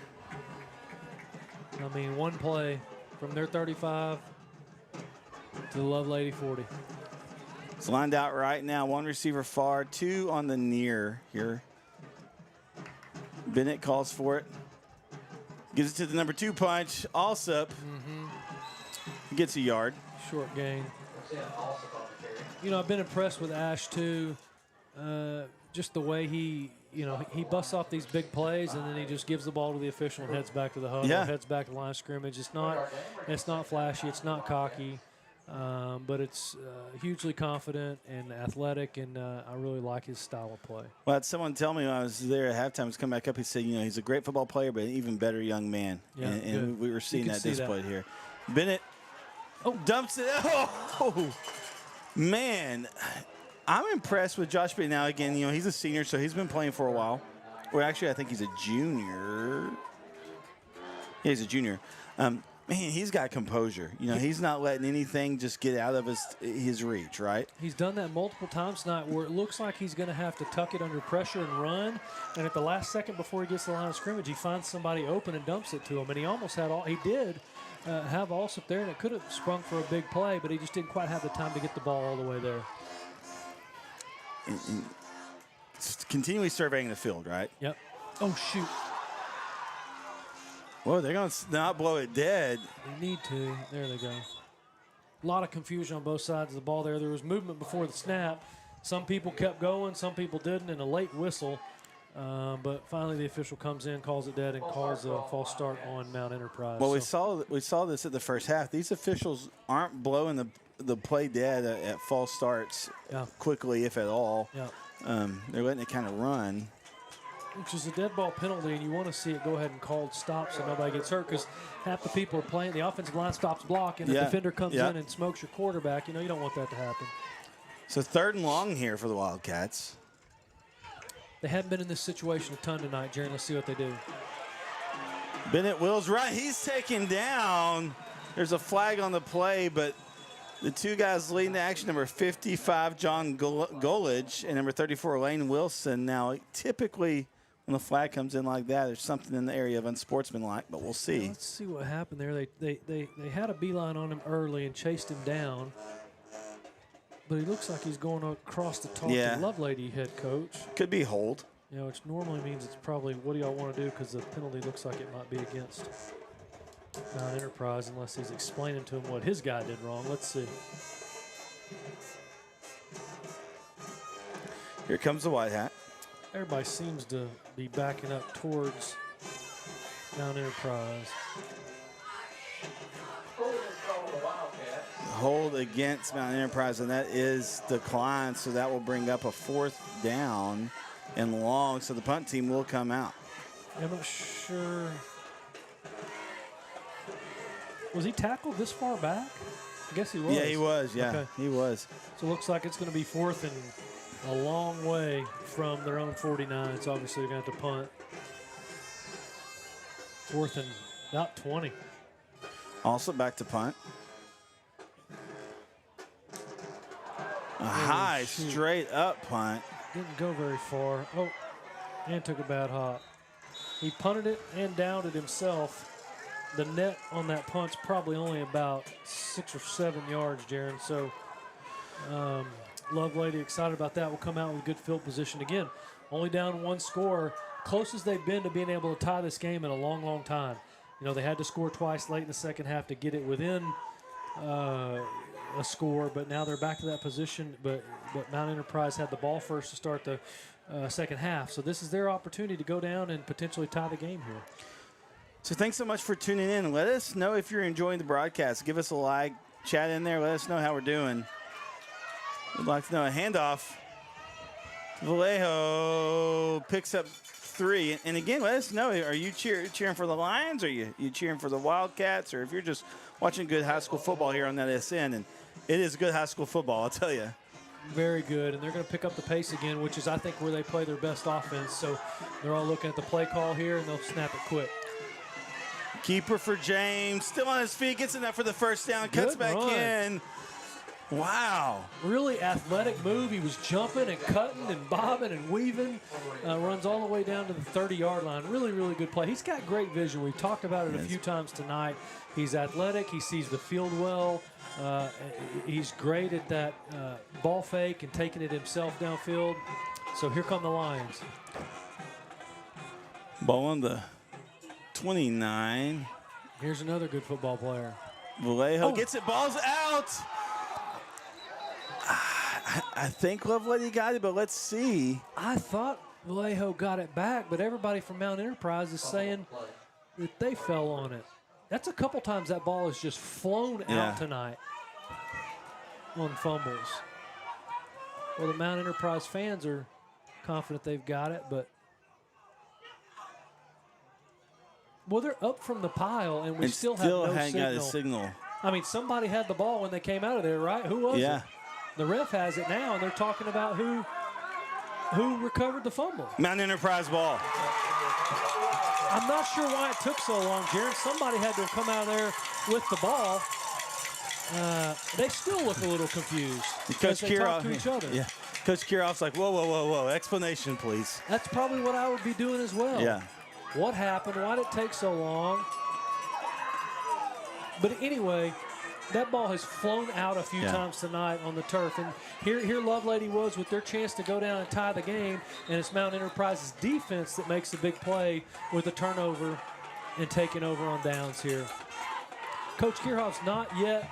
I mean, one play from their 35 to the Lovelady 40. It's lined out right now. 1 receiver far, 2 on the near here. Bennett calls for it. Gives it to the number 2 punch. Allsup gets a yard. Short gain. You know, I've been impressed with Ash, too. Just the way he busts off these big plays, and then he just gives the ball to the official and heads back to the huddle, heads back to the line of scrimmage. It's not flashy. It's not cocky. But it's hugely confident and athletic, and I really like his style of play. Well, I had someone tell me when I was there at halftime, he's come back up, he said, he's a great football player, but an even better young man. Yeah, and we were seeing that displayed here. Bennett dumps it. Oh, man. I'm impressed with Josh Bennett. Now, again, he's a senior, so he's been playing for a while. Well, actually, I think he's a junior. Yeah, he's a junior. Man, he's got composure. He's not letting anything just get out of his reach, right? He's done that multiple times tonight where it looks like he's going to have to tuck it under pressure and run. And at the last second before he gets to the line of scrimmage, he finds somebody open and dumps it to him. And he almost had he did have Allsup there, and it could have sprung for a big play, but he just didn't quite have the time to get the ball all the way there. And continually surveying the field, right? Yep. Oh, shoot. Whoa, they're going to not blow it dead. They need to. There they go. A lot of confusion on both sides of the ball there. There was movement before the snap. Some people kept going, some people didn't, and a late whistle. But finally the official comes in, calls it dead, and calls a false start on Mount Enterprise. Well, we saw this at the first half. These officials aren't blowing the play dead at false starts quickly, if at all. Yeah. They're letting it kind of run. Which is a dead ball penalty, and you want to see it go ahead and called stop so nobody gets hurt, because half the people are playing. The offensive line stops block, and the defender comes in and smokes your quarterback. You don't want that to happen. So 3rd and long here for the Wildcats. They haven't been in this situation a ton tonight, Jaron. Let's see what they do. Bennett wills right. He's taken down. There's a flag on the play, but the 2 guys leading the action, number 55, John Golich, and number 34, Lane Wilson. Now, typically, when the flag comes in like that, there's something in the area of unsportsmanlike, but we'll see. Let's see what happened there. They had a beeline on him early and chased him down. But he looks like he's going across the top to Lovelady head coach. Could be hold. Which normally means it's probably, what do y'all want to do? Because the penalty looks like it might be against Mount Enterprise, unless he's explaining to him what his guy did wrong. Let's see. Here comes the white hat. Everybody seems to be backing up towards Mount Enterprise. Hold against Mount Enterprise, and that is declined, so that will bring up a 4th down and long, so the punt team will come out. I'm not sure. Was he tackled this far back? I guess he was. Yeah, he was. Yeah, okay. He was. So it looks like it's going to be 4th and a long way from their own 49, so obviously they're going to have to punt. 4th and about 20. Also back to punt. A high, straight up punt. Didn't go very far. Oh, and took a bad hop. He punted it and downed it himself. The net on that punt's probably only about 6 or 7 yards, Jaron. So Lovelady excited about that. Will come out with good field position again. Only down 1 score. Closest they've been to being able to tie this game in a long, long time. They had to score twice late in the second half to get it within a score, but now they're back to that position. But Mount Enterprise had the ball first to start the second half. So this is their opportunity to go down and potentially tie the game here. So thanks so much for tuning in. Let us know if you're enjoying the broadcast. Give us a like, chat in there. Let us know how we're doing. We'd like to know. A handoff. Vallejo picks up 3. And again, let us know. Are you cheering for the Lions? Or are you cheering for the Wildcats? Or if you're just watching good high school football here on NETSN. And it is good high school football, I'll tell you. Very good, and they're going to pick up the pace again, which is, I think, where they play their best offense. So they're all looking at the play call here, and they'll snap it quick. Keeper for James, still on his feet, gets enough for the first down, cuts back in. Wow. Really athletic move. He was jumping and cutting and bobbing and weaving. Runs all the way down to the 30-yard line. Really, really good play. He's got great vision. We've talked about it a few times tonight. He's athletic. He sees the field well. He's great at that ball fake and taking it himself downfield. So here come the Lions. Ball on the 29. Here's another good football player. Vallejo gets it. Ball's out. I think Lovelady got it, but let's see. I thought Vallejo got it back, but everybody from Mount Enterprise is saying that they fell on it. That's a couple times that ball has just flown out tonight on fumbles. Well, the Mount Enterprise fans are confident they've got it, but well, they're up from the pile, and we still have no hadn't got a signal. I mean, somebody had the ball when they came out of there, right? Who was it? The ref has it now, and they're talking about who recovered the fumble. Mount Enterprise ball. I'm not sure why it took so long, Jaron. Somebody had to have come out of there with the ball. They still look a little confused because they talk to each other. Yeah, Coach Kiroff's like, whoa, whoa, whoa, whoa, explanation, please. That's probably what I would be doing as well. Yeah. What happened? Why did it take so long? But anyway, that ball has flown out a few times tonight on the turf. And here Lovelady was with their chance to go down and tie the game. And it's Mount Enterprise's defense that makes the big play with a turnover and taking over on downs here. Coach Kierhoff's not yet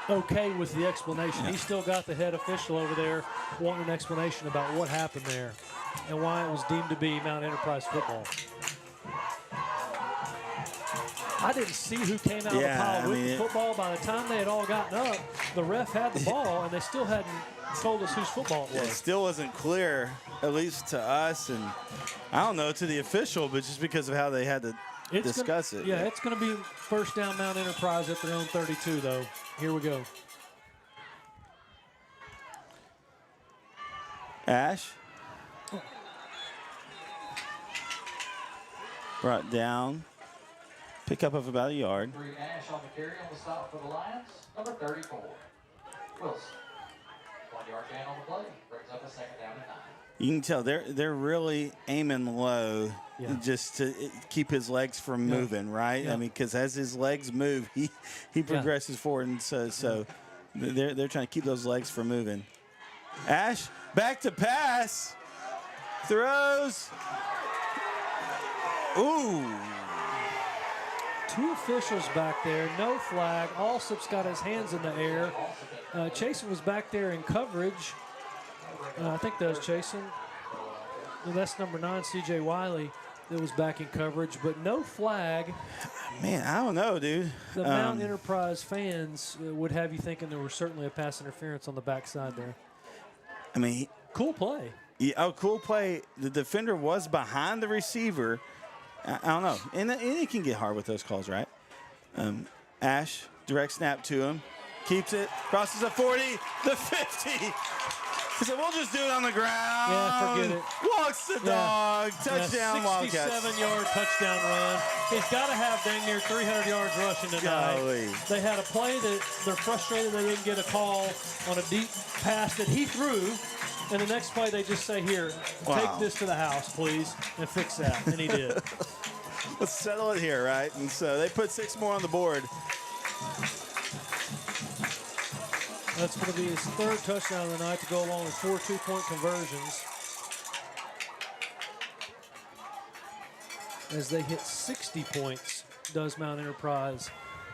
okay with the explanation. He's still got the head official over there wanting an explanation about what happened there and why it was deemed to be Mount Enterprise football. I didn't see who came out of the pile with the football. By the time they had all gotten up, the ref had the ball, and they still hadn't told us whose football it was. It still wasn't clear, at least to us, and I don't know, to the official, but just because of how they had to discuss it. Yeah, it's going to be first down Mount Enterprise at their own 32, though. Here we go. Ash. Brought down. Pickup of about a yard. Ash on the carry on the stop for the Lions, number 34. Wilson. 1 yard gain on the play, brings up a second down and 9. You can tell they're really aiming low just to keep his legs from moving, right? I mean, because as his legs move, he progresses forward, and so they're trying to keep those legs from moving. Ash back to pass, throws. Ooh. Two officials back there, no flag. Allsup's got his hands in the air. Chasen was back there in coverage. I think that was Chasen. And that's number 9, C.J. Wiley, that was back in coverage, but no flag. Man, I don't know, dude. The Mount Enterprise fans would have you thinking there was certainly a pass interference on the backside there. I mean, cool play. Yeah, cool play. The defender was behind the receiver. I don't know. And it can get hard with those calls, right? Ash, direct snap to him. Keeps it. Crosses the 40, the 50. He said, we'll just do it on the ground. Yeah, forget it. Walks the dog. Touchdown, Wildcats. 67-yard touchdown run. He's got to have dang near 300 yards rushing tonight. Golly. They had a play that they're frustrated they didn't get a call on a deep pass that he threw. And the next play, they just say, here, take this to the house, please, and fix that. And he did. Let's settle it here, right? And so they put 6 more on the board. That's going to be his 3rd touchdown of the night to go along with 4 two-point conversions. As they hit 60 points, does Mount Enterprise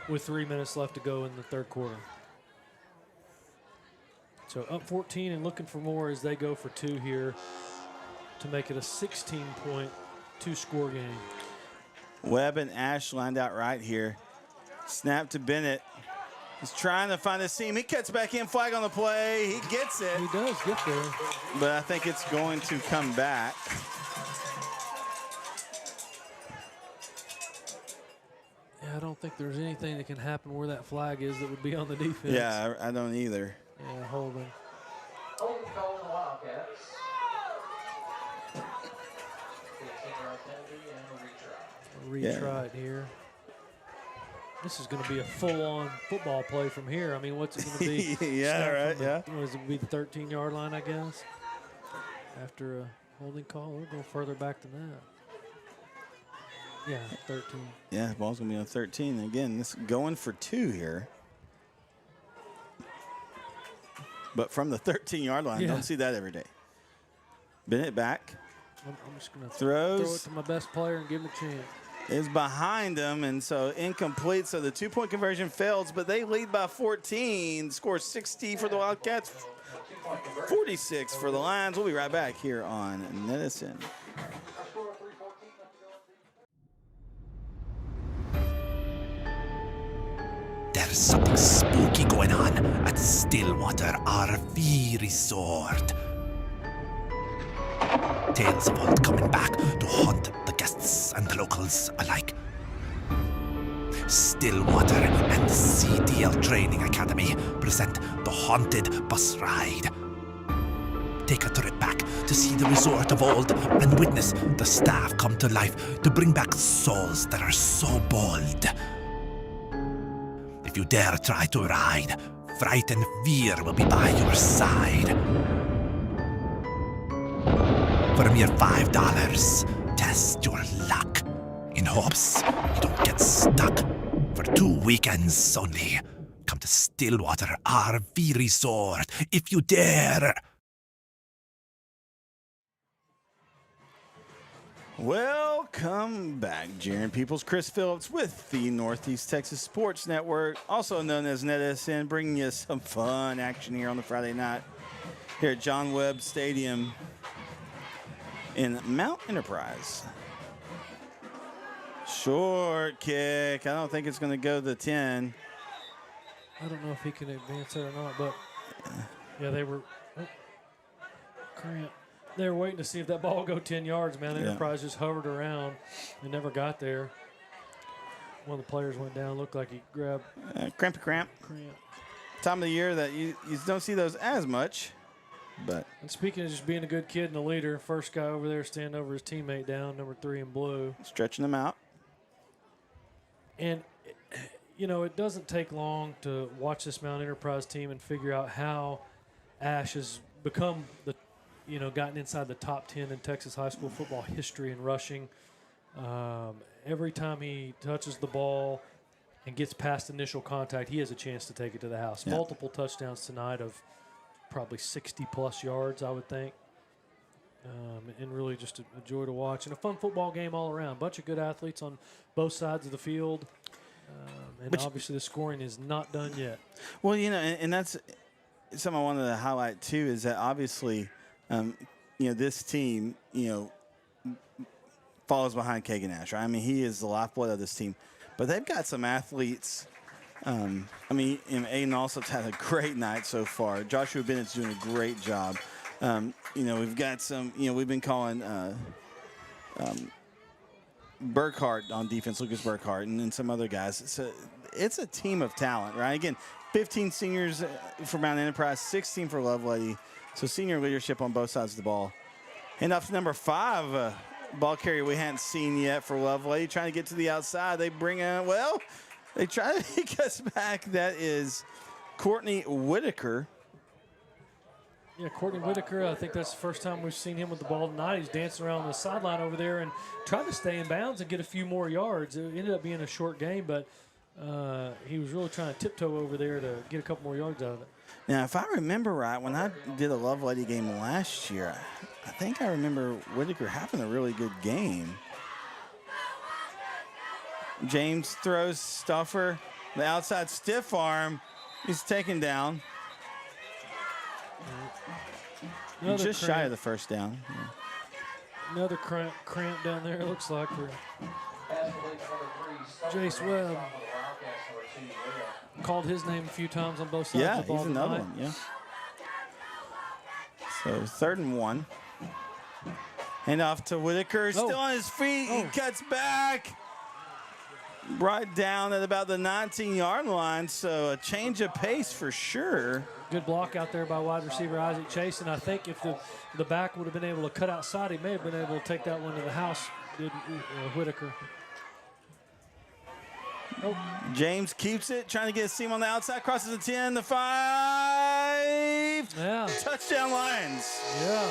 with 3 minutes left to go in the third quarter. So up 14 and looking for more as they go for 2 here to make it a 16-point, 2-score game. Webb and Ash lined out right here. Snap to Bennett. He's trying to find a seam. He cuts back in, flag on the play. He gets it. He does get there. But I think it's going to come back. Yeah, I don't think there's anything that can happen where that flag is that would be on the defense. Yeah, I don't either. Yeah, holding. Holding call on the Wildcats. 15-yard penalty and a retry. Retry it here. This is going to be a full-on football play from here. I mean, what's it going to be? Yeah, right, yeah. What is it, be the 13-yard line, I guess? After a holding call, we'll go further back than that. Yeah, 13. Yeah, the ball's going to be on 13. Again, this going for 2 here. But from the 13-yard line, Yeah. don't see that every day. Bennett back. I'm just going to Throws. throw it to my best player and give him a chance. Is behind him, and so incomplete. So the 2-point conversion fails, but they lead by 14. Score 60 for the Wildcats, 46 for the Lions. We'll be right back here on NETSN. There's something spooky going on at Stillwater RV Resort. Tales of old coming back to haunt the guests and locals alike. Stillwater and CDL Training Academy present the Haunted Bus Ride. Take a trip back to see the resort of old and witness the staff come to life to bring back souls that are so bold. If you dare try to ride, fright and fear will be by your side. For a mere $5, test your luck in hopes you don't get stuck. For 2 weekends only, come to Stillwater RV Resort if you dare. Welcome back, Jaron Peoples. Chris Phillips with the Northeast Texas Sports Network, also known as NETSN, bringing you some fun action here on the Friday night here at John Webb Stadium in Mount Enterprise. Short kick. I don't think it's going to go to the 10. I don't know if he can advance it or not, but yeah, they were cramp. They were waiting to see if that ball would go 10 yards, man. Enterprise just hovered around and never got there. One of the players went down, looked like he grabbed Cramp. Time of the year that you don't see those as much. But and speaking of just being a good kid and a leader, first guy over there standing over his teammate down, number 3 in blue. Stretching them out. And, you know, it doesn't take long to watch this Mount Enterprise team and figure out how Ash has become gotten inside the top 10 in Texas high school football history in rushing. Every time he touches the ball and gets past initial contact, he has a chance to take it to the house. Yeah. Multiple touchdowns tonight of probably 60-plus yards, I would think. And really just a joy to watch. And a fun football game all around. Bunch of good athletes on both sides of the field. And obviously the scoring is not done yet. Well, and that's something I wanted to highlight, too, is that obviously – this team, follows behind Kagan Ash, right? I mean, he is the lifeblood of this team. But they've got some athletes. Aiden also had a great night so far. Joshua Bennett's doing a great job. We've got some, we've been calling Burkhart on defense, Lucas Burkhart, and some other guys. It's a team of talent, right? Again, 15 seniors for Mount Enterprise, 16 for Lovelady. So senior leadership on both sides of the ball. And up to number 5, ball carrier we hadn't seen yet for Lovelady, trying to get to the outside. They bring in, they try to take us back. That is Courtney Whitaker. Yeah, Courtney Whitaker, I think that's the first time we've seen him with the ball tonight. He's dancing around the sideline over there and trying to stay in bounds and get a few more yards. It ended up being a short game, but he was really trying to tiptoe over there to get a couple more yards out of it. Now, if I remember right, when I did a Lovelady game last year, I think I remember Whitaker having a really good game. James throws Stuffer. The outside stiff arm. He's taken down. Another just cramp. shy of the first down. Yeah. Another cramp down there, it looks like, for Jace Webb. Called his name a few times on both sides of the ball. Yeah, he's another tonight. one, yeah. So 3rd and 1. Hand off to Whitaker, still on his feet. He cuts back. Brought down at about the 19-yard line, so a change of pace for sure. Good block out there by wide receiver Isaac Chase, and I think if the back would have been able to cut outside, he may have been able to take that one to the house, did Whitaker. James keeps it, trying to get a seam on the outside, crosses the 10, the 5. Yeah. Touchdown Lions. Yeah.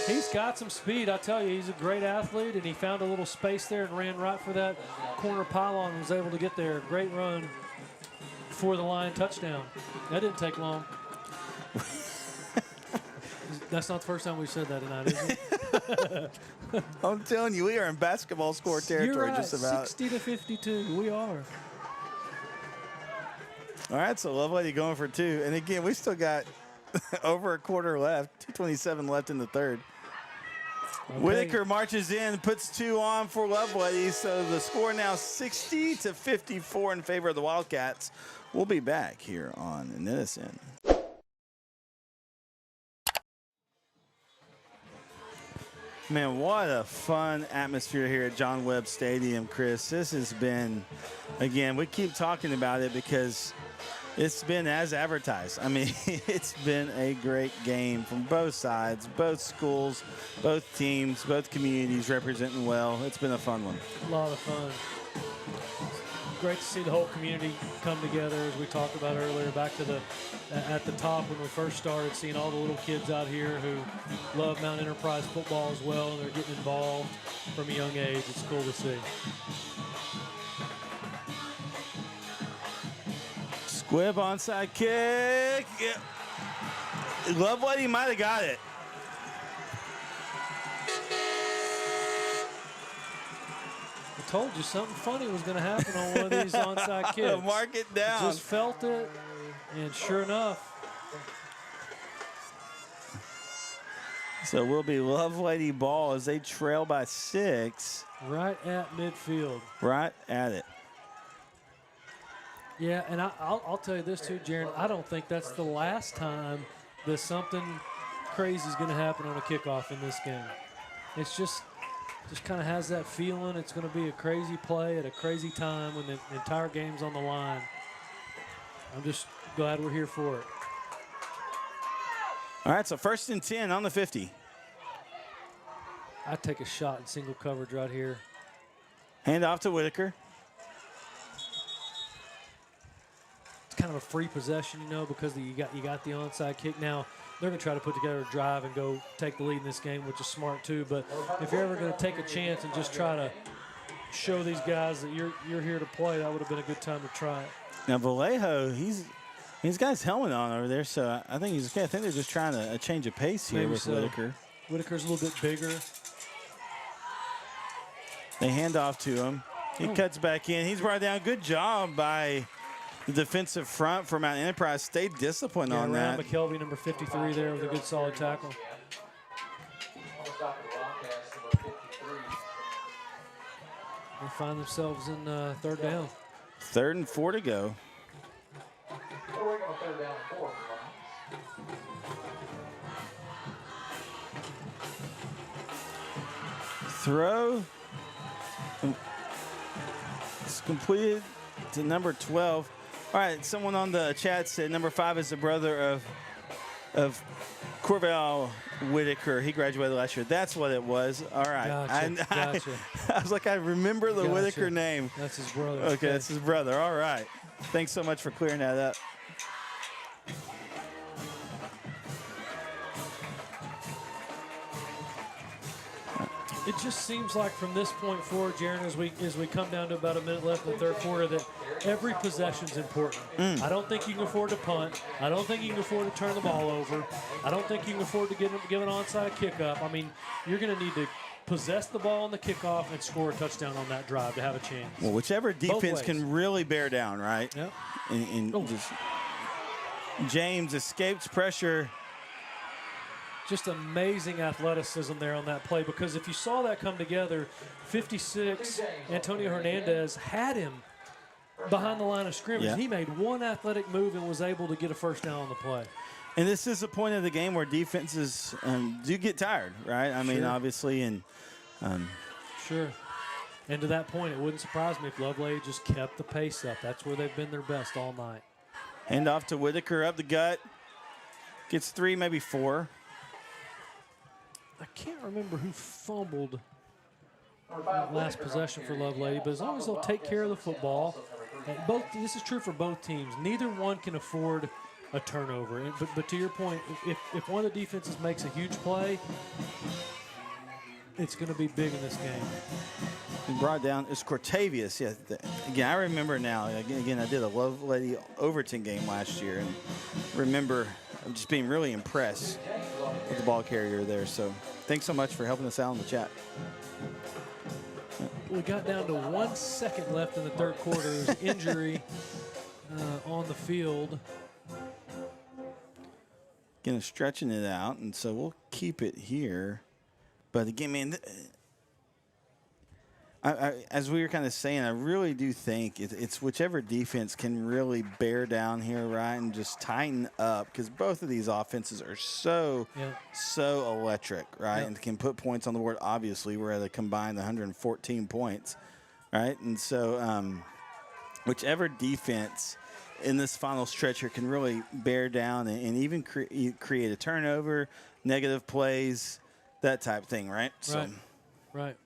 He's got some speed, I tell you. He's a great athlete, and he found a little space there and ran right for that corner pylon and was able to get there. Great run for the Lion touchdown. That didn't take long. That's not the first time we've said that tonight, is it? I'm telling you, we are in basketball score territory. You're right, just about. 60-52. We are. All right, so Lovelady going for 2. And again, we still got over a quarter left, 2:27 left in the 3rd. Okay. Whitaker marches in, puts 2 on for Lovelady. So the score now 60-54 in favor of the Wildcats. We'll be back here on NETSN. Man, what a fun atmosphere here at John Webb Stadium, Chris. This has been, again, we keep talking about it because it's been as advertised. I mean, it's been a great game from both sides, both schools, both teams, both communities representing well. It's been a fun one. A lot of fun. Great to see the whole community come together, as we talked about earlier, back to at the top when we first started, seeing all the little kids out here who love Mount Enterprise football as well, and they're getting involved from a young age. It's cool to see. Squibb onside kick. Yeah. Lovelady might have got it. I told you something funny was going to happen on one of these onside kicks. Mark it down. Just felt it, and sure enough. So we'll be Lovelady ball as they trail by 6. Right at midfield. Right at it. Yeah, and I'll tell you this too, Jaron. I don't think that's the last time that something crazy is going to happen on a kickoff in this game. It's just kind of has that feeling. It's going to be a crazy play at a crazy time when the entire game's on the line. I'm just glad we're here for it. All right, so 1st and 10 on the 50. I'd take a shot in single coverage right here. Hand off to Whitaker. It's kind of a free possession, you know, because you got the onside kick. Now they're going to try to put together a drive and go take the lead in this game, which is smart too. But if you're ever going to take a chance and just try to show these guys that you're here to play, that would have been a good time to try it. Now Vallejo, he's got his helmet on over there, so I think he's okay. I think they're just trying a change of pace here. Maybe with so. Whitaker. Whitaker's a little bit bigger. They hand off to him. He cuts back in. He's brought down. Good job by the defensive front for Mount Enterprise. Stayed disciplined on that. McKelvey, number 53 there with a good solid tackle. They find themselves in 3rd down. 3rd and 4 to go. Throw. It's completed to number 12. All right, someone on the chat said number 5 is the brother of Corval Whitaker. He graduated last year. That's what it was. All right. Gotcha. I was like, I remember the Whitaker name. That's his brother. Okay, that's his brother. All right. Thanks so much for clearing that up. It just seems like from this point forward, Jaron, as we come down to about a minute left in the 3rd quarter, that every possession's important. I don't think you can afford to punt. I don't think you can afford to turn the ball over. I don't think you can afford to give an onside kick up. I mean, you're going to need to possess the ball on the kickoff and score a touchdown on that drive to have a chance. Well, whichever defense can really bear down, right? Yep. And just James escapes pressure. Just amazing athleticism there on that play, because if you saw that come together, 56, Antonio Hernandez had him behind the line of scrimmage. Yeah. He made one athletic move and was able to get a first down on the play. And this is the point of the game where defenses do get tired, right? I mean, obviously, and sure. And to that point, it wouldn't surprise me if Lovelady just kept the pace up. That's where they've been their best all night. hand off to Whitaker up the gut. Gets 3, maybe 4. I can't remember who fumbled that last possession for Lovelady, but as long as they'll take care of the football, and this is true for both teams. Neither one can afford a turnover. But to your point, if one of the defenses makes a huge play, it's going to be big in this game. And brought down is Cortavius. Yeah, again, I remember now. Again, I did a Lovelady Overton game last year, and remember just being really impressed with the ball carrier there. So thanks so much for helping us out in the chat. We got down to 1 second left in the third quarter. There's injury on the field. Again, stretching it out, and so we'll keep it here. But again, man, as we were kind of saying, I really do think it's whichever defense can really bear down here, right, and just tighten up, because both of these offenses are so electric, right, and can put points on the board. Obviously, we're at a combined 114 points, right, and so whichever defense in this final stretch here can really bear down and even create a turnover, negative plays, that type of thing, right? Right.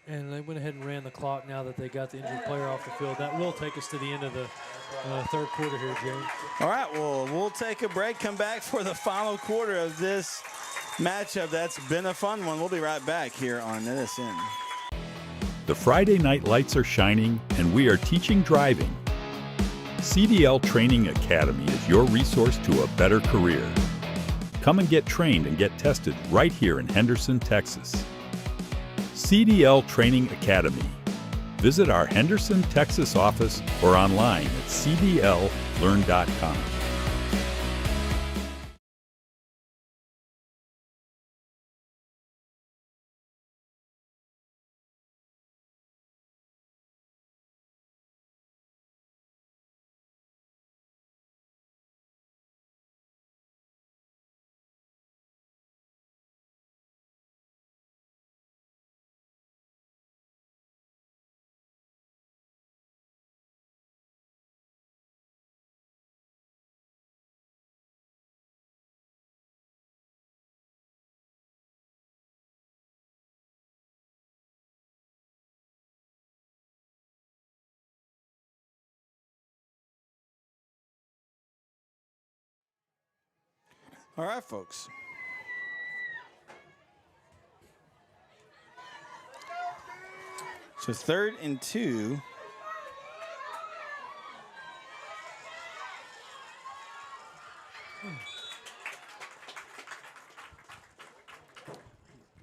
And they went ahead and ran the clock now that they got the injured player off the field. That will take us to the end of the third quarter here, James. All right, well, we'll take a break, come back for the final quarter of this matchup. That's been a fun one. We'll be right back here on NETSN. The Friday night lights are shining, and we are teaching driving. CDL Training Academy is your resource to a better career. Come and get trained and get tested right here in Henderson, Texas. CDL Training Academy. Visit our Henderson, Texas office or online at cdllearn.com. All right, folks. So 3rd and 2.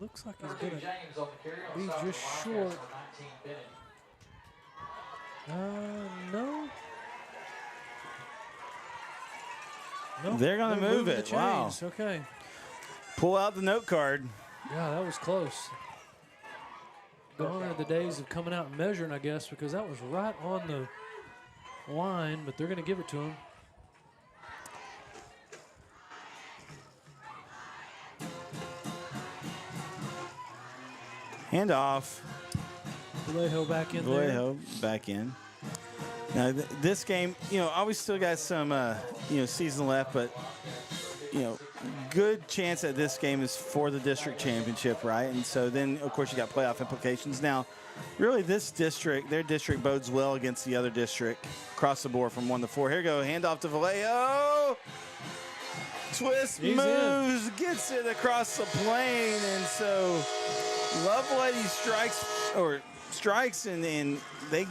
Looks like he's going to be just short. No. Nope, They're going to move it. Wow. Okay. Pull out the note card. Yeah, that was close. Gone are the days of coming out and measuring, I guess, because that was right on the line, but they're going to give it to him. Handoff. Vallejo back in Vallejo back in. Now, this game, always still got some, season left, but, good chance that this game is for the district championship, right? And so then, of course, you got playoff implications. Now, really, their district bodes well against the other district across the board from 1 to 4. Here we go, handoff to Vallejo. Twist moves, gets it across the plane, and so Lovelady strikes and they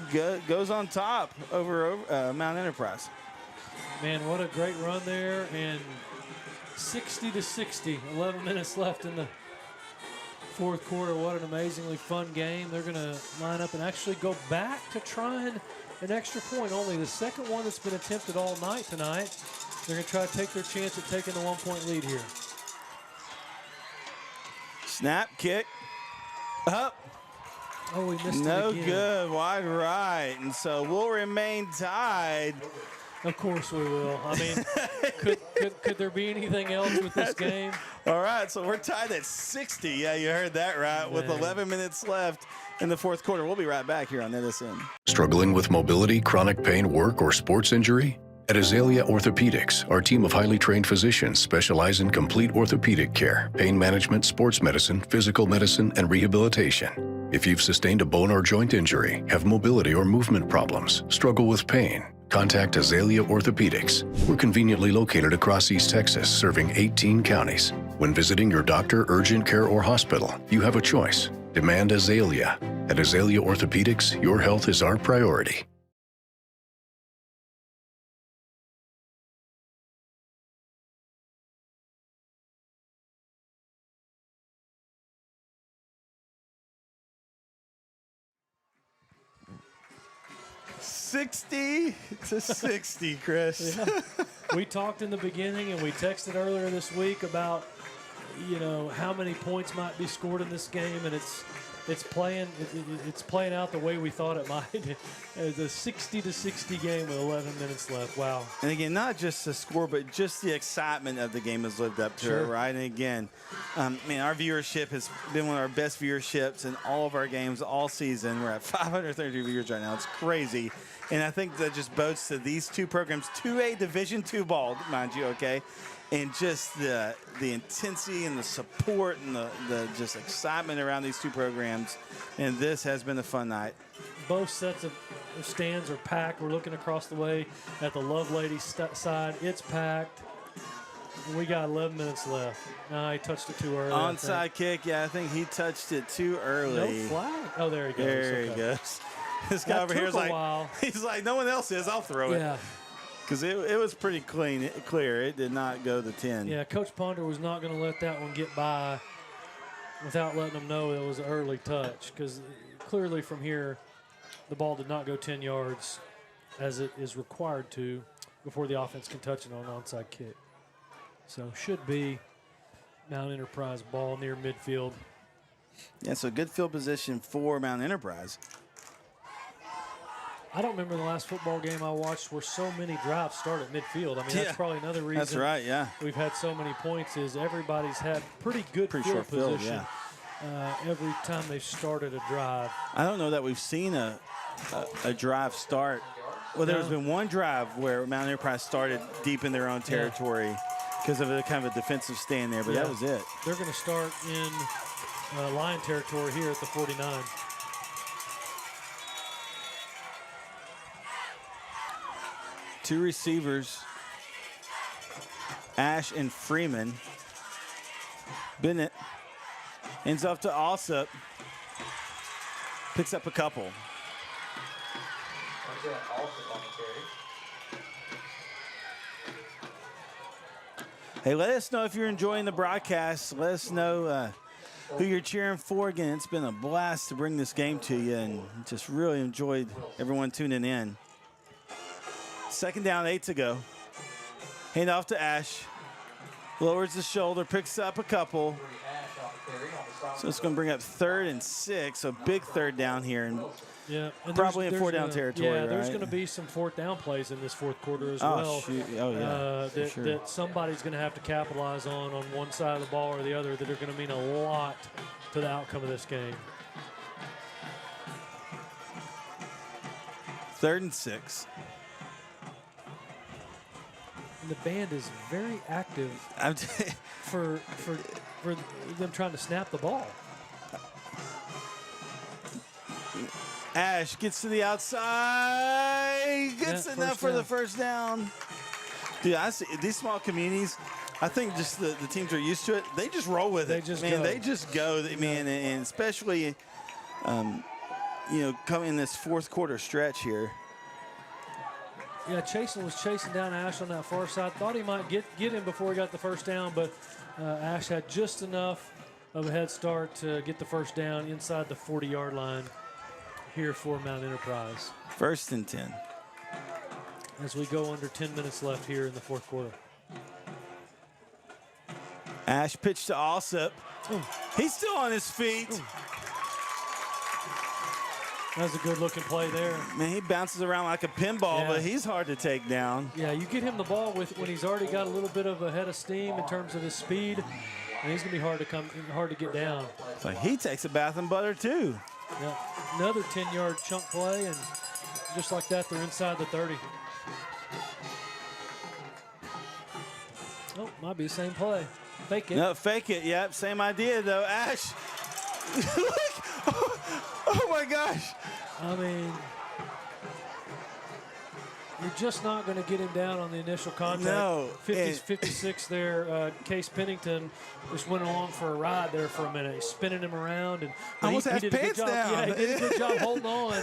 goes on top over Mount Enterprise. Man, what a great run there, and 60-60, 11 minutes left in the fourth quarter. What an amazingly fun game. They're going to line up and actually go back to trying an extra point, only the second one that's been attempted all night tonight. They're going to try to take their chance at taking the 1-point lead here. Snap, kick, up. Oh, we missed it No again. good, wide right. And so we'll remain tied. Of course we will. I mean, could there be anything else with this game? All right, so we're tied at 60. Yeah, you heard that right. With 11 minutes left in the fourth quarter. We'll be right back here on NETSN. Struggling with mobility, chronic pain, work, or sports injury? At Azalea Orthopedics, our team of highly trained physicians specialize in complete orthopedic care, pain management, sports medicine, physical medicine, and rehabilitation. If you've sustained a bone or joint injury, have mobility or movement problems, struggle with pain, contact Azalea Orthopedics. We're conveniently located across East Texas, serving 18 counties. When visiting your doctor, urgent care, or hospital, you have a choice. Demand Azalea. At Azalea Orthopedics, your health is our priority. to 60, Chris. Yeah. We talked in the beginning and we texted earlier this week about, how many points might be scored in this game, and it's playing out the way we thought it might. It's a 60-60 game with 11 minutes left. Wow. And again, not just the score, but just the excitement of the game has lived up to it, right? And again, our viewership has been one of our best viewerships in all of our games all season. We're at 532 viewers right now. It's crazy. And I think that just bodes to these two programs, 2A Division II ball, mind you, okay? And just the intensity and the support and the just excitement around these two programs. And this has been a fun night. Both sets of stands are packed. We're looking across the way at the Lovelady side. It's packed. We got 11 minutes left. No, he touched it too early. Onside kick. Yeah, I think he touched it too early. No flag. Oh, there he goes. There he goes. This guy over here is like, he's like, no one else is. I'll throw it. Yeah. Because it was pretty clear. It did not go the 10. Yeah, Coach Ponder was not going to let that one get by without letting them know it was an early touch. Because clearly from here, the ball did not go 10 yards as it is required to before the offense can touch it on an onside kick. So should be Mount Enterprise ball near midfield. Yeah, so good field position for Mount Enterprise. I don't remember the last football game I watched where so many drives start at midfield. I mean, that's probably another reason. That's right, yeah. We've had so many points is everybody's had pretty good field position every time they've started a drive. I don't know that we've seen a drive start. Well, there's been one drive where Mount Enterprise started deep in their own territory because of a kind of a defensive stand there, but that was it. They're going to start in Lion territory here at the 49. Two receivers, Ash and Freeman. Bennett ends off to Alsop. Picks up a couple. Hey, let us know if you're enjoying the broadcast. Let us know who you're cheering for. Again, it's been a blast to bring this game to you, and just really enjoyed everyone tuning in. Second down, 8 to go. Hand off to Ash. Lowers the shoulder, picks up a couple. So it's going to bring up 3rd and 6, so big third down here. And probably in 4-down territory, Yeah, there's going to be some 4th down plays in this fourth quarter as well. Shoot. Oh, yeah, that somebody's going to have to capitalize on one side of the ball or the other that are going to mean a lot to the outcome of this game. 3rd and 6. And the band is very active for them trying to snap the ball. Ash gets to the outside. Gets enough for the first down. Dude, I see these small communities. I think just the teams are used to it. They just roll with it. They just go. Man, and especially, coming in this fourth quarter stretch here. Yeah, Chasen was chasing down Ash on that far side. Thought he might get him before he got the first down, but Ash had just enough of a head start to get the first down inside the 40-yard line here for Mount Enterprise. 1st and 10. As we go under 10 minutes left here in the fourth quarter. Ash pitched to Alsop. He's still on his feet. That was a good-looking play there. Man, he bounces around like a pinball, but he's hard to take down. Yeah, you get him the ball when he's already got a little bit of a head of steam in terms of his speed, and he's going to be hard to get down. So he takes a bath and butter too. Yeah, another 10-yard chunk play, and just like that, they're inside the 30. Oh, might be the same play. Fake it. No, fake it. Yep, same idea though. Ash. Oh my gosh. I mean, you're just not going to get him down on the initial contact. No. 56 there. Case Pennington just went along for a ride there for a minute. He's spinning him around. And almost he has did a good pants job. down. Yeah, he did a good job holding on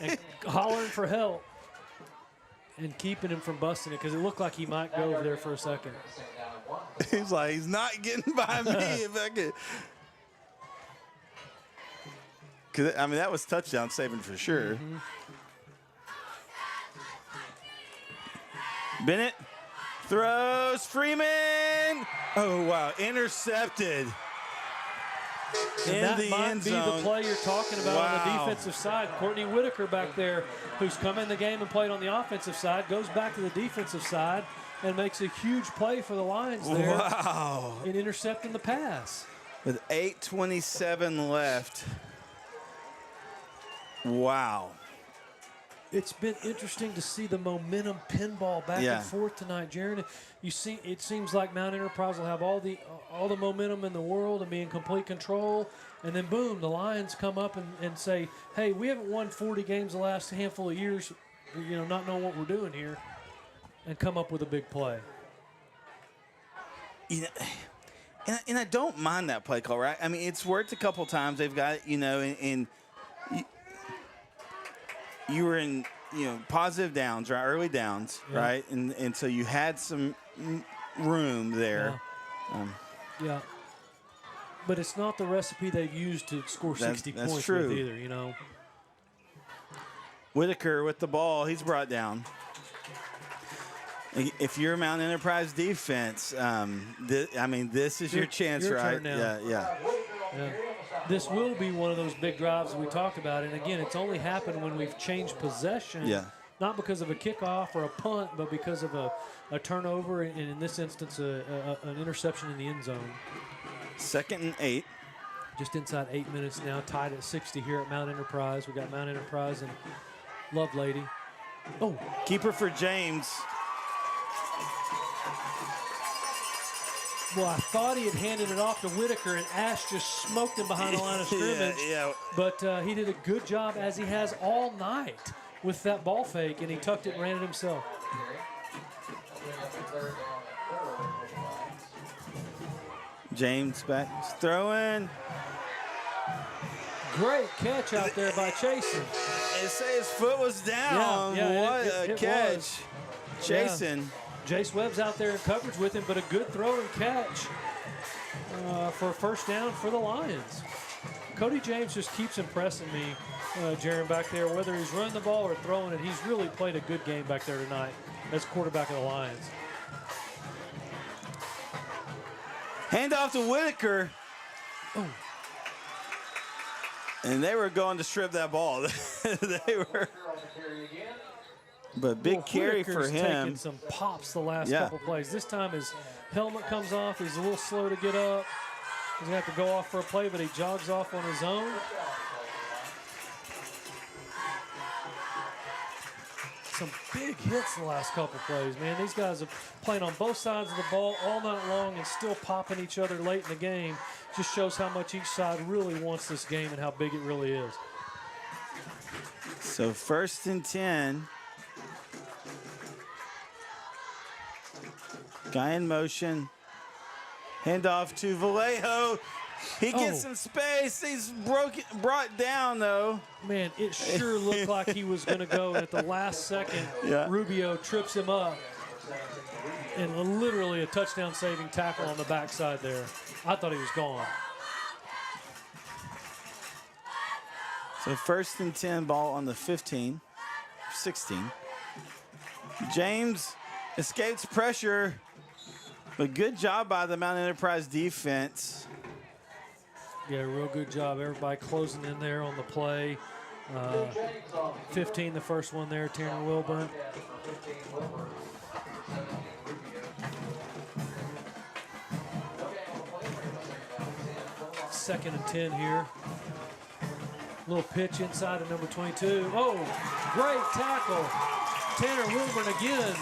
and hollering for help and keeping him from busting it because it looked like he might go over there for a second. He's like, he's not getting by me if I could. Because, I mean, that was touchdown saving for sure. Bennett throws. Freeman. Oh, wow. Intercepted. And that might be the play you're talking about on the defensive side. Courtney Whitaker back there, who's come in the game and played on the offensive side, goes back to the defensive side and makes a huge play for the Lions there. Wow. In intercepting the pass. With 8:27 left. Wow. It's been interesting to see the momentum pinball back and forth tonight, Jaron. It seems like Mount Enterprise will have all the momentum in the world and be in complete control, and then boom, the Lions come up and say, "Hey, we haven't won 40 games the last handful of years, not knowing what we're doing here," and come up with a big play. And I don't mind that play call, right? I mean, it's worked a couple times. They've got, and you were in, positive downs, right? Early downs, right? And so you had some room there. Yeah. But it's not the recipe they've used to score 60 points true. with either, Whitaker with the ball. He's brought down. If you're Mount Enterprise defense, this is your chance, right? Yeah. This will be one of those big drives we talked about. And, again, it's only happened when we've changed possession. Yeah. Not because of a kickoff or a punt, but because of a turnover, and in this instance, an interception in the end zone. 2nd and 8. Just inside 8 minutes now, tied at 60 here at Mount Enterprise. We got Mount Enterprise and Lovelady. Oh. Keeper for James. Well, I thought he had handed it off to Whitaker, and Ash just smoked him behind the line of scrimmage. But he did a good job, as he has all night, with that ball fake, and he tucked it and ran it himself. James back throwing. Great catch out there by Chasen. They say his foot was down. What a catch. Chasen. Jace Webb's out there in coverage with him, but a good throw and catch for a first down for the Lions. Cody James just keeps impressing me, Jaron, back there. Whether he's running the ball or throwing it, he's really played a good game back there tonight as quarterback of the Lions. Hand off to Whitaker. Oh. And they were going to strip that ball. They were. But big carry for him. Taking some pops the last couple plays. This time his helmet comes off. He's a little slow to get up. He's going to have to go off for a play, but he jogs off on his own. Some big hits the last couple plays, man. These guys are playing on both sides of the ball all night long and still popping each other late in the game. Just shows how much each side really wants this game and how big it really is. So 1st and 10. Guy in motion. Hand off to Vallejo. He gets some space. He's brought down, though. Man, it sure looked like he was going to go. At the last second, Rubio trips him up. And literally a touchdown-saving tackle on the backside there. I thought he was gone. So 1st and 10, ball on the 15, 16. James escapes pressure, but good job by the Mount Enterprise defense. Yeah, real good job. Everybody closing in there on the play. 15, the first one there, Tanner Wilburn. Second and 10 here. Little pitch inside of number 22. Oh, great tackle. Tanner Wilburn again.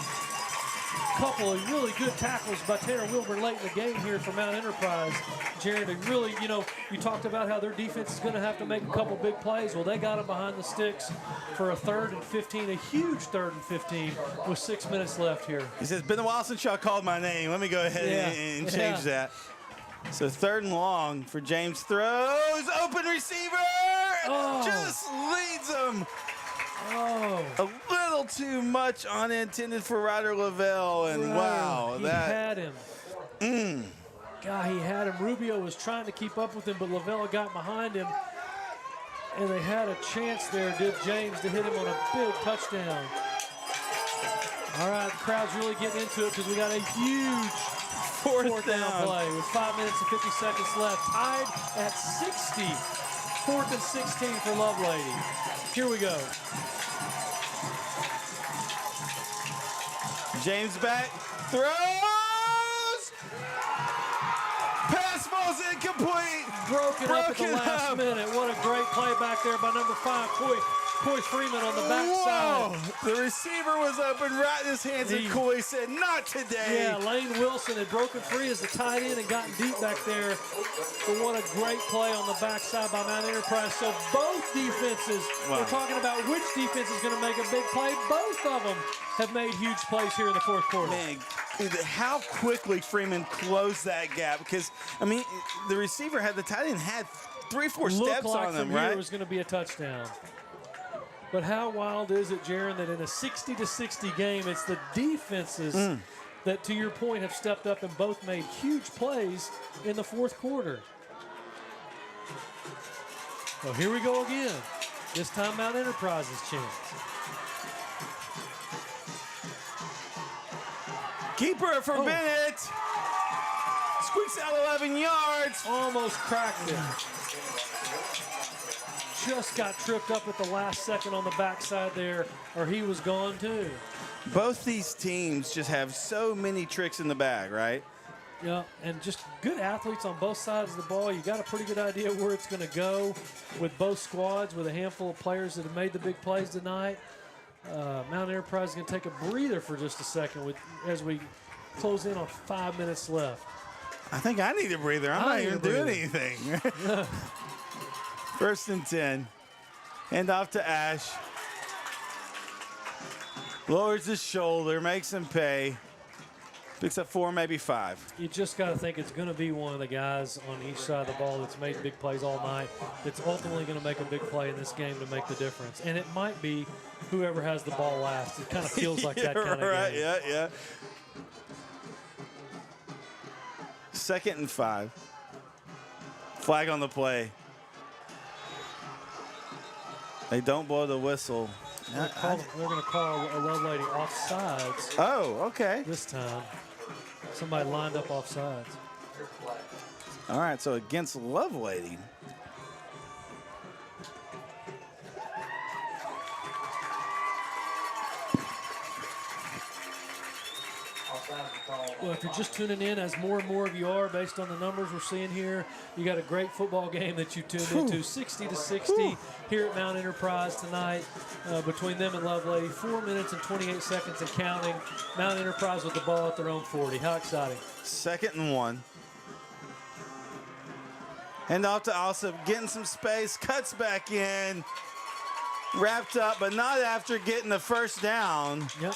Couple of really good tackles by Tanner Wilburn late in the game here for Mount Enterprise. Jared, and really, you know, you talked about how their defense is going to have to make a couple big plays. Well, they got them behind the sticks for a 3rd and 15, a huge 3rd and 15 with 6 minutes left here. He says, been a while since y'all called my name. Let me go ahead and change that. So 3rd and long for James. Throws, open receiver, just leads him. A little too much unintended for Ryder Lavelle, and wow, he had him. God, he had him. Rubio was trying to keep up with him, but Lavelle got behind him, and they had a chance there, did James, to hit him on a big touchdown. All right, the crowd's really getting into it because we got a huge fourth down play with 5 minutes and 50 seconds left, tied at 60. 4th and 16 for Lovelady. Here we go. James back, throws, pass falls incomplete. Broken up at the last minute. What a great play back there by number 5, Coy Freeman on the backside. Whoa. The receiver was open right in his hands, and Coy said, not today. Yeah, Lane Wilson had broken free as the tight end and gotten deep back there. But what a great play on the backside by Mount Enterprise. So both defenses, we're talking about which defense is going to make a big play. Both of them have made huge plays here in the 4th quarter. Man, how quickly Freeman closed that gap, because, I mean, the receiver had, the tight end had 3-4 steps on him, right? It was going to be a touchdown. But how wild is it, Jaron, that in a 60-60 game, it's the defenses that, to your point, have stepped up and both made huge plays in the 4th quarter. Well, here we go again. This time, Mount Enterprise's chance. Keeper for Bennett. Squeaks out 11 yards. Almost cracked it. Just got tripped up at the last second on the backside there, or he was gone too. Both these teams just have so many tricks in the bag, right? Yeah, and just good athletes on both sides of the ball. You got a pretty good idea where it's going to go with both squads, with a handful of players that have made the big plays tonight. Mount Enterprise is going to take a breather for just a second as we close in on 5 minutes left. I think I need a breather. I'm not even doing anything. 1st and 10. Hand off to Ash. Lowers his shoulder, makes him pay. Picks up 4, maybe 5. You just got to think it's going to be one of the guys on each side of the ball that's made big plays all night that's ultimately going to make a big play in this game to make the difference. And it might be whoever has the ball last. It kind of feels like that kind of game. Yeah. 2nd and 5. Flag on the play. They don't blow the whistle. They're going to call a Lovelady offsides. Oh, okay. This time. Somebody lined up offsides. All right, so against Lovelady. Well, if you're just tuning in, as more and more of you are, based on the numbers we're seeing here, you got a great football game that you tuned into, 60-60 here at Mount Enterprise tonight between them and Lovelady. 4 minutes and 28 seconds and counting. Mount Enterprise with the ball at their own 40. How exciting. 2nd and 1. Hand off to Alsop, getting some space, cuts back in. Wrapped up, but not after getting the first down. Yep.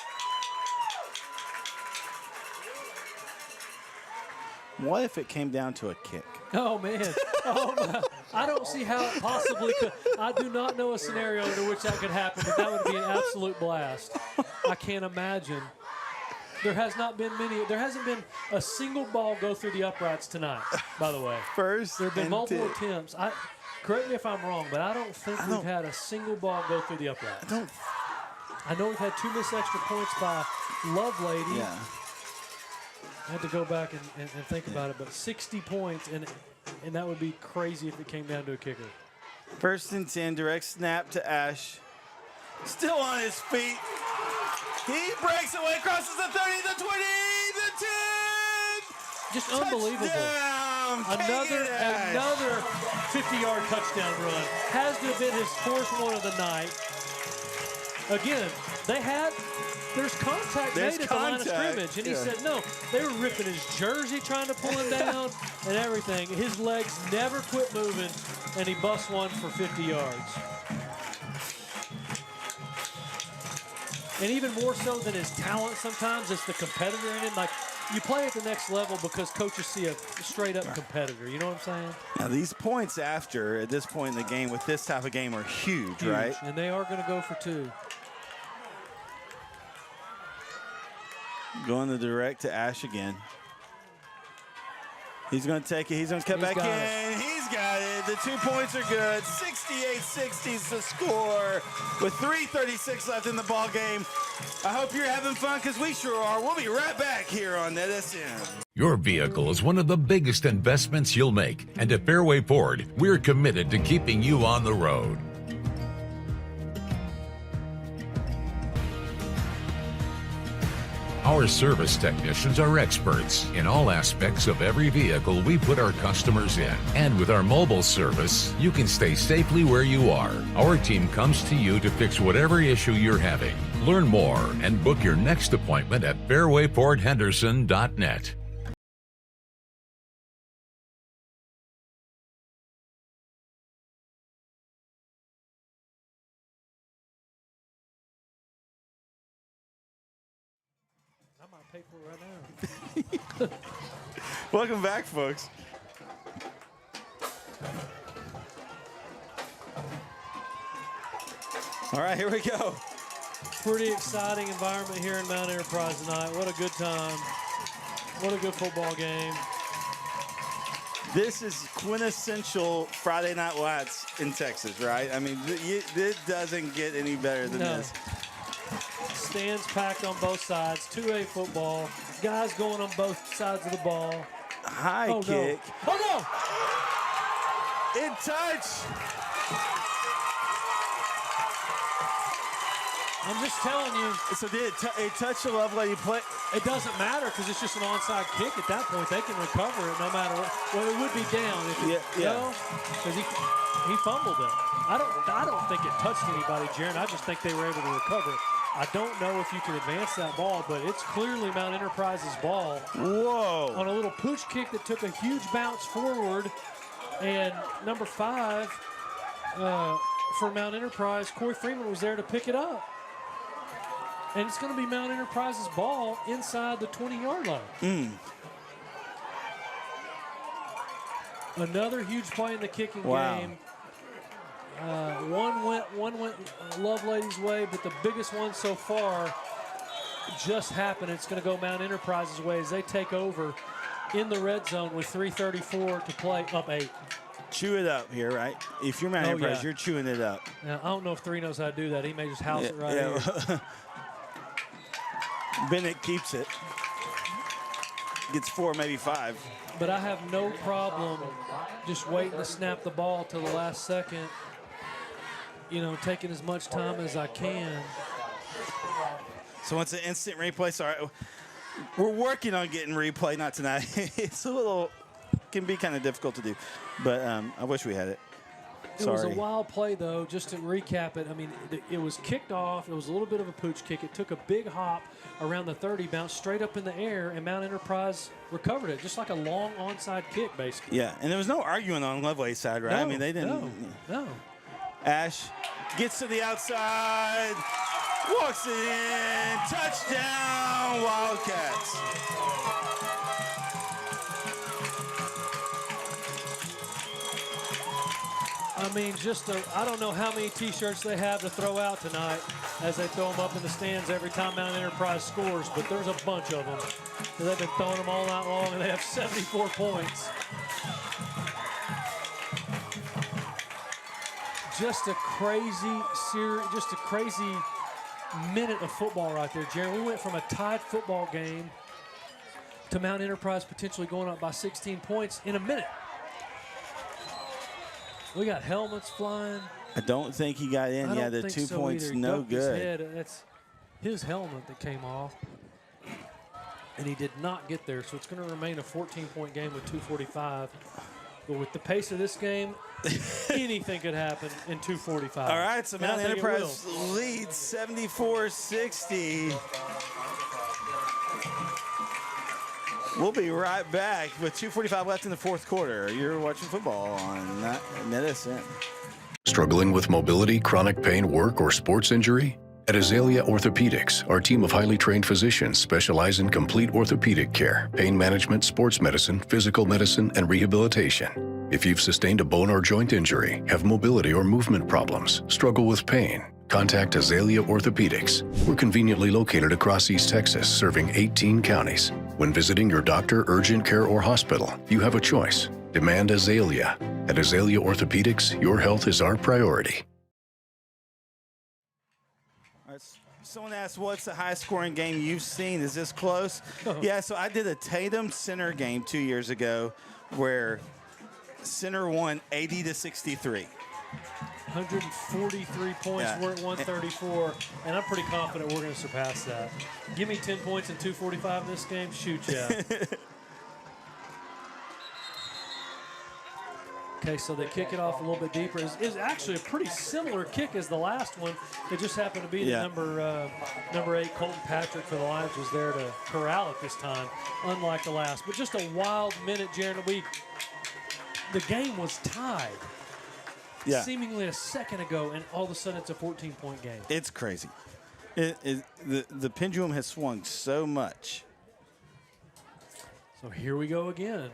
What if it came down to a kick? Oh, man. Oh, my. I don't see how it possibly could. I do not know a scenario under which that could happen, but that would be an absolute blast. I can't imagine. There hasn't been a single ball go through the uprights tonight, by the way. First there have been and multiple 10. attempts. Correct me if I'm wrong, but I don't think we've had a single ball go through the uprights. I know we've had 2 missed extra points by Lovelady. Yeah. I had to go back and think about it, but 60 points, and that would be crazy if it came down to a kicker. First and 10, direct snap to Ash. Still on his feet. He breaks away, crosses the 30, the 20, the 10. Just unbelievable. Touchdown, Another 50-yard touchdown run. Has to have been his 4th one of the night. Again, there's contact made at the line of scrimmage, and he said no. They were ripping his jersey trying to pull him down and everything. His legs never quit moving, and he busts one for 50 yards. And even more so than his talent sometimes, it's the competitor in him. Like, you play at the next level because coaches see a straight-up competitor. You know what I'm saying? Now, these points at this point in the game with this type of game are huge. Right? And they are going to go for 2. Going the direct to Ash again. He's going to take it. He's going to cut back in. He's got it. The 2 points are good. 68-60 is the score with 3:36 left in the ball game. I hope you're having fun because we sure are. We'll be right back here on NETSN. Your vehicle is one of the biggest investments you'll make, and at Fairway Ford, we're committed to keeping you on the road. Our service technicians are experts in all aspects of every vehicle we put our customers in. And with our mobile service, you can stay safely where you are. Our team comes to you to fix whatever issue you're having. Learn more and book your next appointment at fairwayfordhenderson.net. I might pay for it right now. Welcome back, folks. All right, here we go. Pretty exciting environment here in Mount Enterprise tonight. What a good time. What a good football game. This is quintessential Friday Night Lights in Texas, right? I mean, it doesn't get any better than this. Stands packed on both sides. 2A football. Guys going on both sides of the ball. High kick. No. Oh, no! In touch. I'm just telling you. So did it touch the Lovelady play? It doesn't matter because it's just an onside kick at that point. They can recover it no matter what. Well, it would be down if because he fumbled it. I don't think it touched anybody, Jaron. I just think they were able to recover it. I don't know if you can advance that ball, but it's clearly Mount Enterprise's ball. Whoa. On a little pooch kick that took a huge bounce forward. And number 5 for Mount Enterprise, Corey Freeman was there to pick it up. And it's going to be Mount Enterprise's ball inside the 20-yard line. Another huge play in the kicking game. One went Lovelady's way, but the biggest one so far just happened. It's going to go Mount Enterprise's way as they take over in the red zone with 3:34 to play, up 8. Chew it up here, right? If you're Mount Enterprise, you're chewing it up. Now, I don't know if 3 knows how to do that. He may just house it right here. Bennett keeps it. Gets 4, maybe 5. But I have no problem just waiting to snap the ball till the last second. You know, taking as much time as I can. So it's an instant replay. Sorry, we're working on getting replay, not tonight. It's can be kind of difficult to do, but I wish we had it. It was a wild play, though, just to recap it. I mean, it was kicked off. It was a little bit of a pooch kick. It took a big hop around the 30, bounced straight up in the air, and Mount Enterprise recovered it, just like a long onside kick, basically. Yeah, and there was no arguing on Lovelady's side, right? No, I mean, they didn't. No. Ash gets to the outside, walks it in, touchdown, Wildcats. I mean, I don't know how many T-shirts they have to throw out tonight as they throw them up in the stands every time Mount Enterprise scores, but there's a bunch of them. They've been throwing them all night long, and they have 74 points. Just a crazy minute of football right there, Jaron. We went from a tied football game to Mount Enterprise potentially going up by 16 points in a minute. We got helmets flying. I don't think he got in. Yeah, the 2 points, no good. That's his helmet that came off. And he did not get there, so it's going to remain a 14-point game with 2:45. But with the pace of this game, anything could happen in 2:45. All right, so Mount Enterprise leads 74-60. We'll be right back with 2:45 left in the fourth quarter. You're watching football on NETSN. Struggling with mobility, chronic pain, work, or sports injury? At Azalea Orthopedics, our team of highly trained physicians specialize in complete orthopedic care, pain management, sports medicine, physical medicine, and rehabilitation. If you've sustained a bone or joint injury, have mobility or movement problems, struggle with pain, contact Azalea Orthopedics. We're conveniently located across East Texas, serving 18 counties. When visiting your doctor, urgent care, or hospital, you have a choice. Demand Azalea. At Azalea Orthopedics, your health is our priority. Someone asked, what's the highest scoring game you've seen? Is this close? Yeah, so I did a Tatum Center game 2 years ago where Center won 80-63. 143 points, we're at 134, and I'm pretty confident we're going to surpass that. Give me 10 points in 2:45 in this game, shoot, yeah. Okay, so they kick it off a little bit deeper. Is actually a pretty similar kick as the last one. It just happened to be that number 8, Colton Patrick for the Lions, was there to corral it this time, unlike the last. But just a wild minute, Jaron. The game was tied. Yeah. Seemingly a second ago, and all of a sudden it's a 14-point game. It's crazy. The pendulum has swung so much. So here we go again.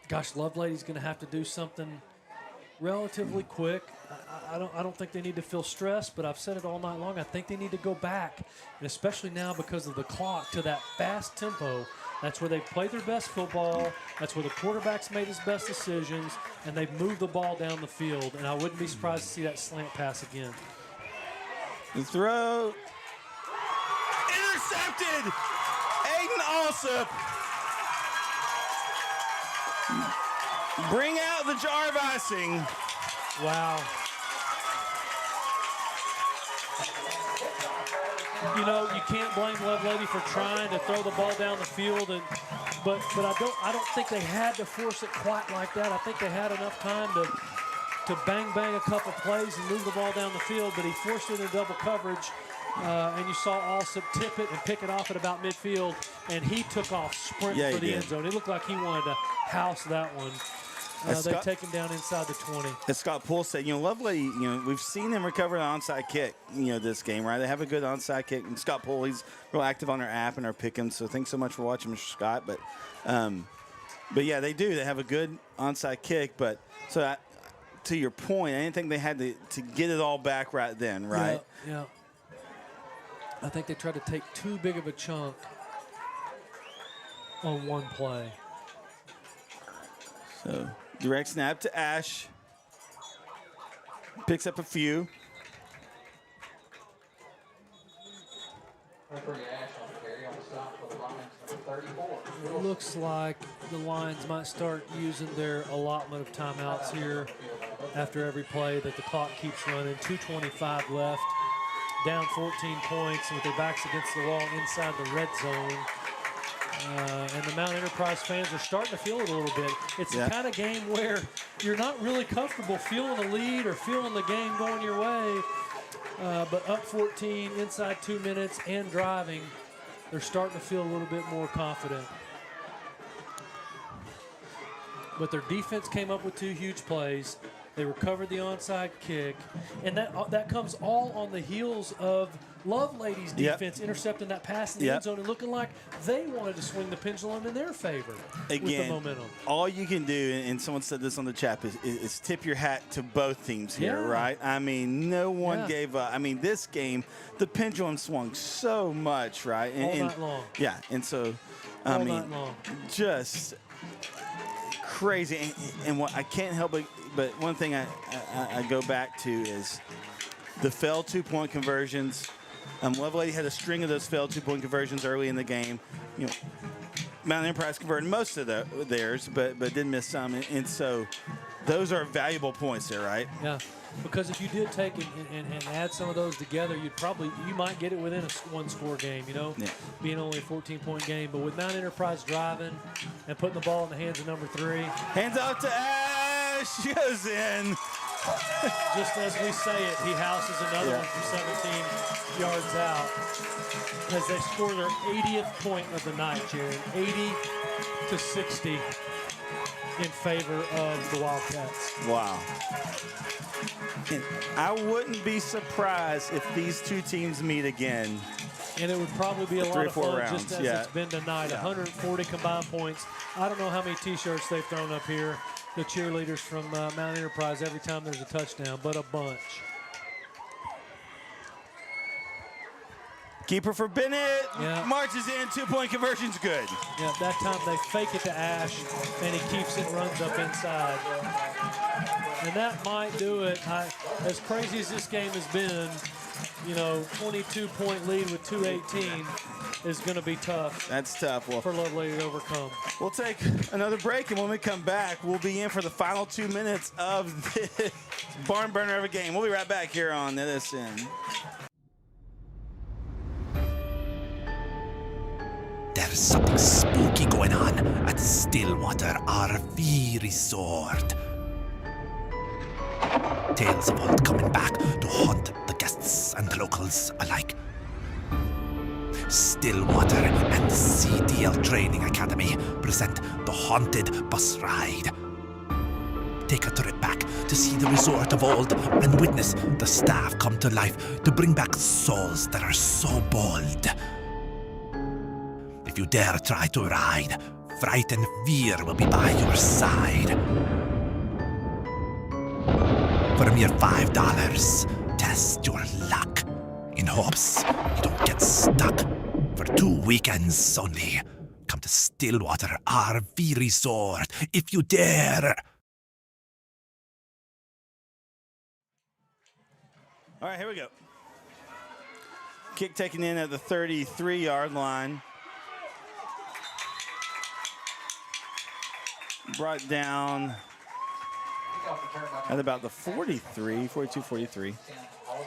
Gosh, Lovelady's going to have to do something relatively quick. I don't think they need to feel stressed, but I've said it all night long. I think they need to go back, and especially now because of the clock, to that fast tempo. That's where they've played their best football. That's where the quarterback's made his best decisions, and they've moved the ball down the field. And I wouldn't be surprised to see that slant pass again. The throw. Intercepted. Aiden Alsop. Bring out the jar of icing. Wow. You know, you can't blame Lovelady for trying to throw the ball down the field, but I don't think they had to force it quite like that. I think they had enough time to bang a couple plays and move the ball down the field, but he forced it in double coverage, and you saw Alsop tip it and pick it off at about midfield, and he took off sprinting for the end zone. It looked like he wanted to house that one. They take him down inside the 20. As Scott Poole said, Lovelady, we've seen them recover an onside kick, this game, right? They have a good onside kick. And Scott Poole, he's real active on our app and our pick'em, so thanks so much for watching, Mr. Scott. But yeah, they do. They have a good onside kick. But to your point, I didn't think they had to get it all back right then, right? Yeah. I think they tried to take too big of a chunk on one play. So direct snap to Ash. Picks up a few. It looks like the Lions might start using their allotment of timeouts here after every play, that the clock keeps running. 2:25 left, down 14 points, with their backs against the wall inside the red zone. And the Mount Enterprise fans are starting to feel it a little bit. It's the kind of game where you're not really comfortable feeling the lead or feeling the game going your way. But up 14, inside 2 minutes, and driving, they're starting to feel a little bit more confident. But their defense came up with 2 huge plays. They recovered the onside kick, and that comes all on the heels of Lovelady's defense intercepting that pass in the end zone and looking like they wanted to swing the pendulum in their favor with the momentum. All you can do, and someone said this on the chat, is tip your hat to both teams here, right? I mean, no one gave up. I mean, this game, the pendulum swung so much, right? All night long. Yeah, and so, I mean, just crazy. And what I can't help but one thing I go back to is the failed 2-point conversions. Lovelady had a string of those failed 2-point conversions early in the game. You know, Mount Enterprise converted most of theirs, but did miss some. And so those are valuable points there, right? Yeah, because if you did take and add some of those together, you might get it within a one-score game, you know, being only a 14-point game. But with Mount Enterprise driving and putting the ball in the hands of number 3. Hands out to Ash, goes in. Just as we say it, he houses another one from 17 yards out as they score their 80th point of the night, Jared. 80-60 in favor of the Wildcats. Wow. And I wouldn't be surprised if these two teams meet again. And it would probably be a lot of fun, rounds. just as it's been tonight. 140 combined points. I don't know how many T-shirts they've thrown up here, the cheerleaders from Mount Enterprise, every time there's a touchdown, but a bunch. Keeper for Bennett. Marches in, 2-point conversion's good. Yeah, that time they fake it to Ash, and he keeps it, runs up inside. And that might do it. As crazy as this game has been, you know, 22-point lead with 2:18 is going to be tough. That's tough. Well, for Lovelady to overcome. We'll take another break, and when we come back, we'll be in for the final 2 minutes of this barn burner of a game. We'll be right back here on NETSN. There's something spooky going on at Stillwater RV Resort. Tales of old coming back to haunt the guests and the locals alike. Stillwater and CDL Training Academy present the Haunted Bus Ride. Take a trip back to see the resort of old and witness the staff come to life to bring back souls that are so bold. If you dare try to ride, fright and fear will be by your side. For a mere $5, test your luck in hopes you don't get stuck. For 2 weekends only, come to Stillwater RV Resort if you dare. All right, here we go. Kick taken in at the 33-yard line. Brought down at about the 42-43.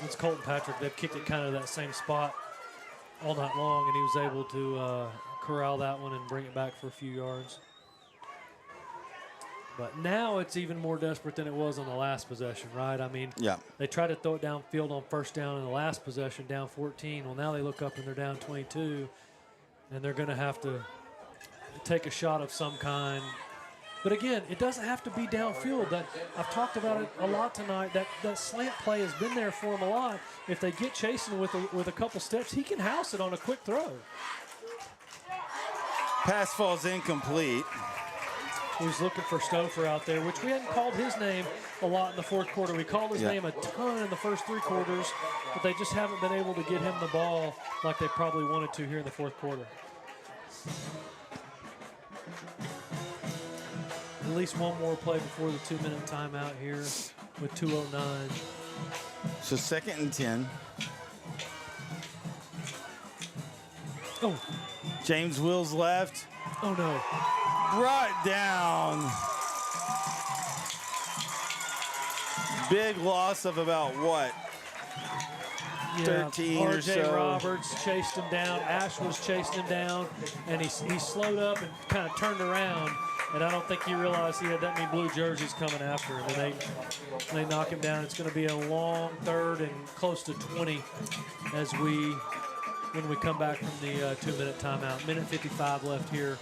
It's Colton Patrick. They've kicked it kind of that same spot all night long, and he was able to corral that one and bring it back for a few yards. But now it's even more desperate than it was on the last possession, right? I mean, they tried to throw it downfield on first down in the last possession, down 14. Well, now they look up and they're down 22, and they're going to have to take a shot of some kind. But again, it doesn't have to be downfield. I've talked about it a lot tonight. That slant play has been there for him a lot. If they get chasing with a couple steps, he can house it on a quick throw. Pass falls incomplete. He was looking for Stouffer out there, which we hadn't called his name a lot in the fourth quarter. We called his name a ton in the first 3 quarters, but they just haven't been able to get him the ball like they probably wanted to here in the fourth quarter. At least one more play before the 2-minute timeout here with 2:09. So 2nd and 10. Oh. James Wills left. Oh, no. Brought down. Big loss of about what? 13 or so. R.J. Roberts chased him down. Ash was chasing him down, and he slowed up and kind of turned around. And I don't think he realized he had that many blue jerseys coming after him. And they knock him down. It's going to be a long 3rd and close to 20 when we come back from the 2-minute timeout. 1:55 left here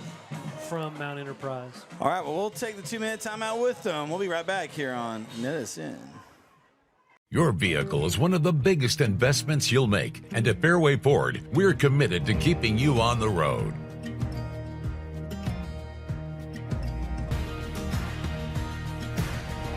from Mount Enterprise. All right, well, we'll take the 2-minute timeout with them. We'll be right back here on NETSN. Your vehicle is one of the biggest investments you'll make, and at Fairway Ford, we're committed to keeping you on the road.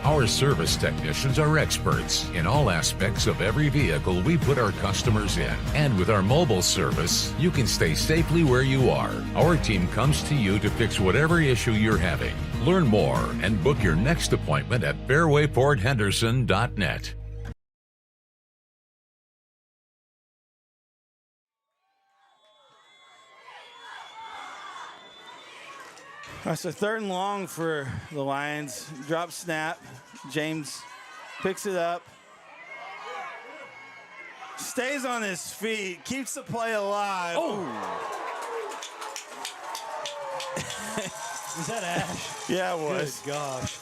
Our service technicians are experts in all aspects of every vehicle we put our customers in. And with our mobile service, you can stay safely where you are. Our team comes to you to fix whatever issue you're having. Learn more and book your next appointment at fairwayfordhenderson.net. All right, so 3rd and long for the Lions. Drop snap. James picks it up. Stays on his feet. Keeps the play alive. Oh. Is that Ash? Yeah, it was. Good gosh.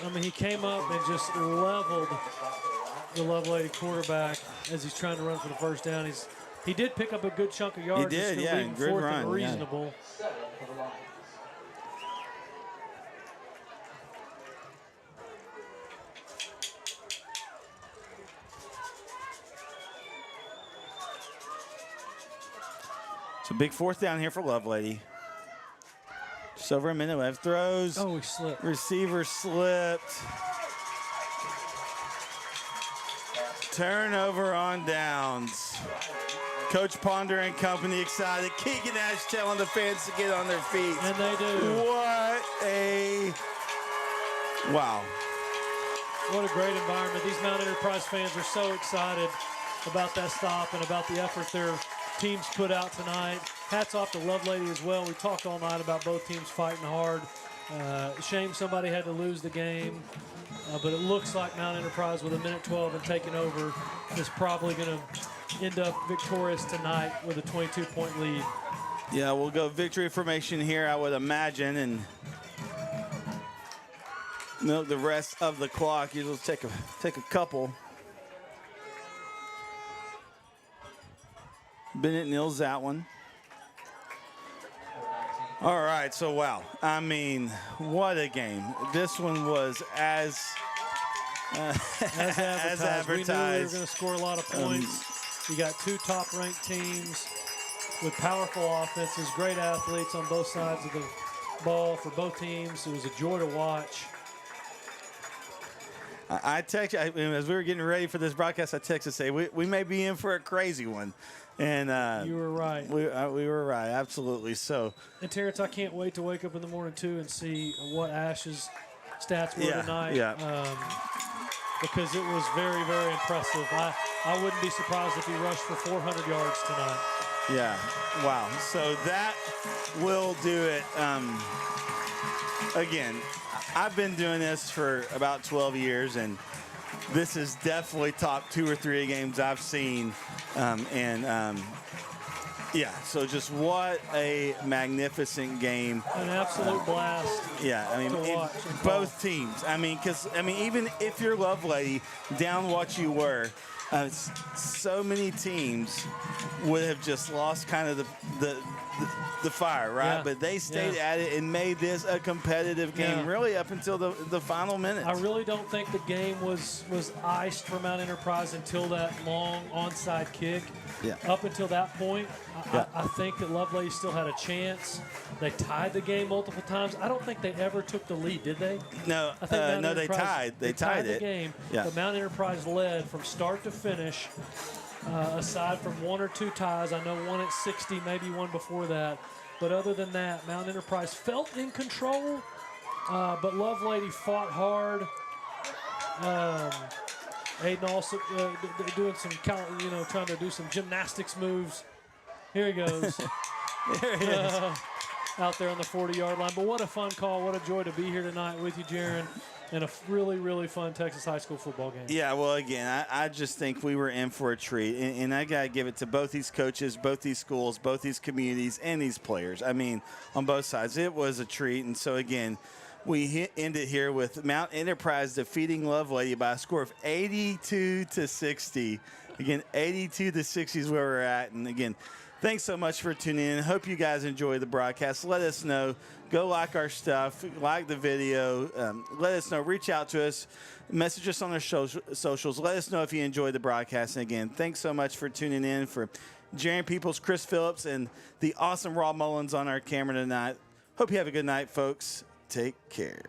I mean, he came up and just leveled the Lovelady quarterback as he's trying to run for the first down. He did pick up a good chunk of yards. He did, yeah. Good fourth run. and reasonable. Yeah. So big 4th down here for Lovelady. Just over a minute left. Throws. Oh, he slipped. Receiver slipped. Turnover on downs. Coach Ponder and company excited. Keegan Ash telling the fans to get on their feet. And they do. What a wow. What a great environment. These Mount Enterprise fans are so excited about that stop and about the effort their teams put out tonight. Hats off to Lovelady as well. We talked all night about both teams fighting hard. Shame somebody had to lose the game, but it looks like Mount Enterprise with 1:12 and taking over is probably going to end up victorious tonight with a 22-point lead. Yeah, we'll go victory formation here, I would imagine, and milk the rest of the clock. You'll take a couple. Bennett nails that one. All right, so wow. I mean, what a game. This one was as advertised. We knew we were going to score a lot of points. You got 2 top-ranked teams with powerful offenses, great athletes on both sides of the ball for both teams. It was a joy to watch. I text you, as we were getting ready for this broadcast, I texted to say we may be in for a crazy one. And you were right. We were right, absolutely. So. And Terrence, I can't wait to wake up in the morning too and see what Ash's stats were tonight. Yeah. Because it was very, very impressive. I wouldn't be surprised if he rushed for 400 yards tonight. Yeah. Wow. So that will do it. Again, I've been doing this for about 12 years, and this is definitely top 2 or 3 games I've seen. Yeah, so just what a magnificent game. An absolute blast. Yeah, I mean, both teams. I mean, even if you're Lovelady, down what you were, so many teams would have just lost kind of the fire, right? Yeah. But they stayed at it and made this a competitive game, really up until the final minutes. I really don't think the game was iced for Mount Enterprise until that long onside kick. Yeah. Up until that point, I think that Lovelady still had a chance. They tied the game multiple times. I don't think they ever took the lead, did they? No, I think no, they tied. They tied the it. game. Yeah. But Mount Enterprise led from start to finish. Aside from 1 or 2 ties, I know one at 60, maybe one before that. But other than that, Mount Enterprise felt in control, but Lovelady fought hard. Aiden also doing some, trying to do some gymnastics moves. Here he goes. There he is. Out there on the 40-yard line. But what a fun call. What a joy to be here tonight with you, Jaron. And a really, really fun Texas high school football game. Yeah, well, again, I just think we were in for a treat. And I got to give it to both these coaches, both these schools, both these communities, and these players. I mean, on both sides. It was a treat. And so, again, we ended here with Mount Enterprise defeating Lovelady by a score of 82-60. Again, 82-60 is where we're at. And, again, Thanks so much for tuning in. Hope you guys enjoy the broadcast. Let us know. Go like our stuff. Like the video. Let us know. Reach out to us. Message us on our socials. Let us know if you enjoyed the broadcast. And again, thanks so much for tuning in. For Jaron Peoples, Chris Phillips, and the awesome Rob Mullins on our camera tonight. Hope you have a good night, folks. Take care.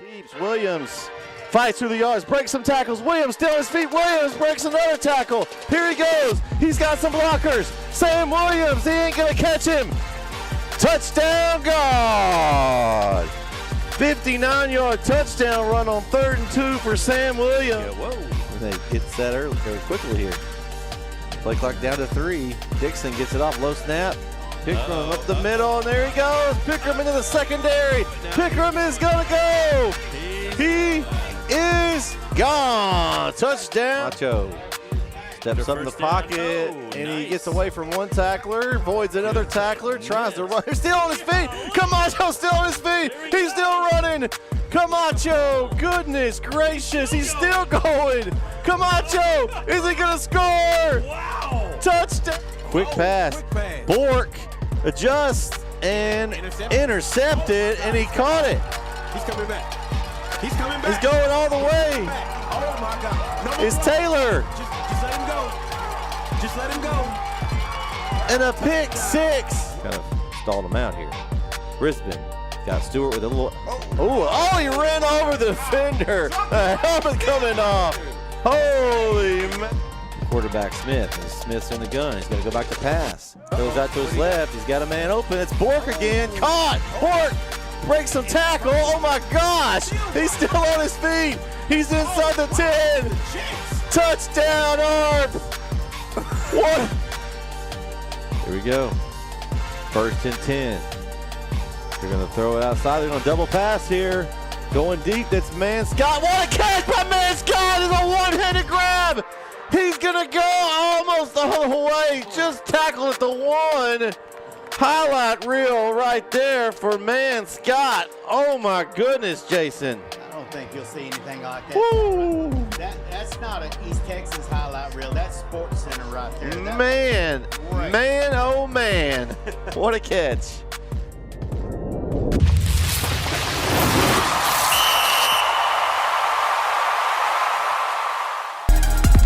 Keeps Williams fights through the yards, breaks some tackles. Williams still on his feet. Williams breaks another tackle. Here he goes. He's got some blockers. Sam Williams, he ain't gonna catch him. Touchdown, God. 59-yard touchdown run on 3rd and 2 for Sam Williams. Yeah, whoa. They get set early, very quickly here. Play clock down to 3. Dixon gets it off, low snap. Pickram up the middle, and there he goes. Pickram into the secondary. Pickram is going to go. He is gone. Touchdown. Macho steps up in the pocket, and he gets away from one tackler, avoids another tackler, tries to run. He's still on his feet. Camacho's still on his feet. He's still running. Camacho, goodness gracious, he's still going. Camacho, is he going to score? Wow. Touchdown. Quick pass. Bork adjusts and intercepted, and he caught it. He's coming back. He's coming back. He's going all the way. Oh, my God. No, it's Taylor. Just let him go. Just let him go. And a pick 6. Kind of stalled him out here. Brisbane got Stewart with a little. Oh, he ran over the defender. The helmet coming off. Holy man. Quarterback Smith. And Smith's in the gun. He's going to go back to pass. Goes out to his left. He's got a man open. It's Bork again. Caught. Bork breaks some tackle. Oh my gosh. He's still on his feet. He's inside the 10. Touchdown, Arp. What? Here we go. 1st and 10. They're going to throw it outside. They're going to double pass here. Going deep. That's Man Scott. What a catch by Man Scott. It's a one-handed grab. He's going to go almost all the way. Just tackle at the 1. Highlight reel right there for Man Scott. Oh, my goodness, Jason. I don't think you'll see anything like that. Woo! That's not an East Texas highlight reel. That's Sports Center right there. Man, oh, man. What a catch.